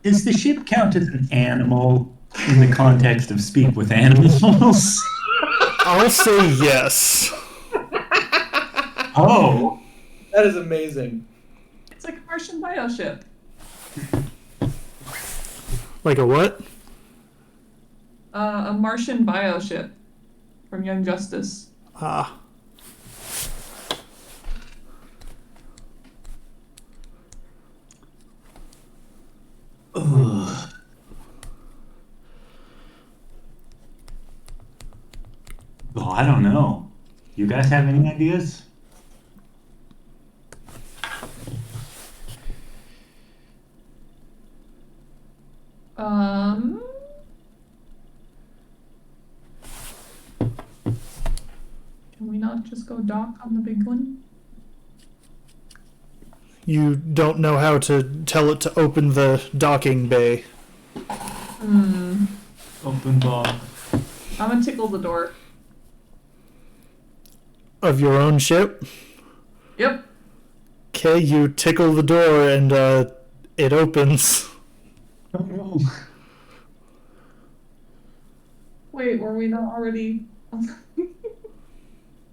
Does the ship count as an animal in the context of speak with animals? I'll say yes. Oh, That is amazing. It's like a Martian bioship. Like a what? A Martian bioship from Young Justice. Ah. ugh. Oh, I don't know. You guys have any ideas? Um. Can we not just go dock on the big one? You don't know how to tell it to open the docking bay. Open bar. I'm gonna tickle the door. Of your own ship? Yep. Okay, you tickle the door and it opens. Oh no. Wait, were we not already?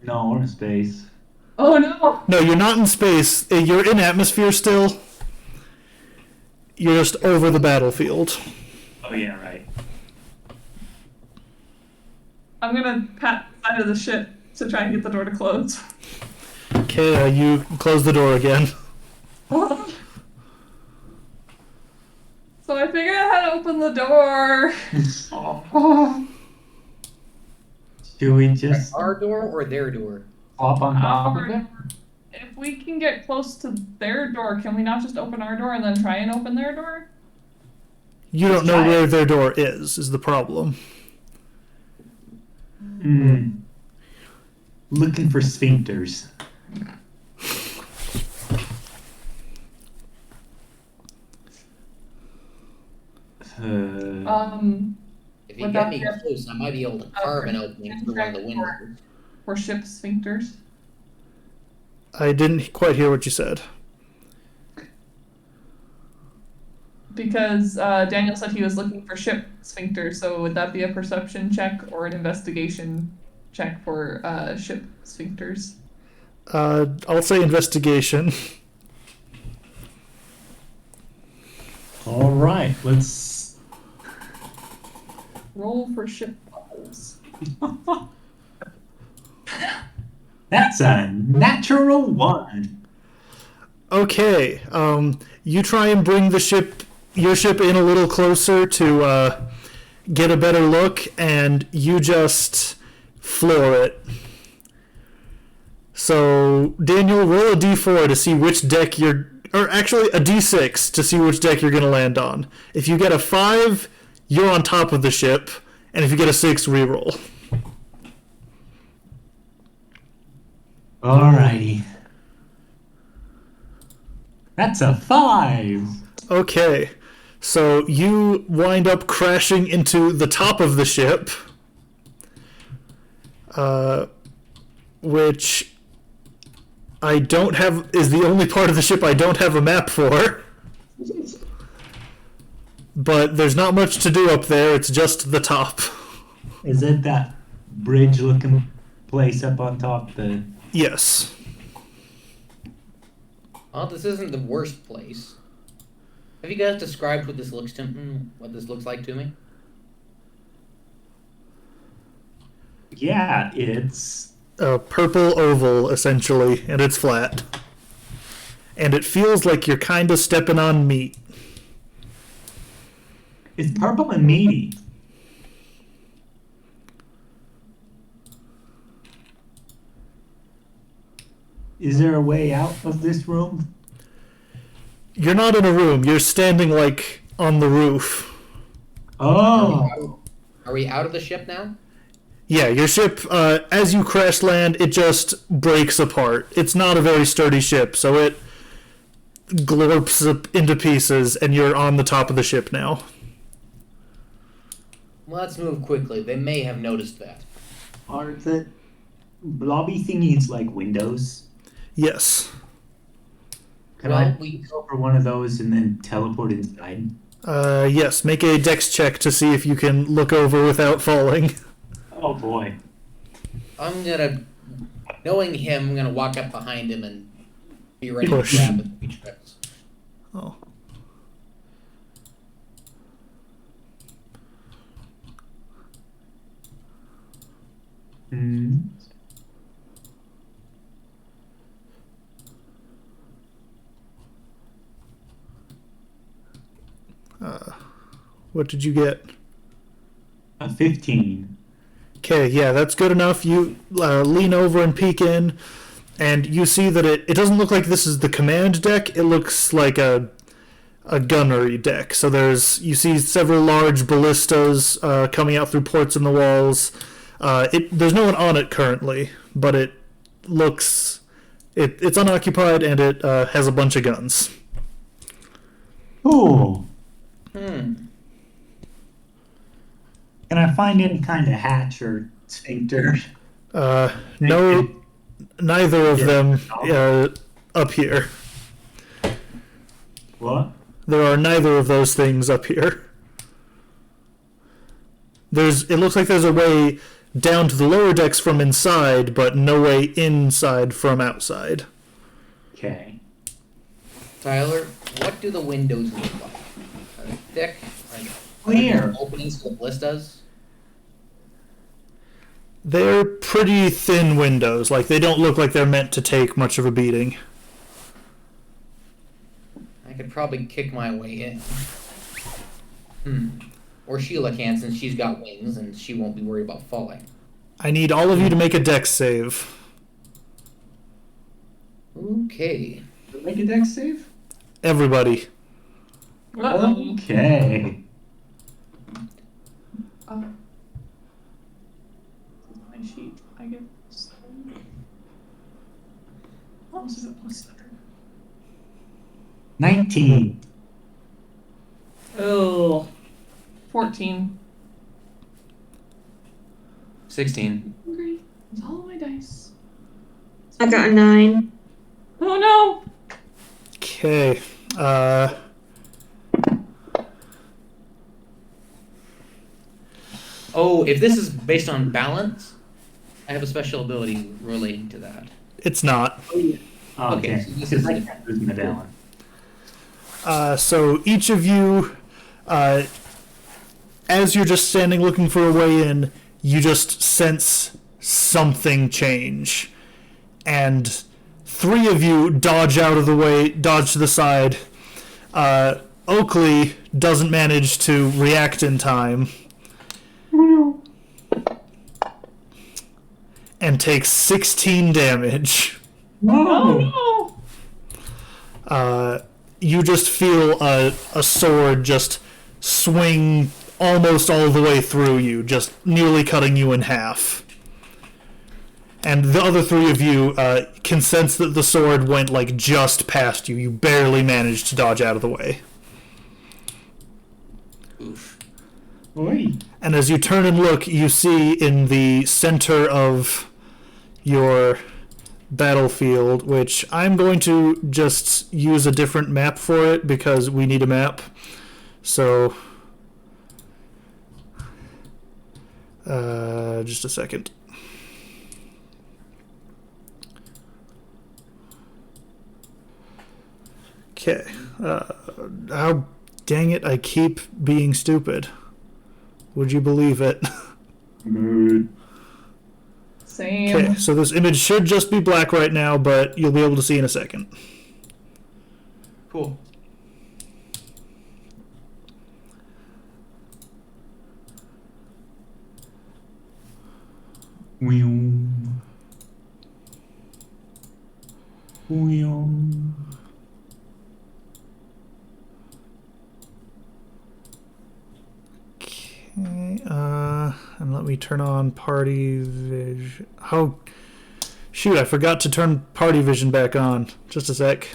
No, we're in space. Oh no! No, you're not in space. You're in atmosphere still. You're just over the battlefield. Oh yeah, right. I'm gonna pat the side of the ship to try and get the door to close. Okay, you close the door again. So I figured out how to open the door. Oh. Should we just Our door or their door? hop on top of Our- it? If we can get close to their door, can we not just open our door and then try and open their door? You don't know where their door is the problem. Looking for sphincters. If you Would get that me be a- close, I might be able to carve an opening through one of the windows. For ship sphincters? I didn't quite hear what you said. Because Daniel said he was looking for ship sphincters, so would that be a perception check or an investigation check for ship sphincters? I'll say investigation. All right, let's. Roll for ship bubbles. That's a natural one. Okay, you try and bring your ship in a little closer to get a better look, and you just floor it. So, Daniel, roll a d4 to see which deck or actually a d6 to see which deck you're going to land on. If you get a 5, you're on top of the ship, and if you get a 6, reroll. Alrighty. That's a 5. Okay, so you wind up crashing into the top of the ship, which I don't have, is the only part of the ship I don't have a map for. But there's not much to do up there, it's just the top. Is it that bridge-looking place up on top? The Yes. Well, this isn't the worst place. Have you guys described what this looks like to me? yeah, it's A purple oval, essentially, and it's flat. And it feels like you're kind of stepping on meat. purple and meaty. Is there a way out of this room? You're not in a room, you're standing, like, on the roof. Oh, Are we out of the ship now? Yeah, your ship, as you crash land, it just breaks apart. It's not a very sturdy ship, so it glorps up into pieces, and you're on the top of the ship now. Let's move quickly. They may have noticed that. Are the blobby thingies like windows? Yes. Can Well, I go for one of those and then teleport inside? Yes. Make a dex check to see if you can look over without falling. Oh boy. I'm gonna, knowing him, I'm gonna walk up behind him and be ready Push. to grab him if he trips. Oh. Hmm. What did you get? A 15. Okay, yeah, that's good enough. You lean over and peek in, and you see that it doesn't look like this is the command deck. It looks like a gunnery deck. So you see several large ballistas coming out through ports in the walls. There's no one on it currently, but it looks it's unoccupied, and it has a bunch of guns. Cool. Hmm. Can I find any kind of hatch or sphincter? No, neither of them up here. What? There are neither of those things up here. It looks like there's a way down to the lower decks from inside, but no way inside from outside. Okay. Tyler, what do the windows look like? Are they thick? Are Clear. there openings for the ballistas? They're pretty thin windows. Like, they don't look like they're meant to take much of a beating. I could probably kick my way in. Or Sheila can, since she's got wings and she won't be worried about falling. I need all of you to make a dex save. Okay. Make a dex save? Everybody. Uh-oh. Okay. My sheet. I get. What else is it plus 19. Oh. 14. 16. Great. It's all of my dice. I got a 9. Oh no! Okay. Oh, if this is based on balance, I have a special ability relating to that. It's not. Oh, Okay, okay. so this Because is- I can't lose my balance. So each of you, as you're just standing looking for a way in, you just sense something change. And 3 of you dodge out of the way, dodge to the side. Oakley doesn't manage to react in time. And takes 16 damage. Oh no! You just feel a sword just swing almost all the way through you, just nearly cutting you in half. And the other 3 of you can sense that the sword went like just past you. You barely managed to dodge out of the way. Oof. Oi. And as you turn and look, you see in the center of your battlefield, which I'm going to just use a different map for it because we need a map. So, just a second. Okay. Oh, dang it, I keep being stupid. Would you believe it? Good. Same. Okay, so this image should just be black right now, but you'll be able to see in a second. Cool. Whew. Whew. Okay, and let me turn on party vision. Oh, shoot, I forgot to turn party vision back on. Just a sec.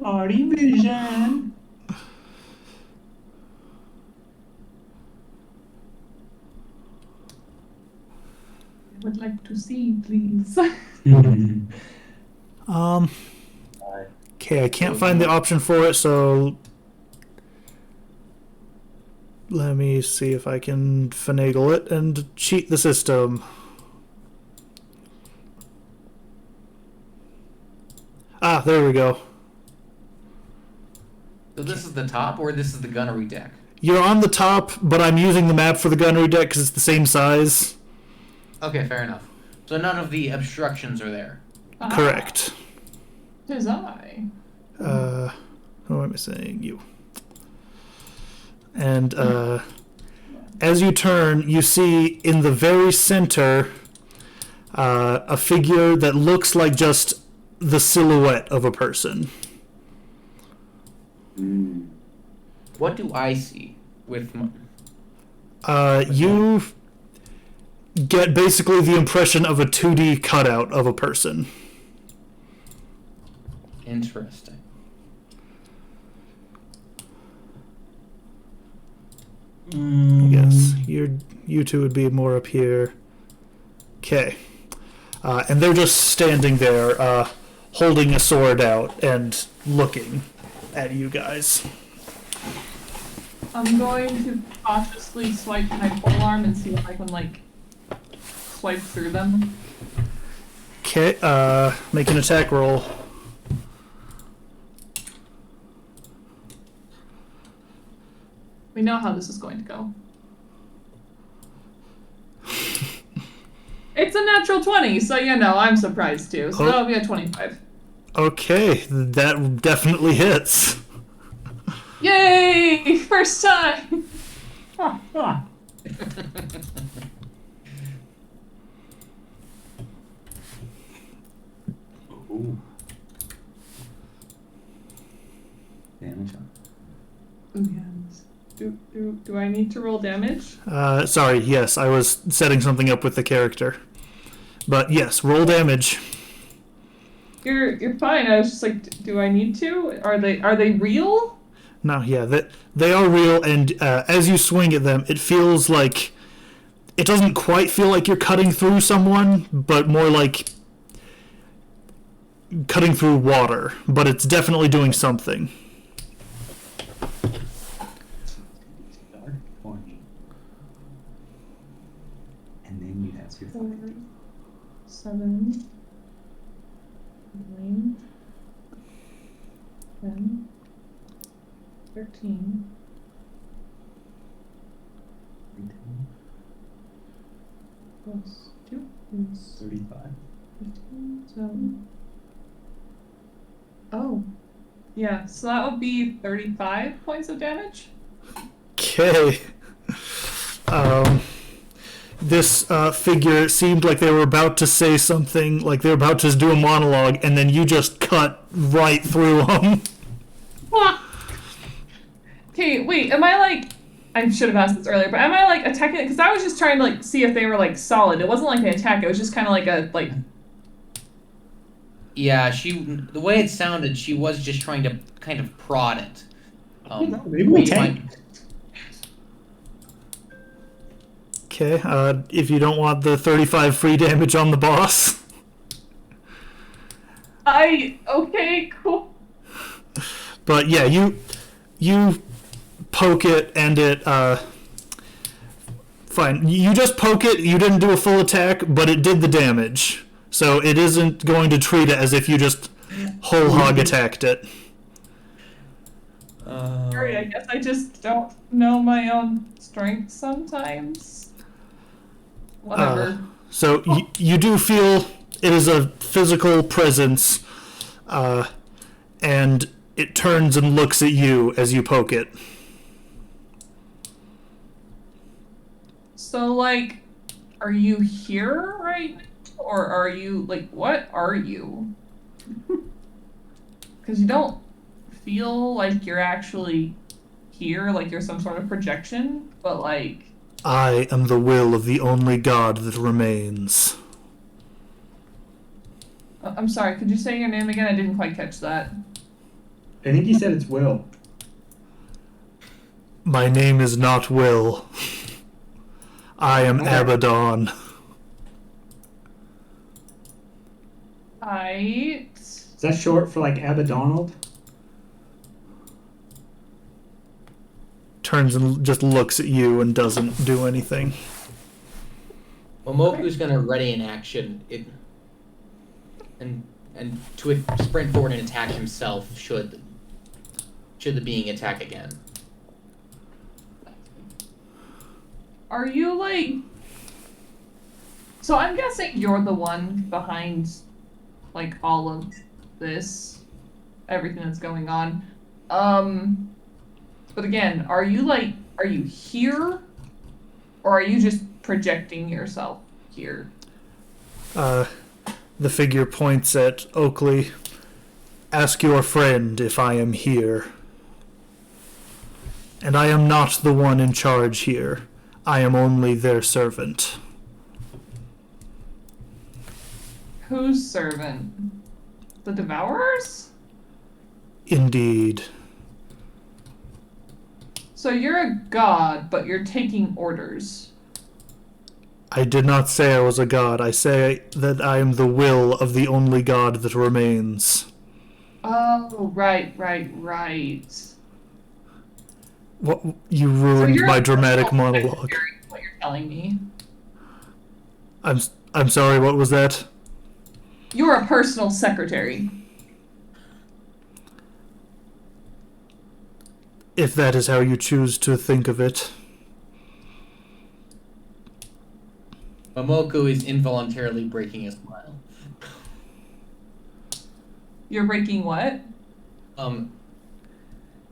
Party vision. like to see, please? Okay, I can't find the option for it, so let me see if I can finagle it and cheat the system. Ah, there we go. So this is the top, or this is the gunnery deck? You're on the top, but I'm using the map for the gunnery deck because it's the same size. Okay, fair enough. So none of the obstructions are there. Correct. Tis I. Who am I saying? You. And as you turn, you see in the very center a figure that looks like just the silhouette of a person. What do I see with my... You get basically the impression of a 2D cutout of a person. Interesting. Yes, you two would be more up here. Okay. And they're just standing there, holding a sword out and looking at you guys. I'm going to cautiously swipe my polearm and see if I can, like, swipe through them. Okay, make an attack roll. We know how this is going to go. It's a natural 20, so you know, I'm surprised too. So that'll be a 25. Okay, that definitely hits. Yay! First time! Ooh. Damage. Ooh, yes. Do I need to roll damage? Sorry, yes, I was setting something up with the character. But yes, roll damage. You're fine. I was just like, do I need to? Are they real? No, yeah, they are real, and as you swing at them, it feels like... It doesn't quite feel like you're cutting through someone, but more like cutting through water. But it's definitely doing something. Dark orange. And then you have your 7, 9, 10, 13, plus 2 is 35. 15, so... Oh. Yeah, so that would be 35 points of damage? Okay. This figure seemed like they were about to say something, like they were about to do a monologue, and then you just cut right through them. Okay, wait, am I like... I should have asked this earlier, but am I like attacking it? Because I was just trying to like see if they were like solid. It wasn't like an attack, it was just kind of like a, like... Yeah, the way it sounded, she was just trying to kind of prod it. Maybe we tank. Okay, if you don't want the 35 free damage on the boss. Okay, cool. But yeah, you poke it and it, fine. You just poke it, you didn't do a full attack, but it did the damage. So it isn't going to treat it as if you just whole hog attacked it. Sorry, I guess I just don't know my own strength sometimes. Whatever. So you do feel it is a physical presence, and it turns and looks at you as you poke it. So, like, are you here right now? Or are you, like, what are you? Because you don't feel like you're actually here, like you're some sort of projection, but, like... I am the will of the only God that remains. I'm sorry, could you say your name again? I didn't quite catch that. I think he said it's Will. My name is not Will. I am Okay. Abaddon. Right. Is that short for like Abaddonald? Turns and just looks at you and doesn't do anything. Momoku's gonna ready an action and to sprint forward and attack himself should the being attack again. Are you like? So I'm guessing you're the one behind, like, all of this, everything that's going on. But again, are you here, or are you just projecting yourself here? The figure points at Oakley. Ask your friend if I am here. And I am not the one in charge here. I am only their servant. Whose servant? The Devourers? Indeed. So you're a god, but you're taking orders. I did not say I was a god. I say that I am the will of the only god that remains. Oh, right. What, you So ruined you're my a dramatic personal monologue. secretary, is what you're telling me. I'm sorry, what was that? You're a personal secretary. If that is how you choose to think of it. Momoku is involuntarily breaking a smile. You're breaking what?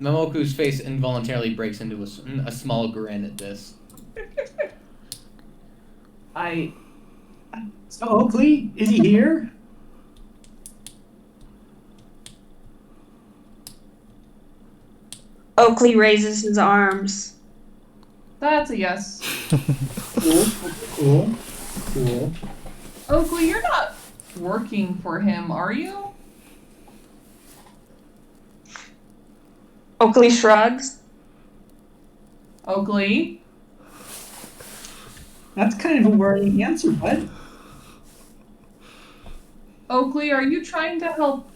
Momoku's face involuntarily breaks into a small grin at this. So Oakley, is he here? Oakley raises his arms. That's a yes. Cool. Oakley, you're not working for him, are you? Oakley shrugs. Oakley? That's kind of a worrying answer, bud. Oakley, are you trying to help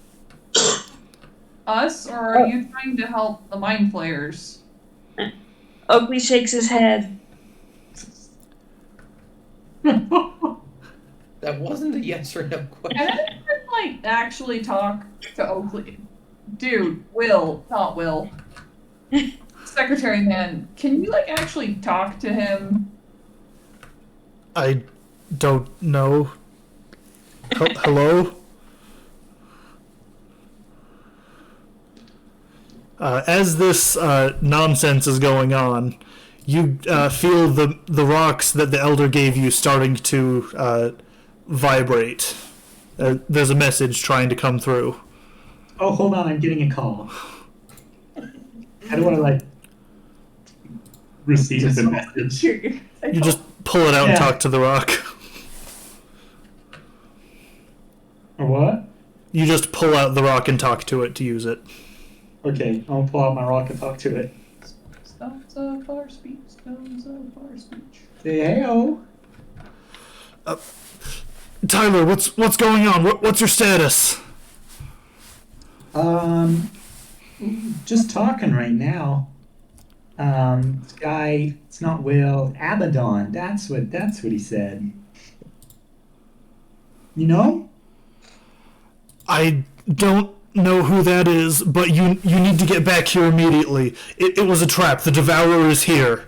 us, or are you trying to help the Mind Flayers? Oakley shakes his head. That wasn't a yes or no question. Can anyone, actually talk to Oakley? Dude, Will, not Will. Secretary man, can you, actually talk to him? I don't know. Hello? As this nonsense is going on, you feel the rocks that the elder gave you starting to vibrate. There's a message trying to come through. Oh, hold on, I'm getting a call. I don't want to receive the message. You just pull it out and talk to the rock. Or what? You just pull out the rock and talk to it to use it. Okay, I'll pull out my rock and talk to it. Stones of our speech, stones of our speech. Say hey-o. Tyler, what's going on? What's your status? Just talking right now. This guy, it's not Will, Abaddon. That's what he said. You know? I don't know who that is, but you need to get back here immediately. It was a trap. The Devourer is here.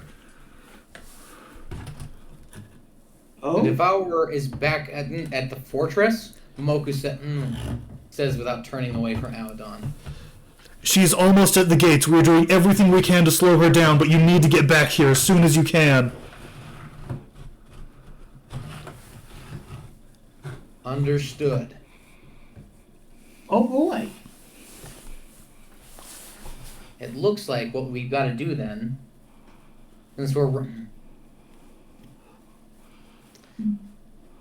Oh, The Devourer is back at the fortress. Momoku says without turning away from Abaddon. She's almost at the gates. We're doing everything we can to slow her down, but you need to get back here as soon as you can. Understood. oh boy. It looks like what we've got to do then, since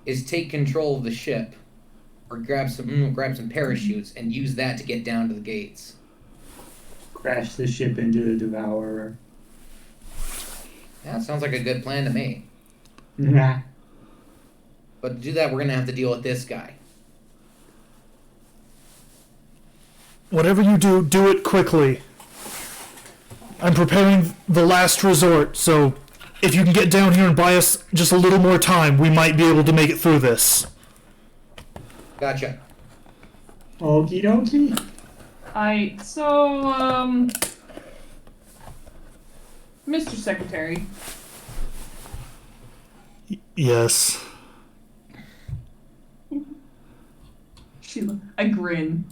is take control of the ship, or grab some parachutes and use that to get down to the gates. Crash the ship into the Devourer. Yeah, sounds like a good plan to me. Nah. But to do that, we're gonna have to deal with this guy. Whatever you do, do it quickly. I'm preparing the last resort, so if you can get down here and buy us just a little more time, we might be able to make it through this. Gotcha. Okie dokie. Mr. Secretary, Yes. I grin,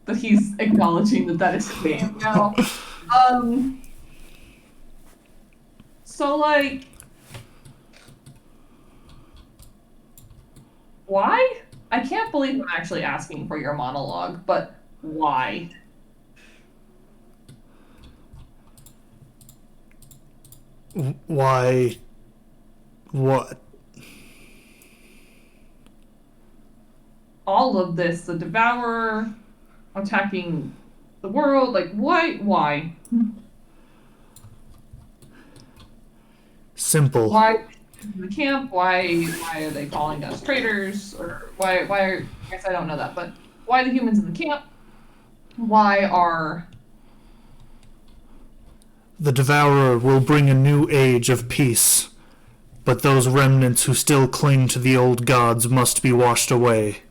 but he's acknowledging that is his name now. So like, why? I can't believe I'm actually asking for your monologue, but why? Why? What? All of this, the Devourer attacking the world, like why? Simple. Why in the camp? Why are they calling us traitors? Or why are, I guess I don't know that, but why the humans in the camp? Why are The Devourer will bring a new age of peace, but those remnants who still cling to the old gods must be washed away.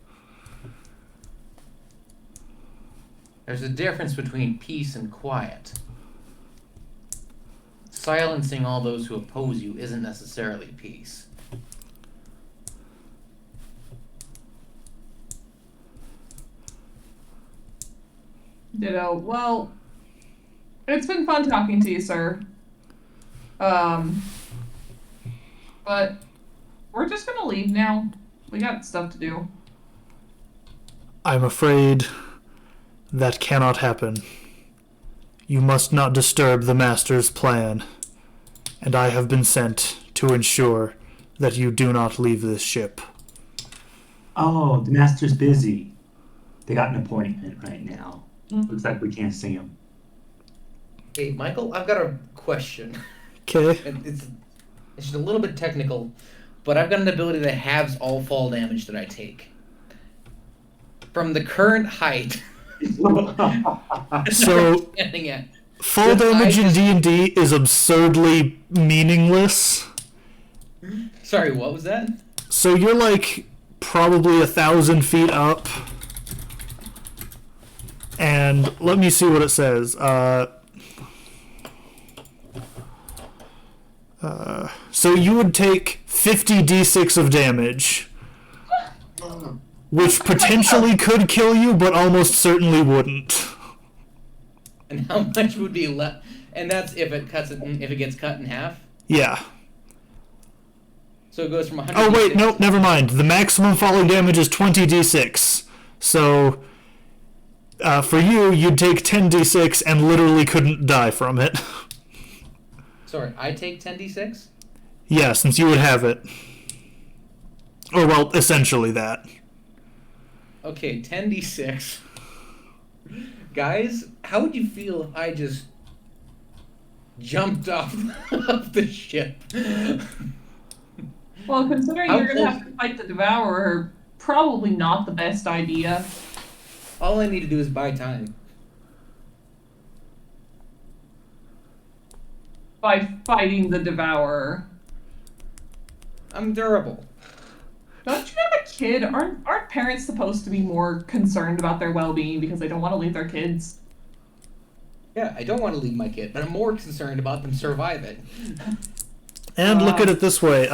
There's a difference between peace and quiet. Silencing all those who oppose you isn't necessarily peace. Ditto? Well, it's been fun talking to you, sir. But we're just gonna leave now. We got stuff to do. I'm afraid that cannot happen. You must not disturb the Master's plan, and I have been sent to ensure that you do not leave this ship. Oh, the master's busy. They got an appointment right now. Looks like we can't see him. Hey, Michael, I've got a question. Okay. It's just a little bit technical, but I've got an ability that halves all fall damage that I take. From the current height So, I'm standing at. fall damage in D&D is absurdly meaningless. Sorry, what was that? So you're like probably 1,000 feet up. And let me see what it says. So you would take 50 d6 of damage, which potentially could kill you, but almost certainly wouldn't. And how much would be left? And that's if it gets cut in half. Yeah. So it goes from 100. Oh wait, nope, never mind. The maximum falling damage is 20 d6. So for you, you'd take 10 d6 and literally couldn't die from it. Sorry, I take 10d6. Yeah, since you would have it. Or well, essentially that. Okay, 10d6. Guys, how would you feel if I just jumped off of the ship? Well, considering How you're gonna close- have to fight the Devourer, probably not the best idea. All I need to do is buy time. By fighting the Devourer. I'm durable. Don't you have a kid? Aren't parents supposed to be more concerned about their well-being because they don't want to leave their kids? Yeah, I don't want to leave my kid, but I'm more concerned about them surviving. And look at it this way.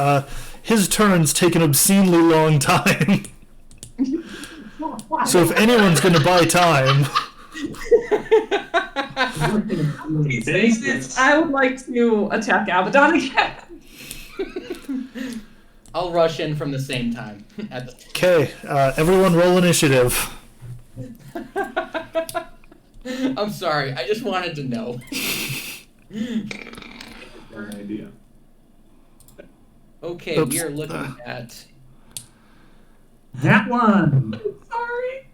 His turns take an obscenely long time. So if anyone's going to buy time... I would like to attack Abaddon again. I'll rush in from the same time. Okay, everyone roll initiative. I'm sorry, I just wanted to know. Good idea. Okay, Oops. we are looking at That one! Sorry.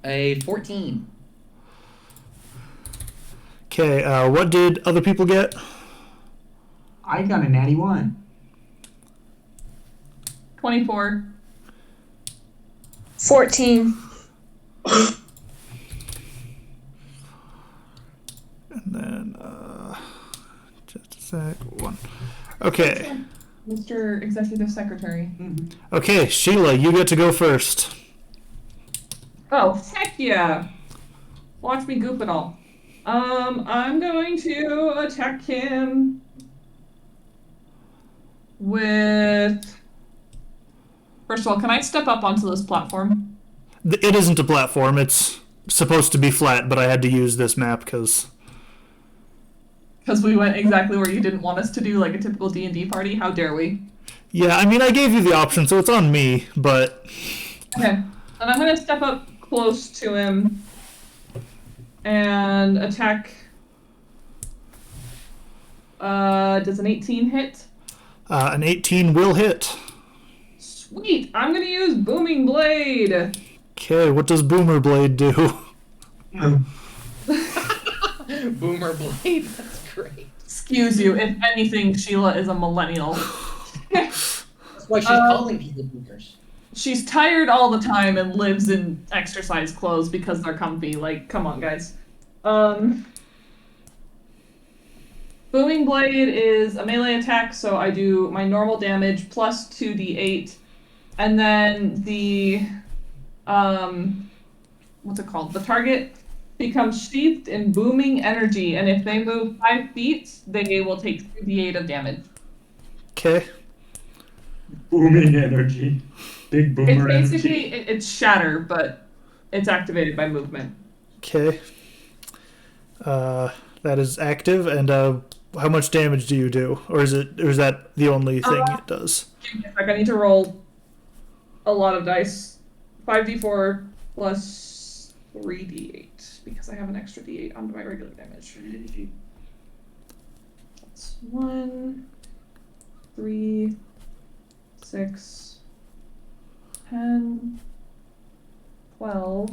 a 14. Okay, what did other people get? I got a natty 1. 24. 14. then just a sec. 1. Okay. Mr. Executive Secretary. Okay, Sheila, you get to go first. Oh, heck yeah. Watch me goof it all. I'm going to attack him with... First of all, can I step up onto this platform? It isn't a platform. It's supposed to be flat, but I had to use this map because... Because we went exactly where you didn't want us to do, like a typical D&D party. How dare we? Yeah, I mean, I gave you the option, so it's on me, but... Okay. And I'm going to step up close to him and attack... does an 18 hit? An 18 will hit. Sweet! I'm going to use Booming Blade! Okay, what does Boomer Blade do? Boomer Blade. That's great. Excuse you, if anything, Sheila is a millennial. That's why she's calling people boomers. She's tired all the time and lives in exercise clothes because they're comfy. Like, come on, guys. Booming Blade is a melee attack, so I do my normal damage plus 2d8. And then the, what's it called? The target becomes sheathed in booming energy, and if they move 5 feet, they will take 2d8 of damage. Okay. Booming energy. Big boomer It's energy. basically, it's shatter, but it's activated by movement. Okay. That is active, and how much damage do you do? Or is that the only thing it does? Give me a sec, I need to roll a lot of dice. 5d4 plus 3d8, because I have an extra d8 onto my regular damage. That's 1, 3, 6, 10, 12,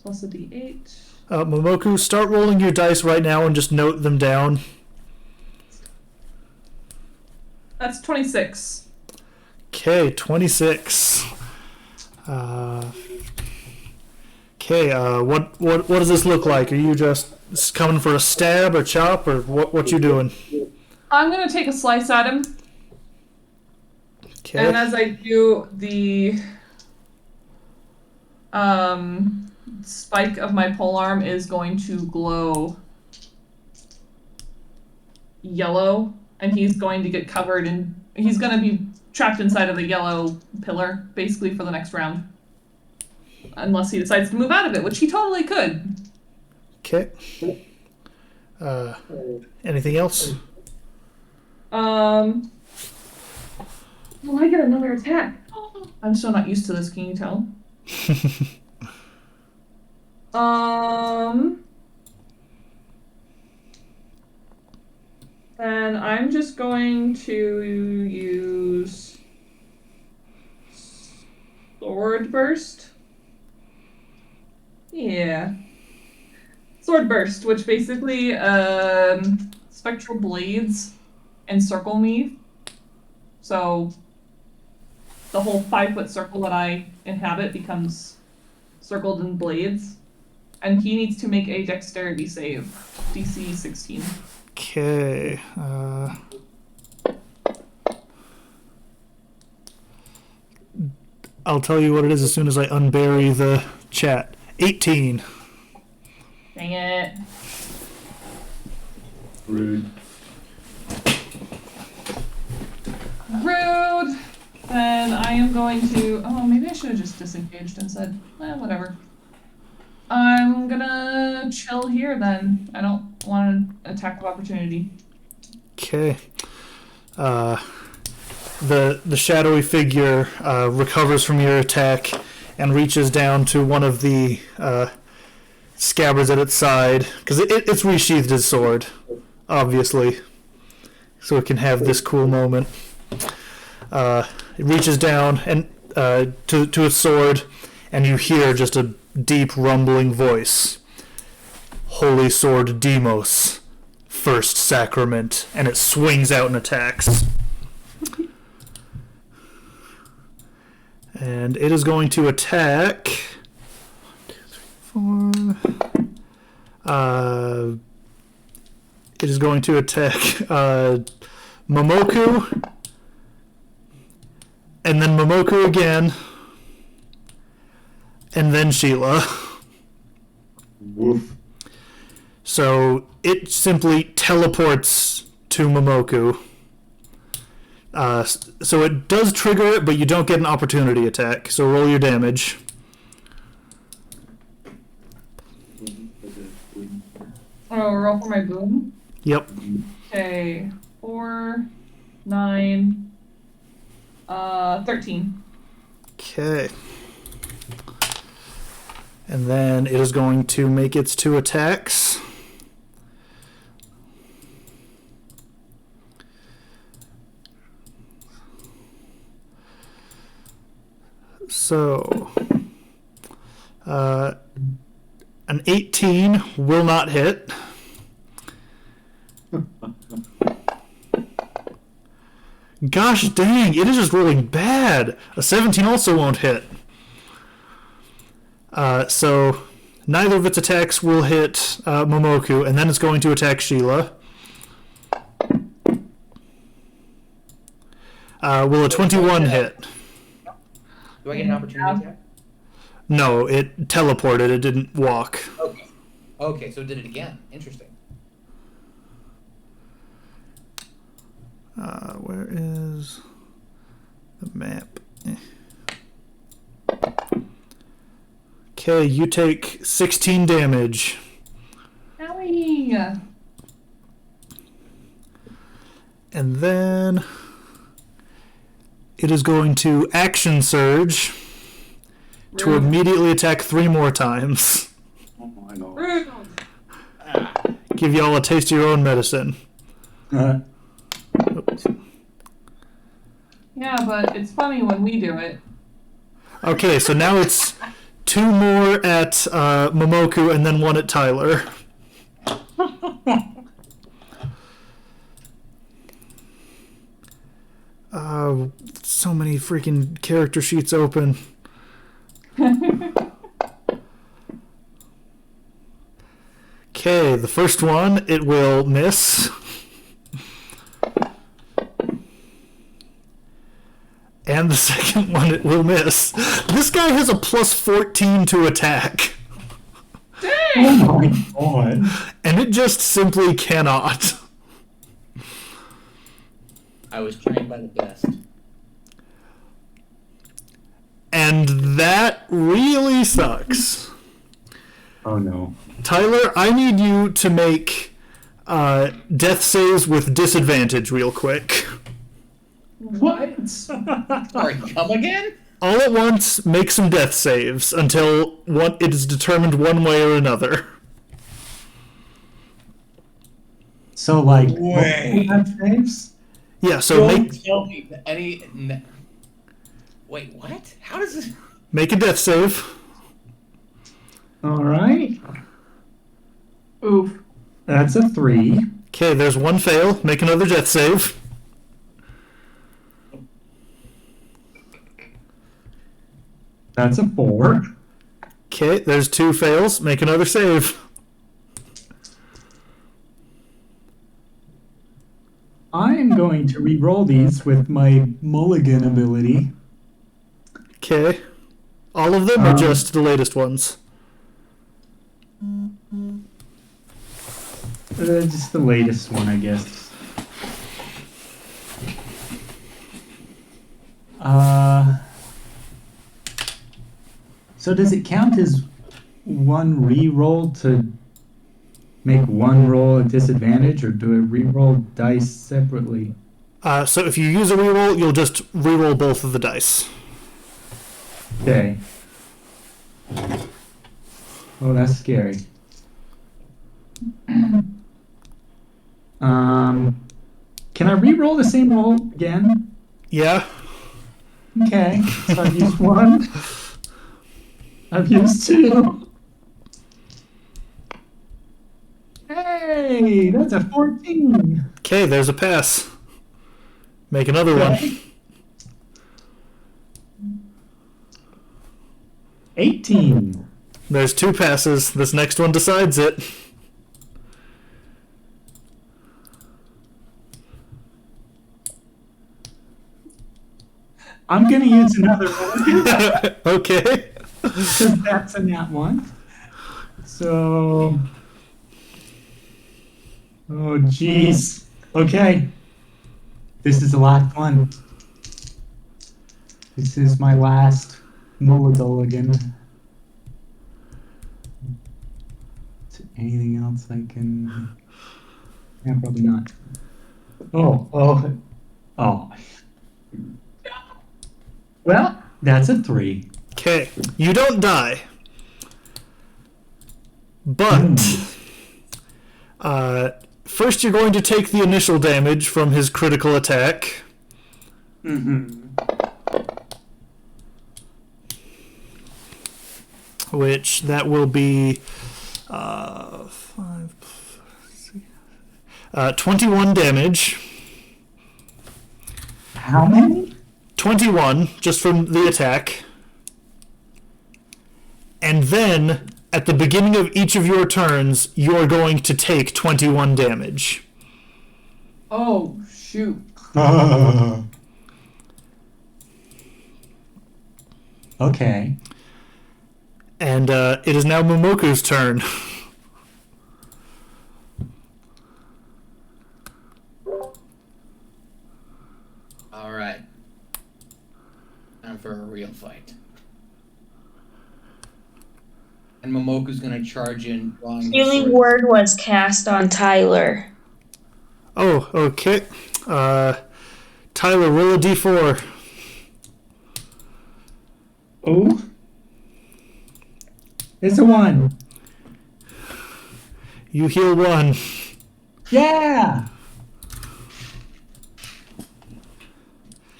plus a d8. Momoku, start rolling your dice right now and just note them down. That's 26. Okay, 26. Okay, what does this look like? Are you just coming for a stab or chop, or what you doing? I'm gonna take a slice at him. Okay. And as I do, the spike of my polearm is going to glow yellow, and he's going to get covered in... He's going to be trapped inside of the yellow pillar, basically, for the next round. Unless he decides to move out of it, which he totally could. Okay. Anything else? Oh, I get another attack. I'm still not used to this, can you tell? And I'm just going to use Sword Burst. Yeah. Sword Burst, which basically, spectral blades encircle me. So the whole 5-foot circle that I inhabit becomes circled in blades. And he needs to make a dexterity save. DC 16. Okay. I'll tell you what it is as soon as I unbury the chat. 18. Dang it. Rude. Rude! Then I am going to... Oh, maybe I should have just disengaged and said, whatever. I'm gonna chill here then. I don't want an attack of opportunity. Okay. The shadowy figure recovers from your attack and reaches down to one of the scabbards at its side, because it's resheathed its sword, obviously, so it can have this cool moment. It reaches down and to its sword, and you hear just a deep rumbling voice. Holy Sword Demos, first sacrament, and it swings out and attacks. And it is going to attack 4, It is going to attack Momoku, and then Momoku again, and then Sheila. Woof. So it simply teleports to Momoku. So it does trigger it, but you don't get an opportunity attack. So roll your damage. Oh, roll for my boom. Yep. Okay, 4, 9, 13. Okay. And then it is going to make its 2 attacks. So, an 18 will not hit. Gosh dang, it is just rolling bad. A 17 also won't hit. So, neither of its attacks will hit Momoku, and then it's going to attack Sheila. Will a 21 hit? Do I get an opportunity attack? No, it teleported. It didn't walk. Okay. Okay, so it did it again. Interesting. Where is the map? Okay, you take 16 damage. Owie! And then it is going to action surge to Rude. immediately attack 3 more times. Oh my god. Rude. Give y'all a taste of your own medicine. Oops. Yeah, but it's funny when we do it. Okay, so now it's 2 more at Momoku and then 1 at Tyler. So many freaking character sheets open. Okay, the first one, it will miss. And the second one, it will miss. This guy has a plus 14 to attack. Oh my god. And it just simply cannot. I was trained by the best. And that really sucks. Oh no. Tyler, I need you to make death saves with disadvantage real quick. What? Sorry, come again? All at once, make some death saves until it is determined one way or another. So like, Wait. we have saves? Yeah, so Don't tell me that any. Wait, what? How does this? make a death save. All right. Oof. That's a 3. Okay, there's 1 fail. Make another death save. That's a 4. Okay, there's 2 fails. Make another save. I'm going to re-roll these with my mulligan ability. Okay. All of them or just the latest ones? Just the latest one, I guess. So does it count as one re-roll to make one roll a disadvantage, or do I re-roll dice separately? So if you use a reroll, you'll just reroll both of the dice. Okay. Oh, that's scary. Can I re-roll the same roll again? Yeah? Okay. So I've used 1. I've used 2. Hey, that's a 14. Okay, there's a pass. Make another one. Okay. 18. There's 2 passes. This next one decides it. I'm gonna use another one Okay. because that's a nat one. So, oh jeez. Okay, this is a lot of fun. This is my last Mulligulligan. Is there anything else I can? Yeah, probably not. Oh. Well, that's a 3. Okay. You don't die. But first you're going to take the initial damage from his critical attack. Which that will be 21 damage. How many? 21 just from the attack. And then at the beginning of each of your turns, you're going to take 21 damage. Oh, shoot. Okay. And it is now Momoku's turn. All right. Time for a real fight. And Momoku's gonna charge in, drawing his Healing sword. word was cast on Tyler. Oh, okay. Tyler, roll a d4. Oh, it's a 1. You heal 1. Yeah.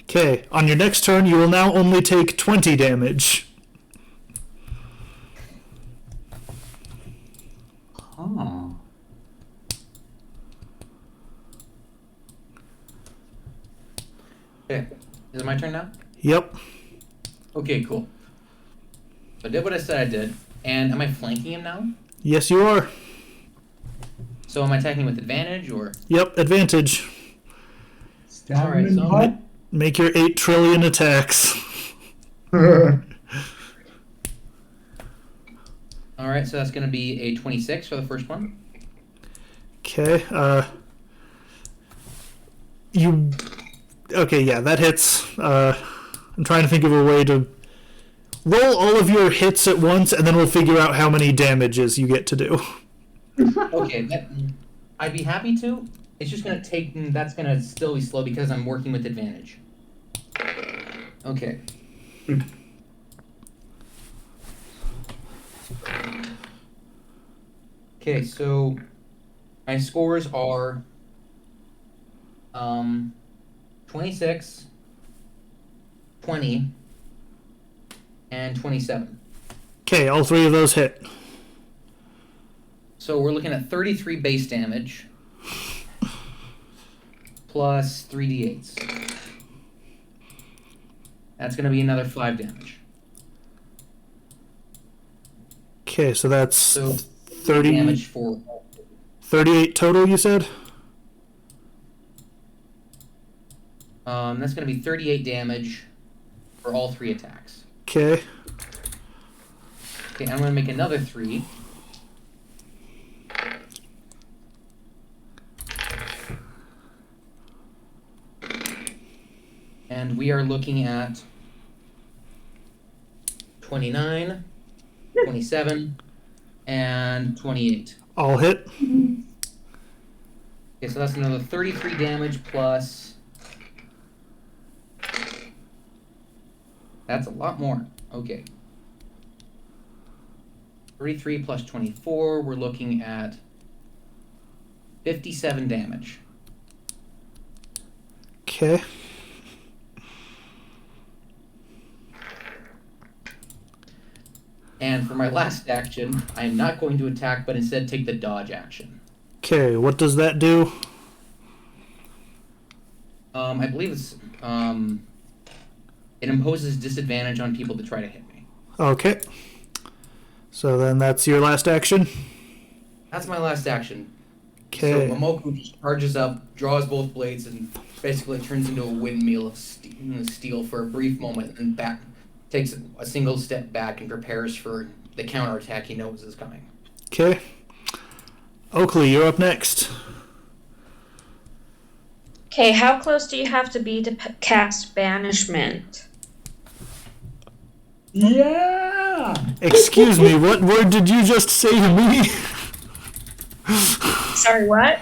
Okay, on your next turn, you will now only take 20 damage. Oh. Okay. Is it my turn now? Yep. Okay, cool. So I did what I said I did. And am I flanking him now? Yes, you are. So am I attacking with advantage or? Yep, advantage. Stab All right, him in so the I'm butt. Make your 8 trillion attacks. All right, so that's gonna be a 26 for the first one. Okay, you... Okay, yeah, that hits. I'm trying to think of a way to... Roll all of your hits at once, and then we'll figure out how many damages you get to do. Okay, I'd be happy to. It's just gonna take. That's gonna still be slow because I'm working with advantage. Okay. Okay, so my scores are 26, 20, and 27. Okay, all 3 of those hit. So we're looking at 33 base damage plus 3d8s. That's going to be another 5 damage. Okay, so that's So 30, damage for 38 total, you said? that's going to be 38 damage for all 3 attacks. Okay. Okay, I'm going to make another 3. And we are looking at 29, 27, and 28. All hit. Okay, so that's another 33 damage plus... That's a lot more. Okay. 33 plus 24, we're looking at 57 damage. Okay. And for my last action, I am not going to attack, but instead take the dodge action. Okay, what does that do? I believe it's it imposes disadvantage on people that try to hit me. Okay. So then that's your last action? That's my last action. So Okay. Momoku just charges up, draws both blades, and basically turns into a windmill of steel for a brief moment, and back takes a single step back and prepares for the counterattack he knows is coming. Okay. Oakley, you're up next. Okay, how close do you have to be to cast banishment? Yeah. Excuse me, what word did you just say to me? Sorry, what?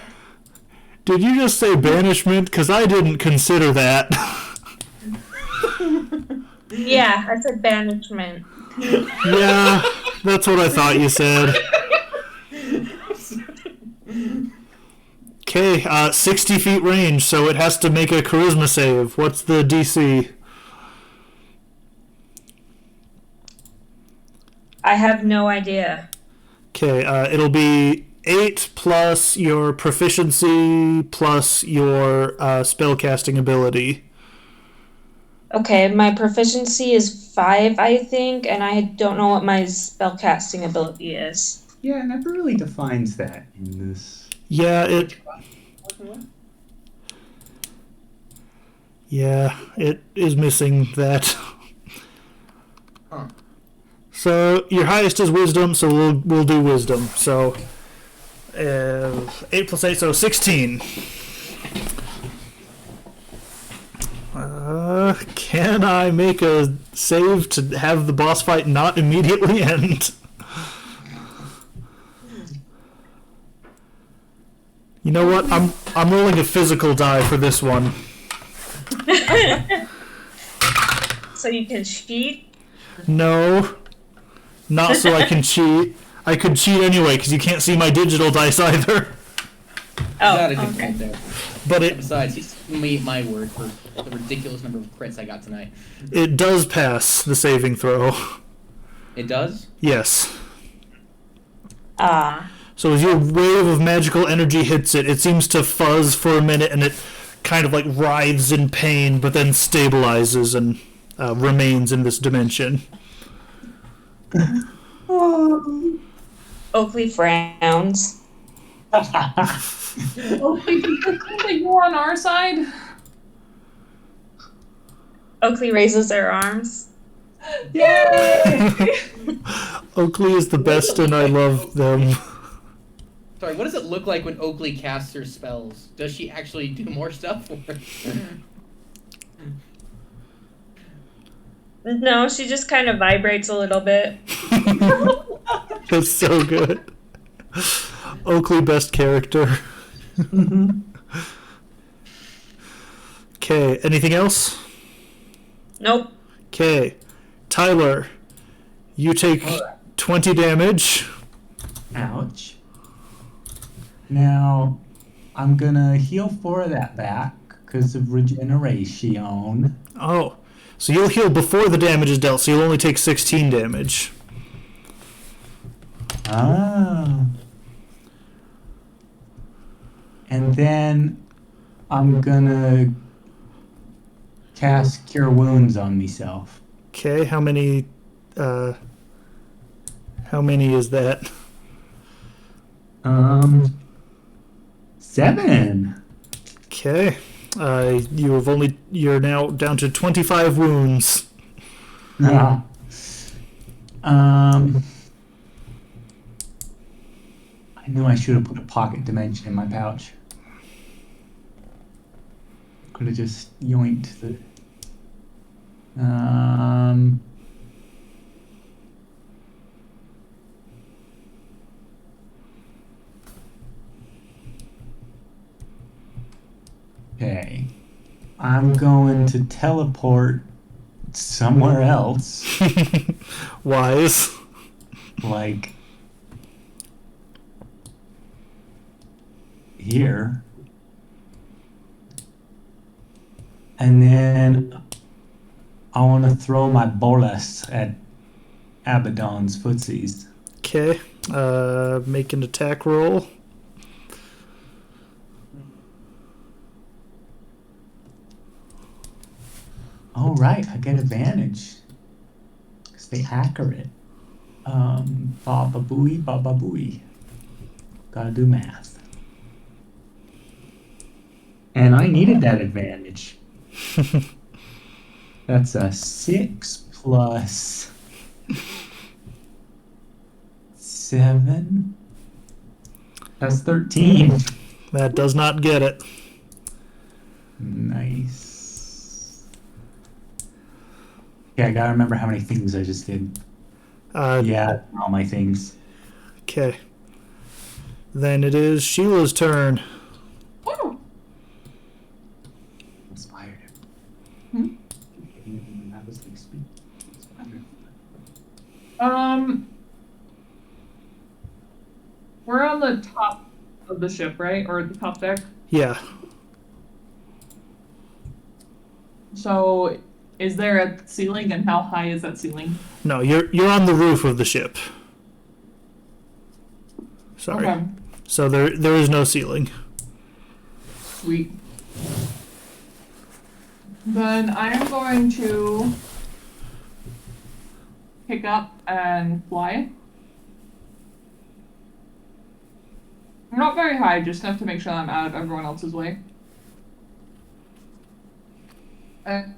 Did you just say banishment? Because I didn't consider that. Yeah, I said banishment. Yeah, that's what I thought you said. Okay, 60 feet range, so it has to make a charisma save. What's the DC? I have no idea. Okay, it'll be 8 plus your proficiency plus your spellcasting ability. Okay, my proficiency is 5, I think, and I don't know what my spellcasting ability is. Yeah, it never really defines that in this. Yeah, it is missing that. Huh. So your highest is wisdom, so we'll do wisdom. So 8 plus 8, so 16. Can I make a save to have the boss fight not immediately end? You know what? I'm rolling a physical die for this one. So you can cheat? No, not so I can cheat. I could cheat anyway because you can't see my digital dice either. Got a good okay. point there. But it Besides, he's giving me my word for the ridiculous number of crits I got tonight. does pass the saving throw. It does? Yes. Ah. So as your wave of magical energy hits it, it seems to fuzz for a minute and it kind of like writhes in pain, but then stabilizes and remains in this dimension. Oakley frowns. Oakley, can you pretend that you're on our side? Oakley raises their arms. Yay! Oakley is the best and I love them. Sorry, what does it look like when Oakley casts her spells? Does she actually do more stuff? No, she just kind of vibrates a little bit. That's so good. Oakley, best character. Okay, anything else? Nope. Okay, Tyler, you take 20 damage. Ouch. Now, I'm gonna heal 4 of that back because of regeneration. Oh, so you'll heal before the damage is dealt, so you'll only take 16 damage. Ah. And then I'm gonna cast Cure Wounds on myself. Okay, how many is that? 7. Okay, you're now down to 25 wounds. Ah. I knew I should have put a pocket dimension in my pouch. Could have just yoinked the. Okay. I'm going to teleport somewhere else. Wise. Like here. And then I want to throw my bolus at Abaddon's footsies. Okay, make an attack roll. Oh, right, I get advantage. Because they hacker it. Baba booey, baba booey. Gotta do math. And I needed that advantage. That's a 6 plus 7. That's 13. That does not get it. Nice. Yeah, I gotta remember how many things I just did. Yeah, all my things. Okay. Then it is Sheila's turn. Woo! Inspired. Hmm? That was like speed. Inspired. We're on the top of the ship, right? Or the top deck. Yeah. So, is there a ceiling, and how high is that ceiling? No, you're on the roof of the ship. Sorry. Okay, So there is no ceiling. sweet. Then I am going to pick up and fly. I'm not very high, just enough to make sure I'm out of everyone else's way. And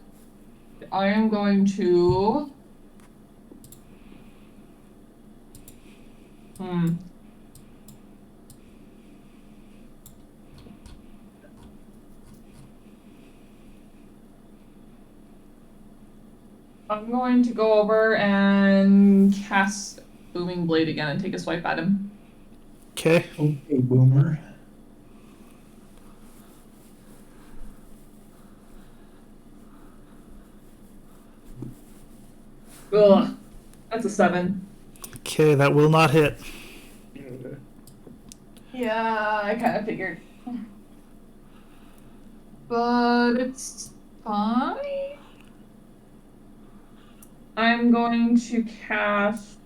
I am going to... I'm going to go over and cast Booming Blade again and take a swipe at him. Okay. Okay, Boomer. Ugh, that's a 7. Okay, that will not hit. Yeah, I kind of figured. But it's fine. I'm going to cast...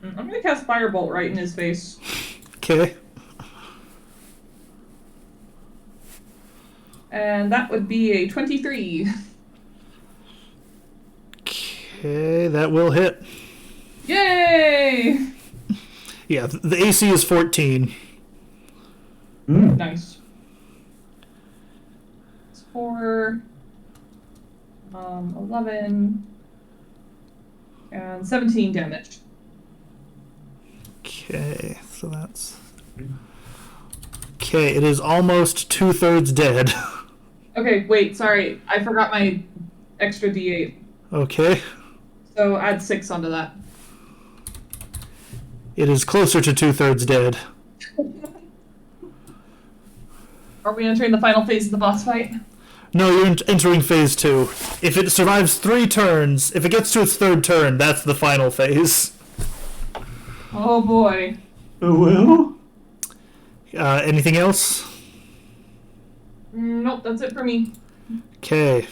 I'm going to cast Firebolt right in his face. Okay. And that would be a 23. Okay, that will hit. Yay! Yeah, the AC is 14. Nice. It's 4, 11, and 17 damage. Okay, so that's... Okay, it is almost 2/3 dead. Okay, wait, sorry. I forgot my extra d8. Okay. So add 6 onto that. It is closer to 2/3 dead. Are we entering the final phase of the boss fight? No, you're entering phase 2. If it survives 3 turns, if it gets to its 3rd turn, that's the final phase. Oh boy. Woo? Anything else? Nope, that's it for me. Okay.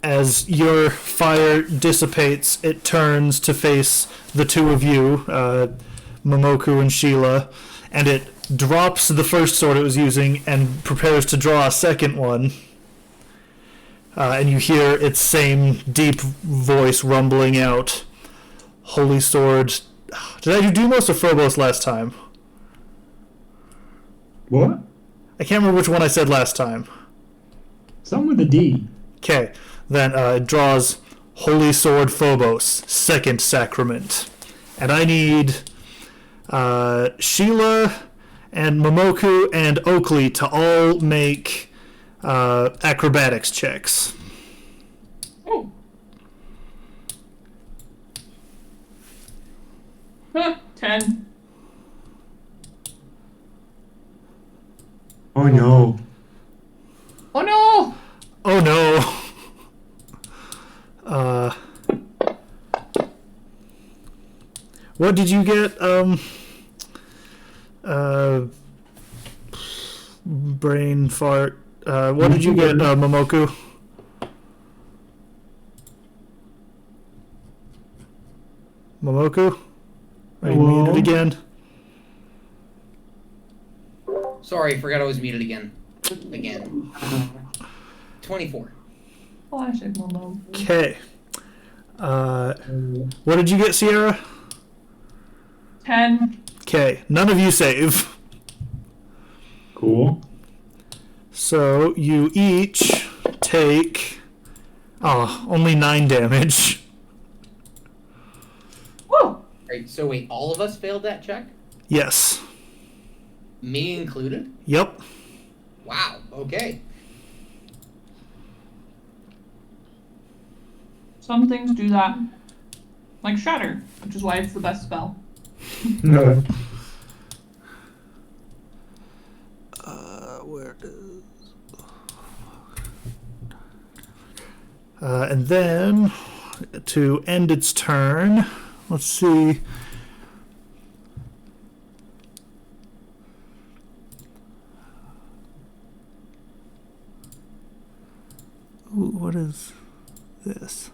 As your fire dissipates, it turns to face the two of you, Momoku and Sheila, and it drops the first sword it was using and prepares to draw a second one. And you hear its same deep voice rumbling out. Holy sword. Did I do Deimos or Phobos last time? What? I can't remember which one I said last time. Something with a D. Okay, then it draws Holy Sword Phobos, Second Sacrament. And I need Sheila and Momoku and Oakley to all make acrobatics checks. Oh. Huh, 10. Oh no. Oh no! Oh no! What did you get? Brain fart. What did you get, Momoku? Momoku? Are you Hello? muted again? Sorry, forgot I was muted again. 24. Classic Momo. Okay. What did you get, Sierra? 10. Okay, none of you save. Cool. So you each take only 9 damage. Woo! Right, so wait, all of us failed that check? Yes. Me included? Yep. Wow, okay. Some things do that. Like Shatter, which is why it's the best spell. No. Where is... and then, to end its turn, let's see. Ooh, what is this?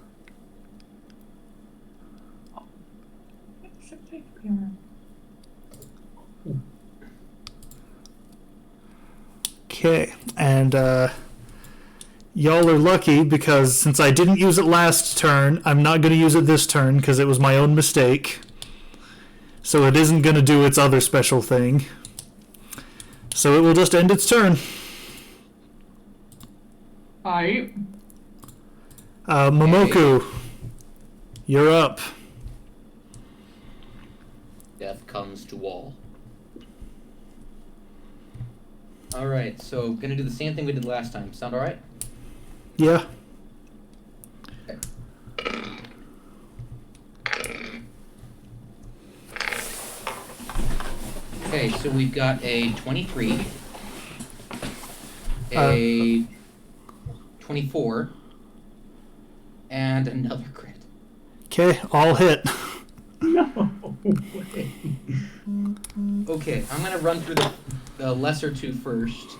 Okay, and y'all are lucky because since I didn't use it last turn, I'm not going to use it this turn because it was my own mistake. So it isn't going to do its other special thing. So it will just end its turn. Alright. Momoku, you're up. Death comes to all. Alright, so gonna do the same thing we did last time. Sound alright? Yeah. Okay, so we've got a 23, a 24, and another crit. Okay, all hit. No way. Okay, I'm gonna run through the lesser two first.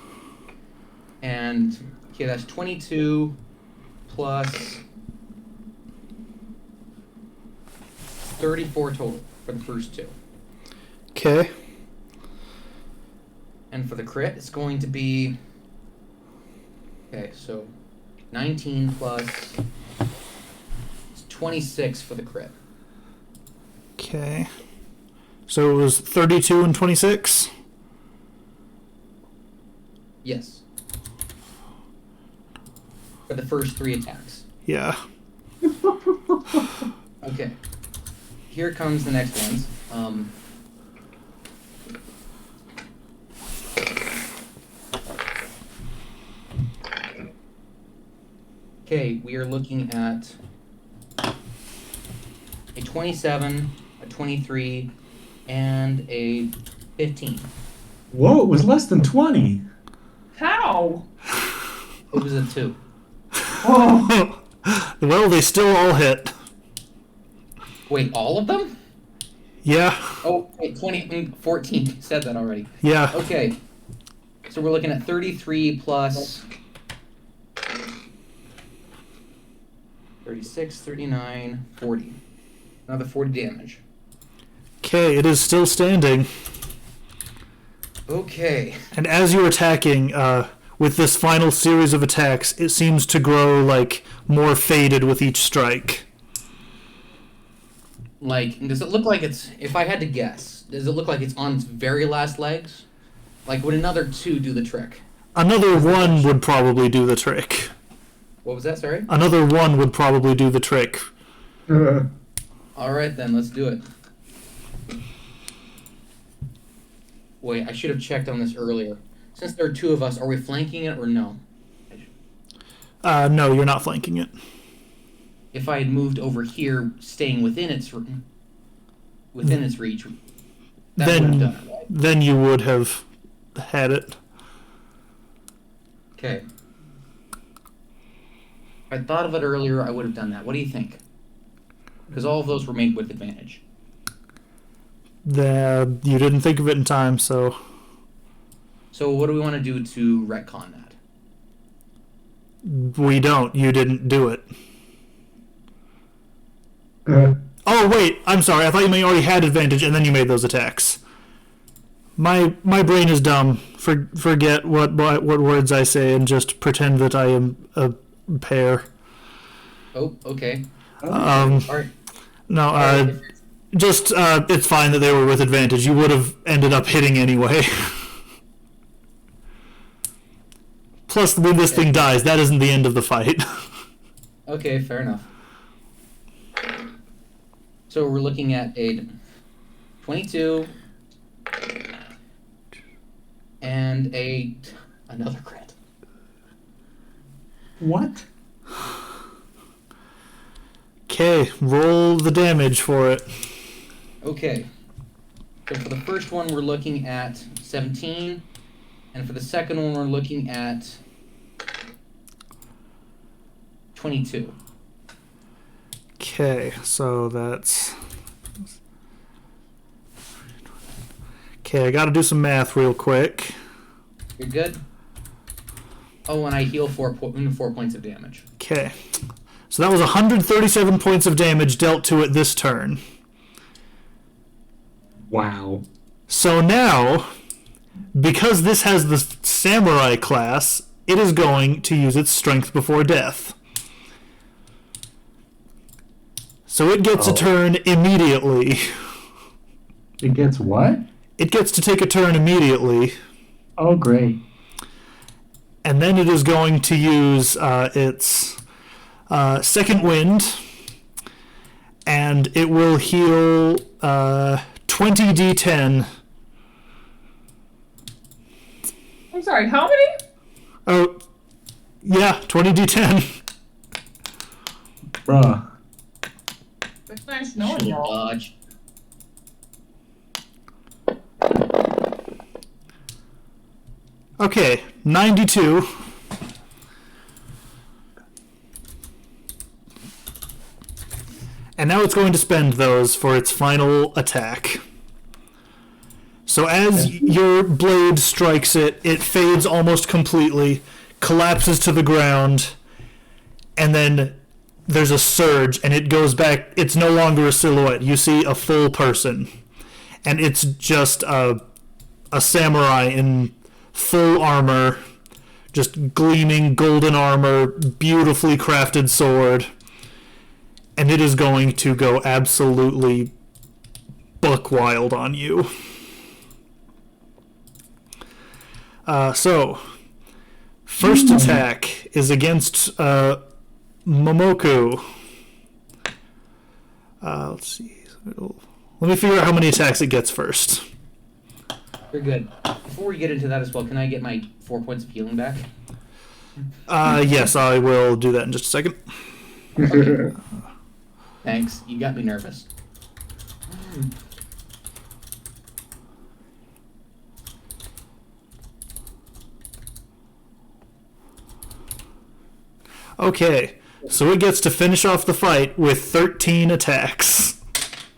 And, okay, that's 22 plus 34 total for the first two. Okay. And for the crit, it's going to be... Okay, so 19 plus... It's 26 for the crit. Okay. So it was 32 and 26? Yes. For the first 3 attacks. Yeah. Okay. Here comes the next ones. Okay, we are looking at a 27, a 23, and a 15. Whoa, it was less than 20. How? It was a 2. Oh. Well, they still all hit. Wait, all of them? Yeah. Oh, wait, 14. You said that already. Yeah. Okay. So we're looking at 33 plus 36, 39, 40. Another 40 damage. Okay, it is still standing. Okay. And as you're attacking, with this final series of attacks, it seems to grow, like, more faded with each strike. Like, does it look like it's, if I had to guess, does it look like it's on its very last legs? Like, would another 2 do the trick? Another one would probably do the trick. What was that, sorry? Another one would probably do the trick. Alright then, let's do it. Wait, I should have checked on this earlier. Since there are 2 of us, are we flanking it or no? No, you're not flanking it. If I had moved over here, staying within its reach, that would have done it, right? Then you would have had it. Okay. If I thought of it earlier, I would have done that. What do you think? Because all of those were made with advantage. You didn't think of it in time, so... So what do we want to do to retcon that? We don't. You didn't do it. Oh, wait. I'm sorry. I thought you meant you already had advantage and then you made those attacks. My brain is dumb. Forget what words I say and just pretend that I am a pair. Oh, okay. Um, All right. no, All right. Just, it's fine that they were with advantage. You would have ended up hitting anyway. Plus, when this thing dies, that isn't the end of the fight. Okay, fair enough. So we're looking at a 22 and another crit. What? Okay, roll the damage for it. Okay. So for the first one, we're looking at 17, and for the second one, we're looking at 22. Okay, so that's... Okay, I gotta do some math real quick. You're good? Oh, and I heal 4 points of damage. Okay. So that was 137 points of damage dealt to it this turn. Wow. So now, because this has the samurai class, it is going to use its strength before death. So it gets a turn immediately. It gets what? It gets to take a turn immediately. Oh, great. And then it is going to use its second wind, and it will heal 20d10. I'm sorry, how many? Oh, yeah, 20d10. Bruh. It's nice knowing Shield y'all. dodge. Okay, 92. And now it's going to spend those for its final attack. So as your blade strikes it, it fades almost completely, collapses to the ground, and then there's a surge, and it goes back. It's no longer a silhouette. You see a full person. And it's just a samurai in full armor, just gleaming golden armor, beautifully crafted sword. And it is going to go absolutely buck wild on you. So, first attack is against Momoku. Let's see. Let me figure out how many attacks it gets first. You're good. Before we get into that as well, can I get my 4 points of healing back? Yes, I will do that in just a second. Thanks. You got me nervous. Okay, so it gets to finish off the fight with 13 attacks.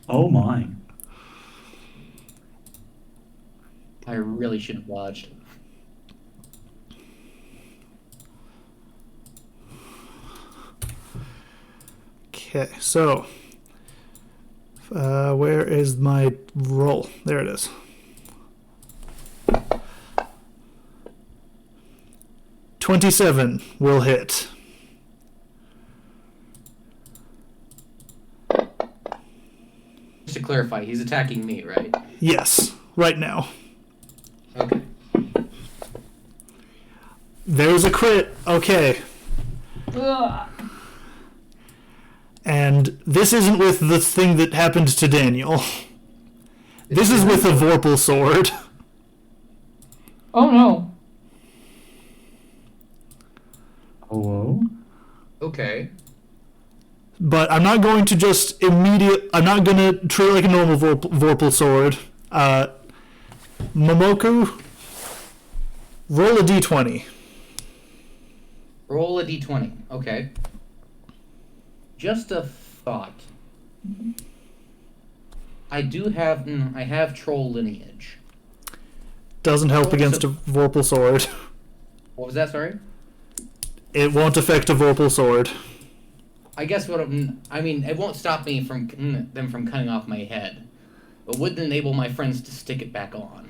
Oh my. I really should have dodged. Okay, so where is my roll? There it is. $27 will hit. Just to clarify, he's attacking me, right? Yes, right now. Okay. There's a crit. Okay. Ugh. And this isn't with the thing that happened to Daniel. This is with a Vorpal sword. Oh no. Hello? Okay. But I'm not going to just I'm not going to treat it like a normal Vorpal sword. Momoku, roll a d20. Roll a d20. Okay. Just a thought. I have troll lineage. Doesn't help against a Vorpal sword. What was that, sorry? It won't affect a Vorpal sword. I guess it won't stop me from them from cutting off my head, but would enable my friends to stick it back on.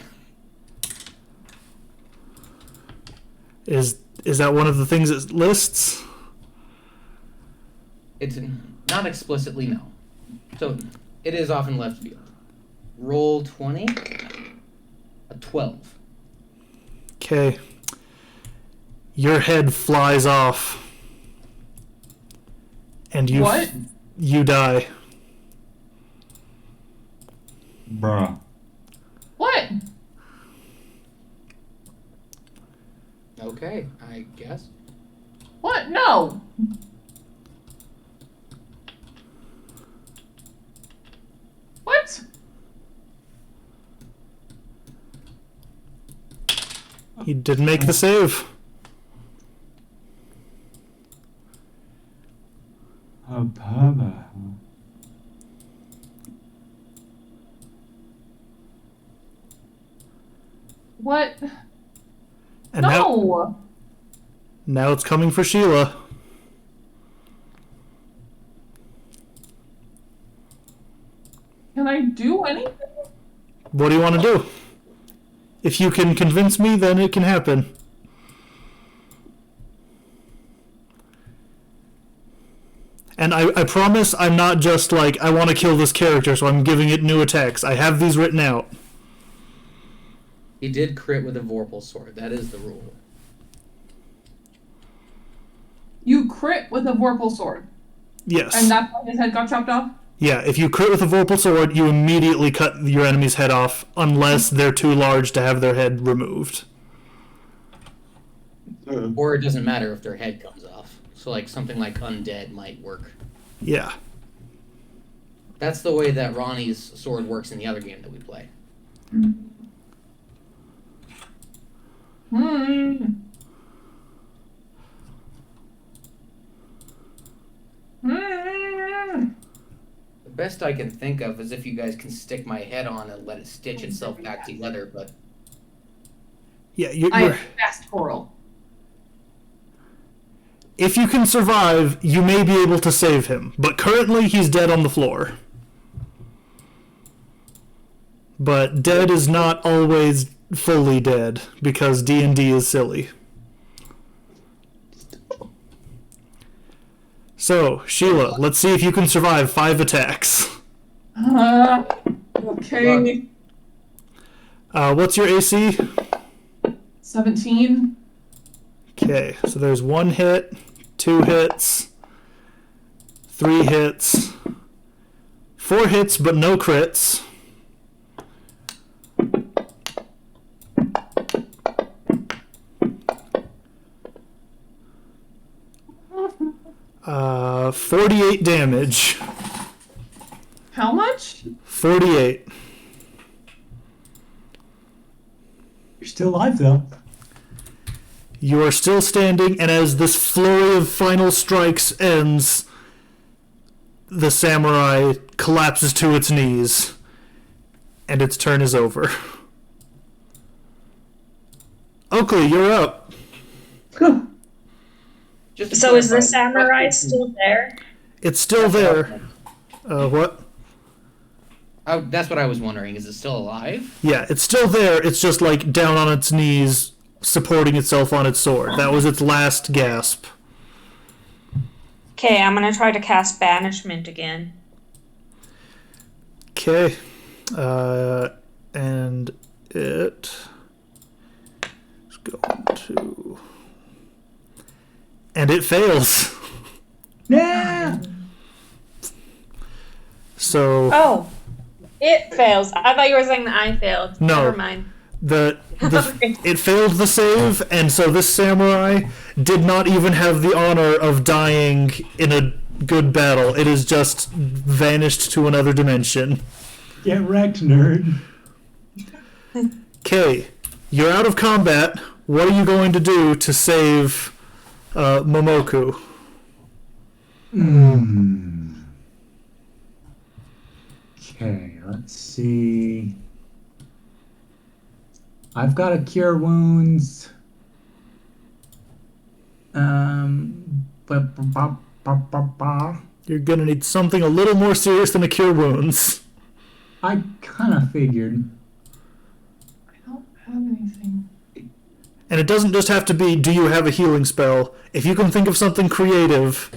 Is that one of the things it lists? It's not explicitly, no. So It is off in left field. Roll 20. A 12. Okay. Your head flies off. And What? you die. Bruh. What? Okay, I guess. What? No. What? He didn't make the save. Baba. What? And No. now it's coming for Sheila. Can I do anything? What do you want to do? If you can convince me, then it can happen. And I promise I'm not just like, I want to kill this character, so I'm giving it new attacks. I have these written out. He did crit with a Vorpal sword. That is the rule. You crit with a Vorpal sword, Yes. and that's why his head got chopped off? Yeah, if you crit with a Vorpal sword, you immediately cut your enemy's head off, unless they're too large to have their head removed. Or it doesn't matter if their head comes off. So like something like undead might work. Yeah. That's the way that Ronnie's sword works in the other game that we play. The best I can think of is if you guys can stick my head on and let it stitch itself back together, but Yeah, I you're, have fast coral. if you can survive, you may be able to save him. But currently, he's dead on the floor. But dead is not always fully dead, because D&D is silly. So, Sheila, let's see if you can survive 5 attacks. Okay. What's your AC? 17. Okay, so there's 1 hit, 2 hits, 3 hits, 4 hits but no crits. Uh, 48 damage. How much? 48. You're still alive, though. You are still standing, and as this flurry of final strikes ends, the samurai collapses to its knees, and its turn is over. Oakley, you're up. just to So is the clarify, samurai what- still there? It's still there. What? That's what I was wondering. Is it still alive? Yeah, it's still there. It's just like down on its knees, supporting itself on its sword. That was its last gasp. Okay, I'm gonna try to cast banishment again. Okay. And it is going to. And it fails. Yeah. So Oh, it fails. I thought you were saying that I failed. No. Never mind. the Okay. it failed the save, and so this samurai did not even have the honor of dying in a good battle. It is just vanished to another dimension. Get wrecked, nerd. Okay, you're out of combat. What are you going to do to save Momoku? Okay, let's see. I've got to cure wounds. You're gonna need something a little more serious than a cure wounds. I kind of figured. I don't have anything. And it doesn't just have to be, do you have a healing spell? If you can think of something creative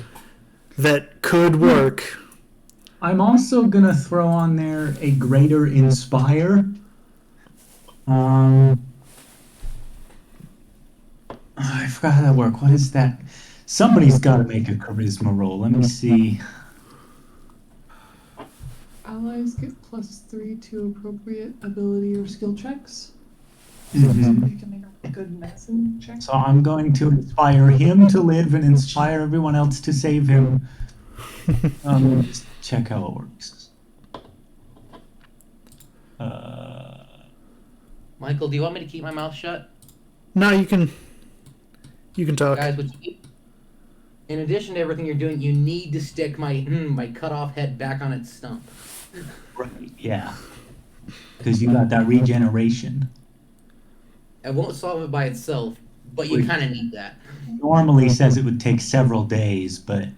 that could work. I'm also gonna throw on there a greater inspire. I forgot how that worked. What is that? Somebody's got to make a charisma roll. Let me see. Allies get +3 to appropriate ability or skill checks. Mhm. You can make a good medicine check. So I'm going to inspire him to live and inspire everyone else to save him. Let me just check how it works. Michael, do you want me to keep my mouth shut? No, you can talk. Guys, in addition to everything you're doing, you need to stick my cut off head back on its stump. Right. Yeah. Because you got that regeneration. It won't solve it by itself, but you kind of need that. Normally says it would take several days, but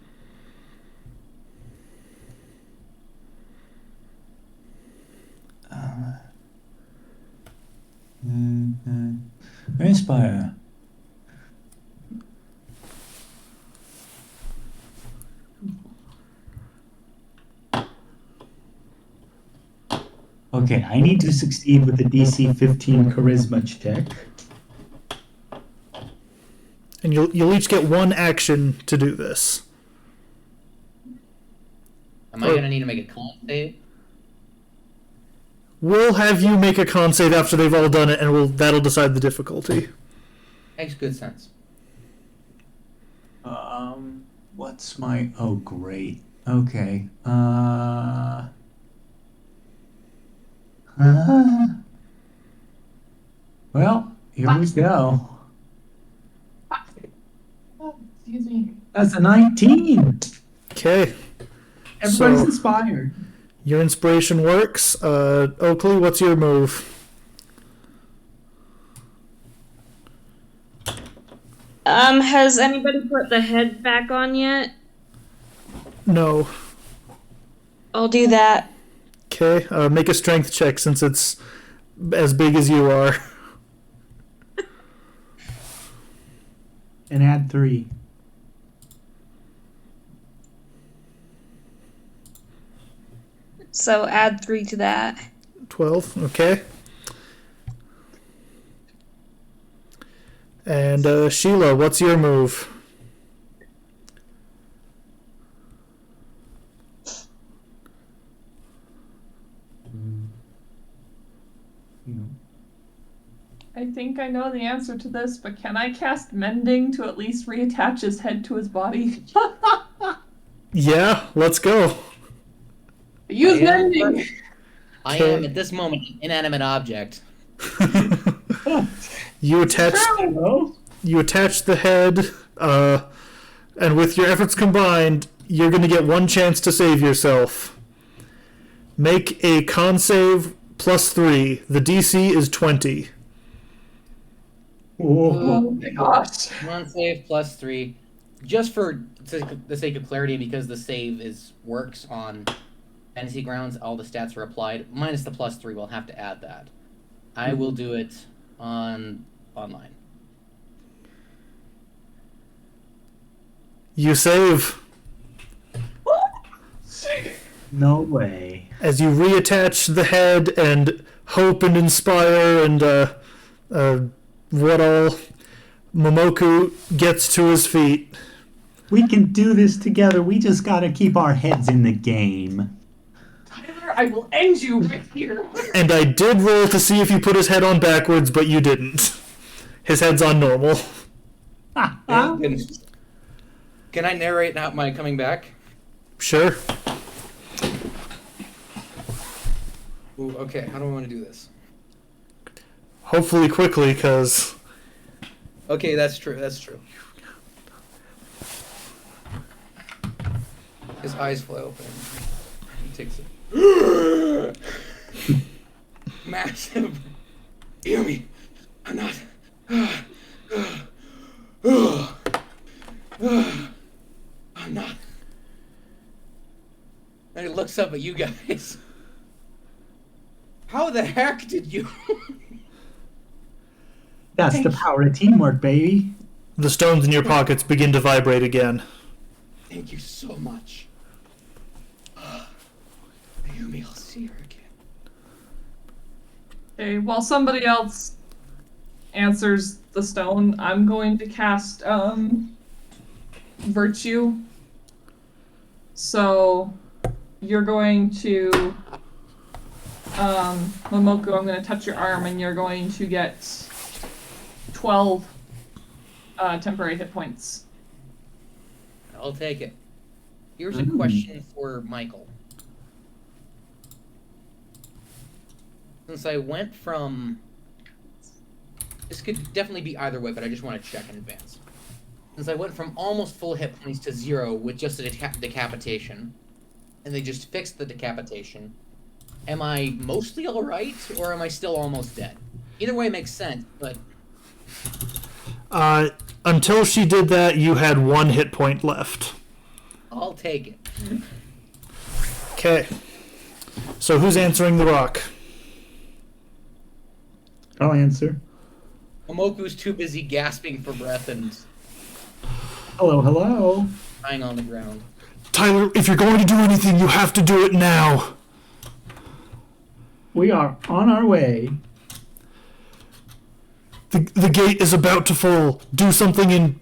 inspire. Okay, I need to succeed with the DC 15 charisma check. And you'll each get one action to do this. Am I going to need to make a con save? We'll have you make a con save after they've all done it, and that'll decide the difficulty. Makes good sense. What's my... Oh, great. Okay. Well, here we go. Oh, excuse me. That's a 19. Okay. Everybody's So- inspired. Your inspiration works. Oakley, what's your move? Has anybody put the head back on yet? No. I'll do that. Okay. Make a strength check since it's as big as you are. And add 3. So add 3 to that. 12. Okay. And Sheila, what's your move? I think I know the answer to this, but can I cast Mending to at least reattach his head to his body? Yeah, let's go. Use I am- Mending! I am, at this moment, an inanimate object. You attach the head, and with your efforts combined, you're going to get one chance to save yourself. Make a con save +3. The DC is 20. Oh my gosh. Con save +3. Just for the sake of clarity, because the save works on Fantasy Grounds, all the stats are applied. Minus the +3, we'll have to add that. I will do it online. You save. No way. As you reattach the head and hope and inspire and what all, Momoku gets to his feet. We can do this together. We just gotta keep our heads in the game. Tyler, I will end you right here. And I did roll to see if you put his head on backwards, but you didn't. His head's on normal. Thank goodness. Can I narrate out my coming back? Sure. Ooh, okay, how do I want to do this? Hopefully quickly, because... Okay, that's true, that's true. His eyes fly open. He takes it. Massive. Hear me. I'm not. I'm not. And he looks up at you guys. How the heck did you? That's the power of teamwork, baby. The stones in your pockets begin to vibrate again. Thank you so much. see her again. Okay, while somebody else answers the stone, I'm going to cast Virtue. So you're going to Momoku, I'm going to touch your arm and you're going to get 12 temporary hit points. I'll take it. Here's a question for Michael. Since I went from... This could definitely be either way, but I just want to check in advance. Since I went from almost full hit points to 0 with just a decapitation, and they just fixed the decapitation, am I mostly alright, or am I still almost dead? Either way makes sense, but... Until she did that, you had 1 hit point left. I'll take it. Okay. So who's answering the rock? I'll answer. Momoku's too busy gasping for breath and Hello, hello. lying on the ground. Tyler, if you're going to do anything, you have to do it now. We are on our way. The gate is about to fall. Do something in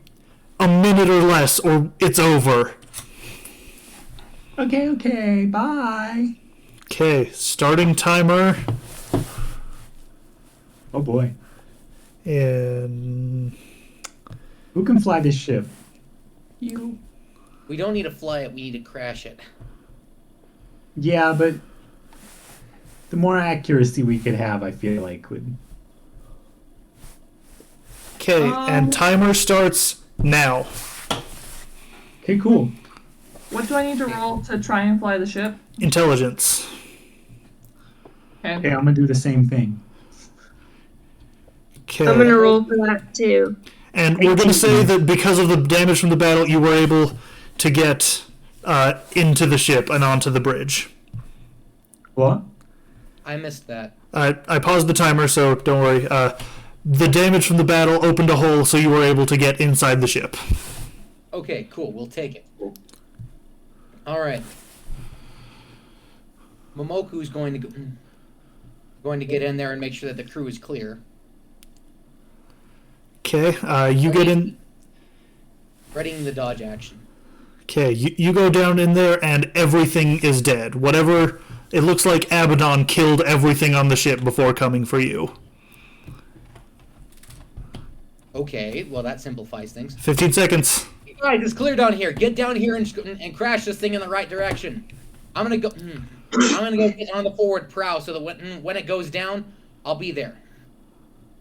a minute or less, or it's over. Okay, bye. Okay, starting timer. Oh boy. And Who can fly this ship? You. We don't need to fly it, we need to crash it. Yeah, but the more accuracy we could have, I feel like would. okay, and timer starts now. Okay, cool. What do I need to roll to try and fly the ship? Intelligence. Okay, Okay. I'm gonna do the same thing. Okay. I'm gonna roll for that too. And we're going to say that because of the damage from the battle, you were able to get into the ship and onto the bridge. What? I missed that. I paused the timer, so don't worry. The damage from the battle opened a hole, so you were able to get inside the ship. Okay, cool, we'll take it. Alright. Momoku's going to get in there and make sure that the crew is clear. Okay, you get in. Readying the dodge action. Okay, you go down in there, and everything is dead. Whatever. It looks like Abaddon killed everything on the ship before coming for you. Okay, well that simplifies things. 15 seconds. Alright, it's clear down here. Get down here and crash this thing in the right direction. I'm gonna go get on the forward prow so that when it goes down, I'll be there.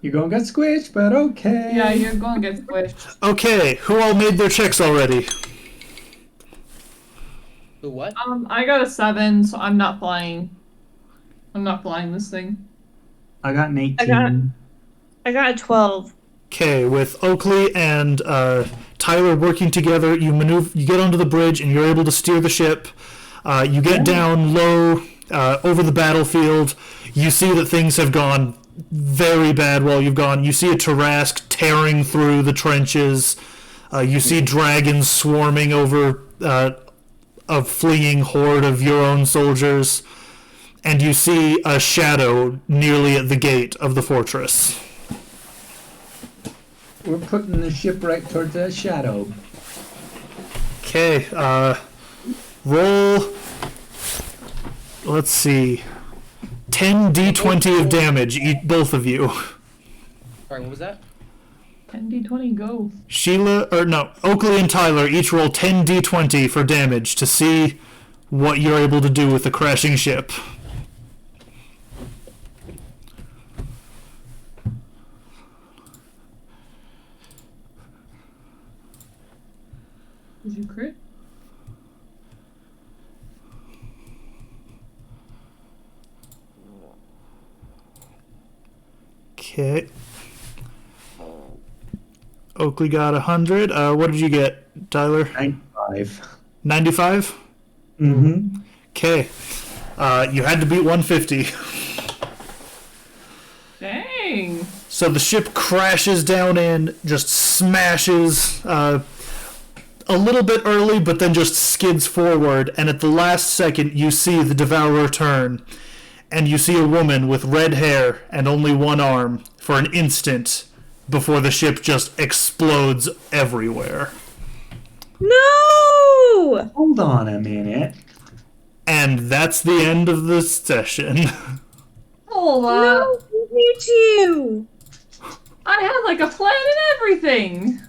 You're gonna get squished, but okay. Yeah, you're going to get squished. Okay, who all made their checks already? Who what? I got a 7, so I'm not flying. I'm not flying this thing. I got an 18. I got a 12. Okay, with Oakley and Tyler working together, you get onto the bridge, and you're able to steer the ship. You get down low over the battlefield. You see that things have gone very bad while you've gone. You see a Tarask tearing through the trenches. You see dragons swarming over a fleeing horde of your own soldiers. And you see a shadow nearly at the gate of the fortress. We're putting the ship right towards that shadow. Okay, roll. Let's see. 10 d20 of damage, both of you. Sorry, what was that? 10d20, go. Oakley and Tyler each roll 10 d20 for damage to see what you're able to do with the crashing ship. Did you crit? Okay. Oakley got 100. What did you get, Tyler? 95. 95? Mm-hmm. Okay. You had to beat 150. Dang. So the ship crashes down in, just smashes a a little bit early, but then just skids forward, and at the last second, you see the Devourer turn, and you see a woman with red hair and only one arm for an instant before the ship just explodes everywhere. No! Hold on a minute. And that's the end of the session. Hold on. No, me too. I had like a plan and everything.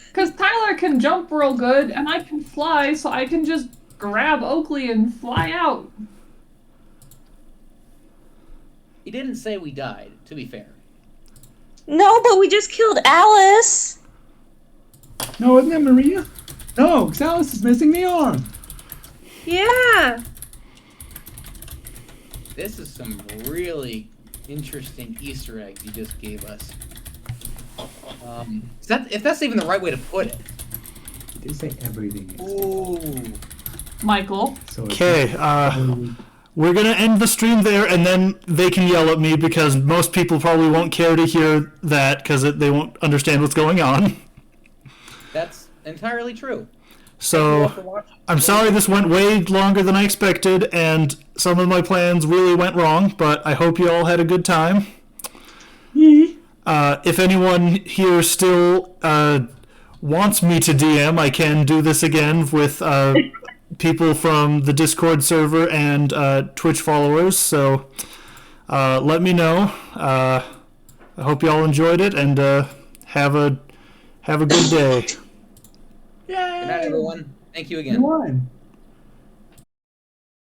Because Tyler can jump real good and I can fly, so I can just grab Oakley and fly out. He didn't say we died, to be fair. No, but we just killed Alice. No, isn't that Maria? No, Xalis is missing the arm. Yeah. This is some really interesting Easter eggs you just gave us. If that's even the right way to put it. They say everything. Is Ooh. Michael. so it's Okay, we're gonna end the stream there, and then they can yell at me because most people probably won't care to hear that because they won't understand what's going on. That's entirely true. So, I'm sorry this went way longer than I expected, and some of my plans really went wrong, but I hope you all had a good time. If anyone here still wants me to DM, I can do this again with people from the Discord server and Twitch followers, so let me know. I hope you all enjoyed it, and have a good day. Good night, everyone. Thank you again. You won.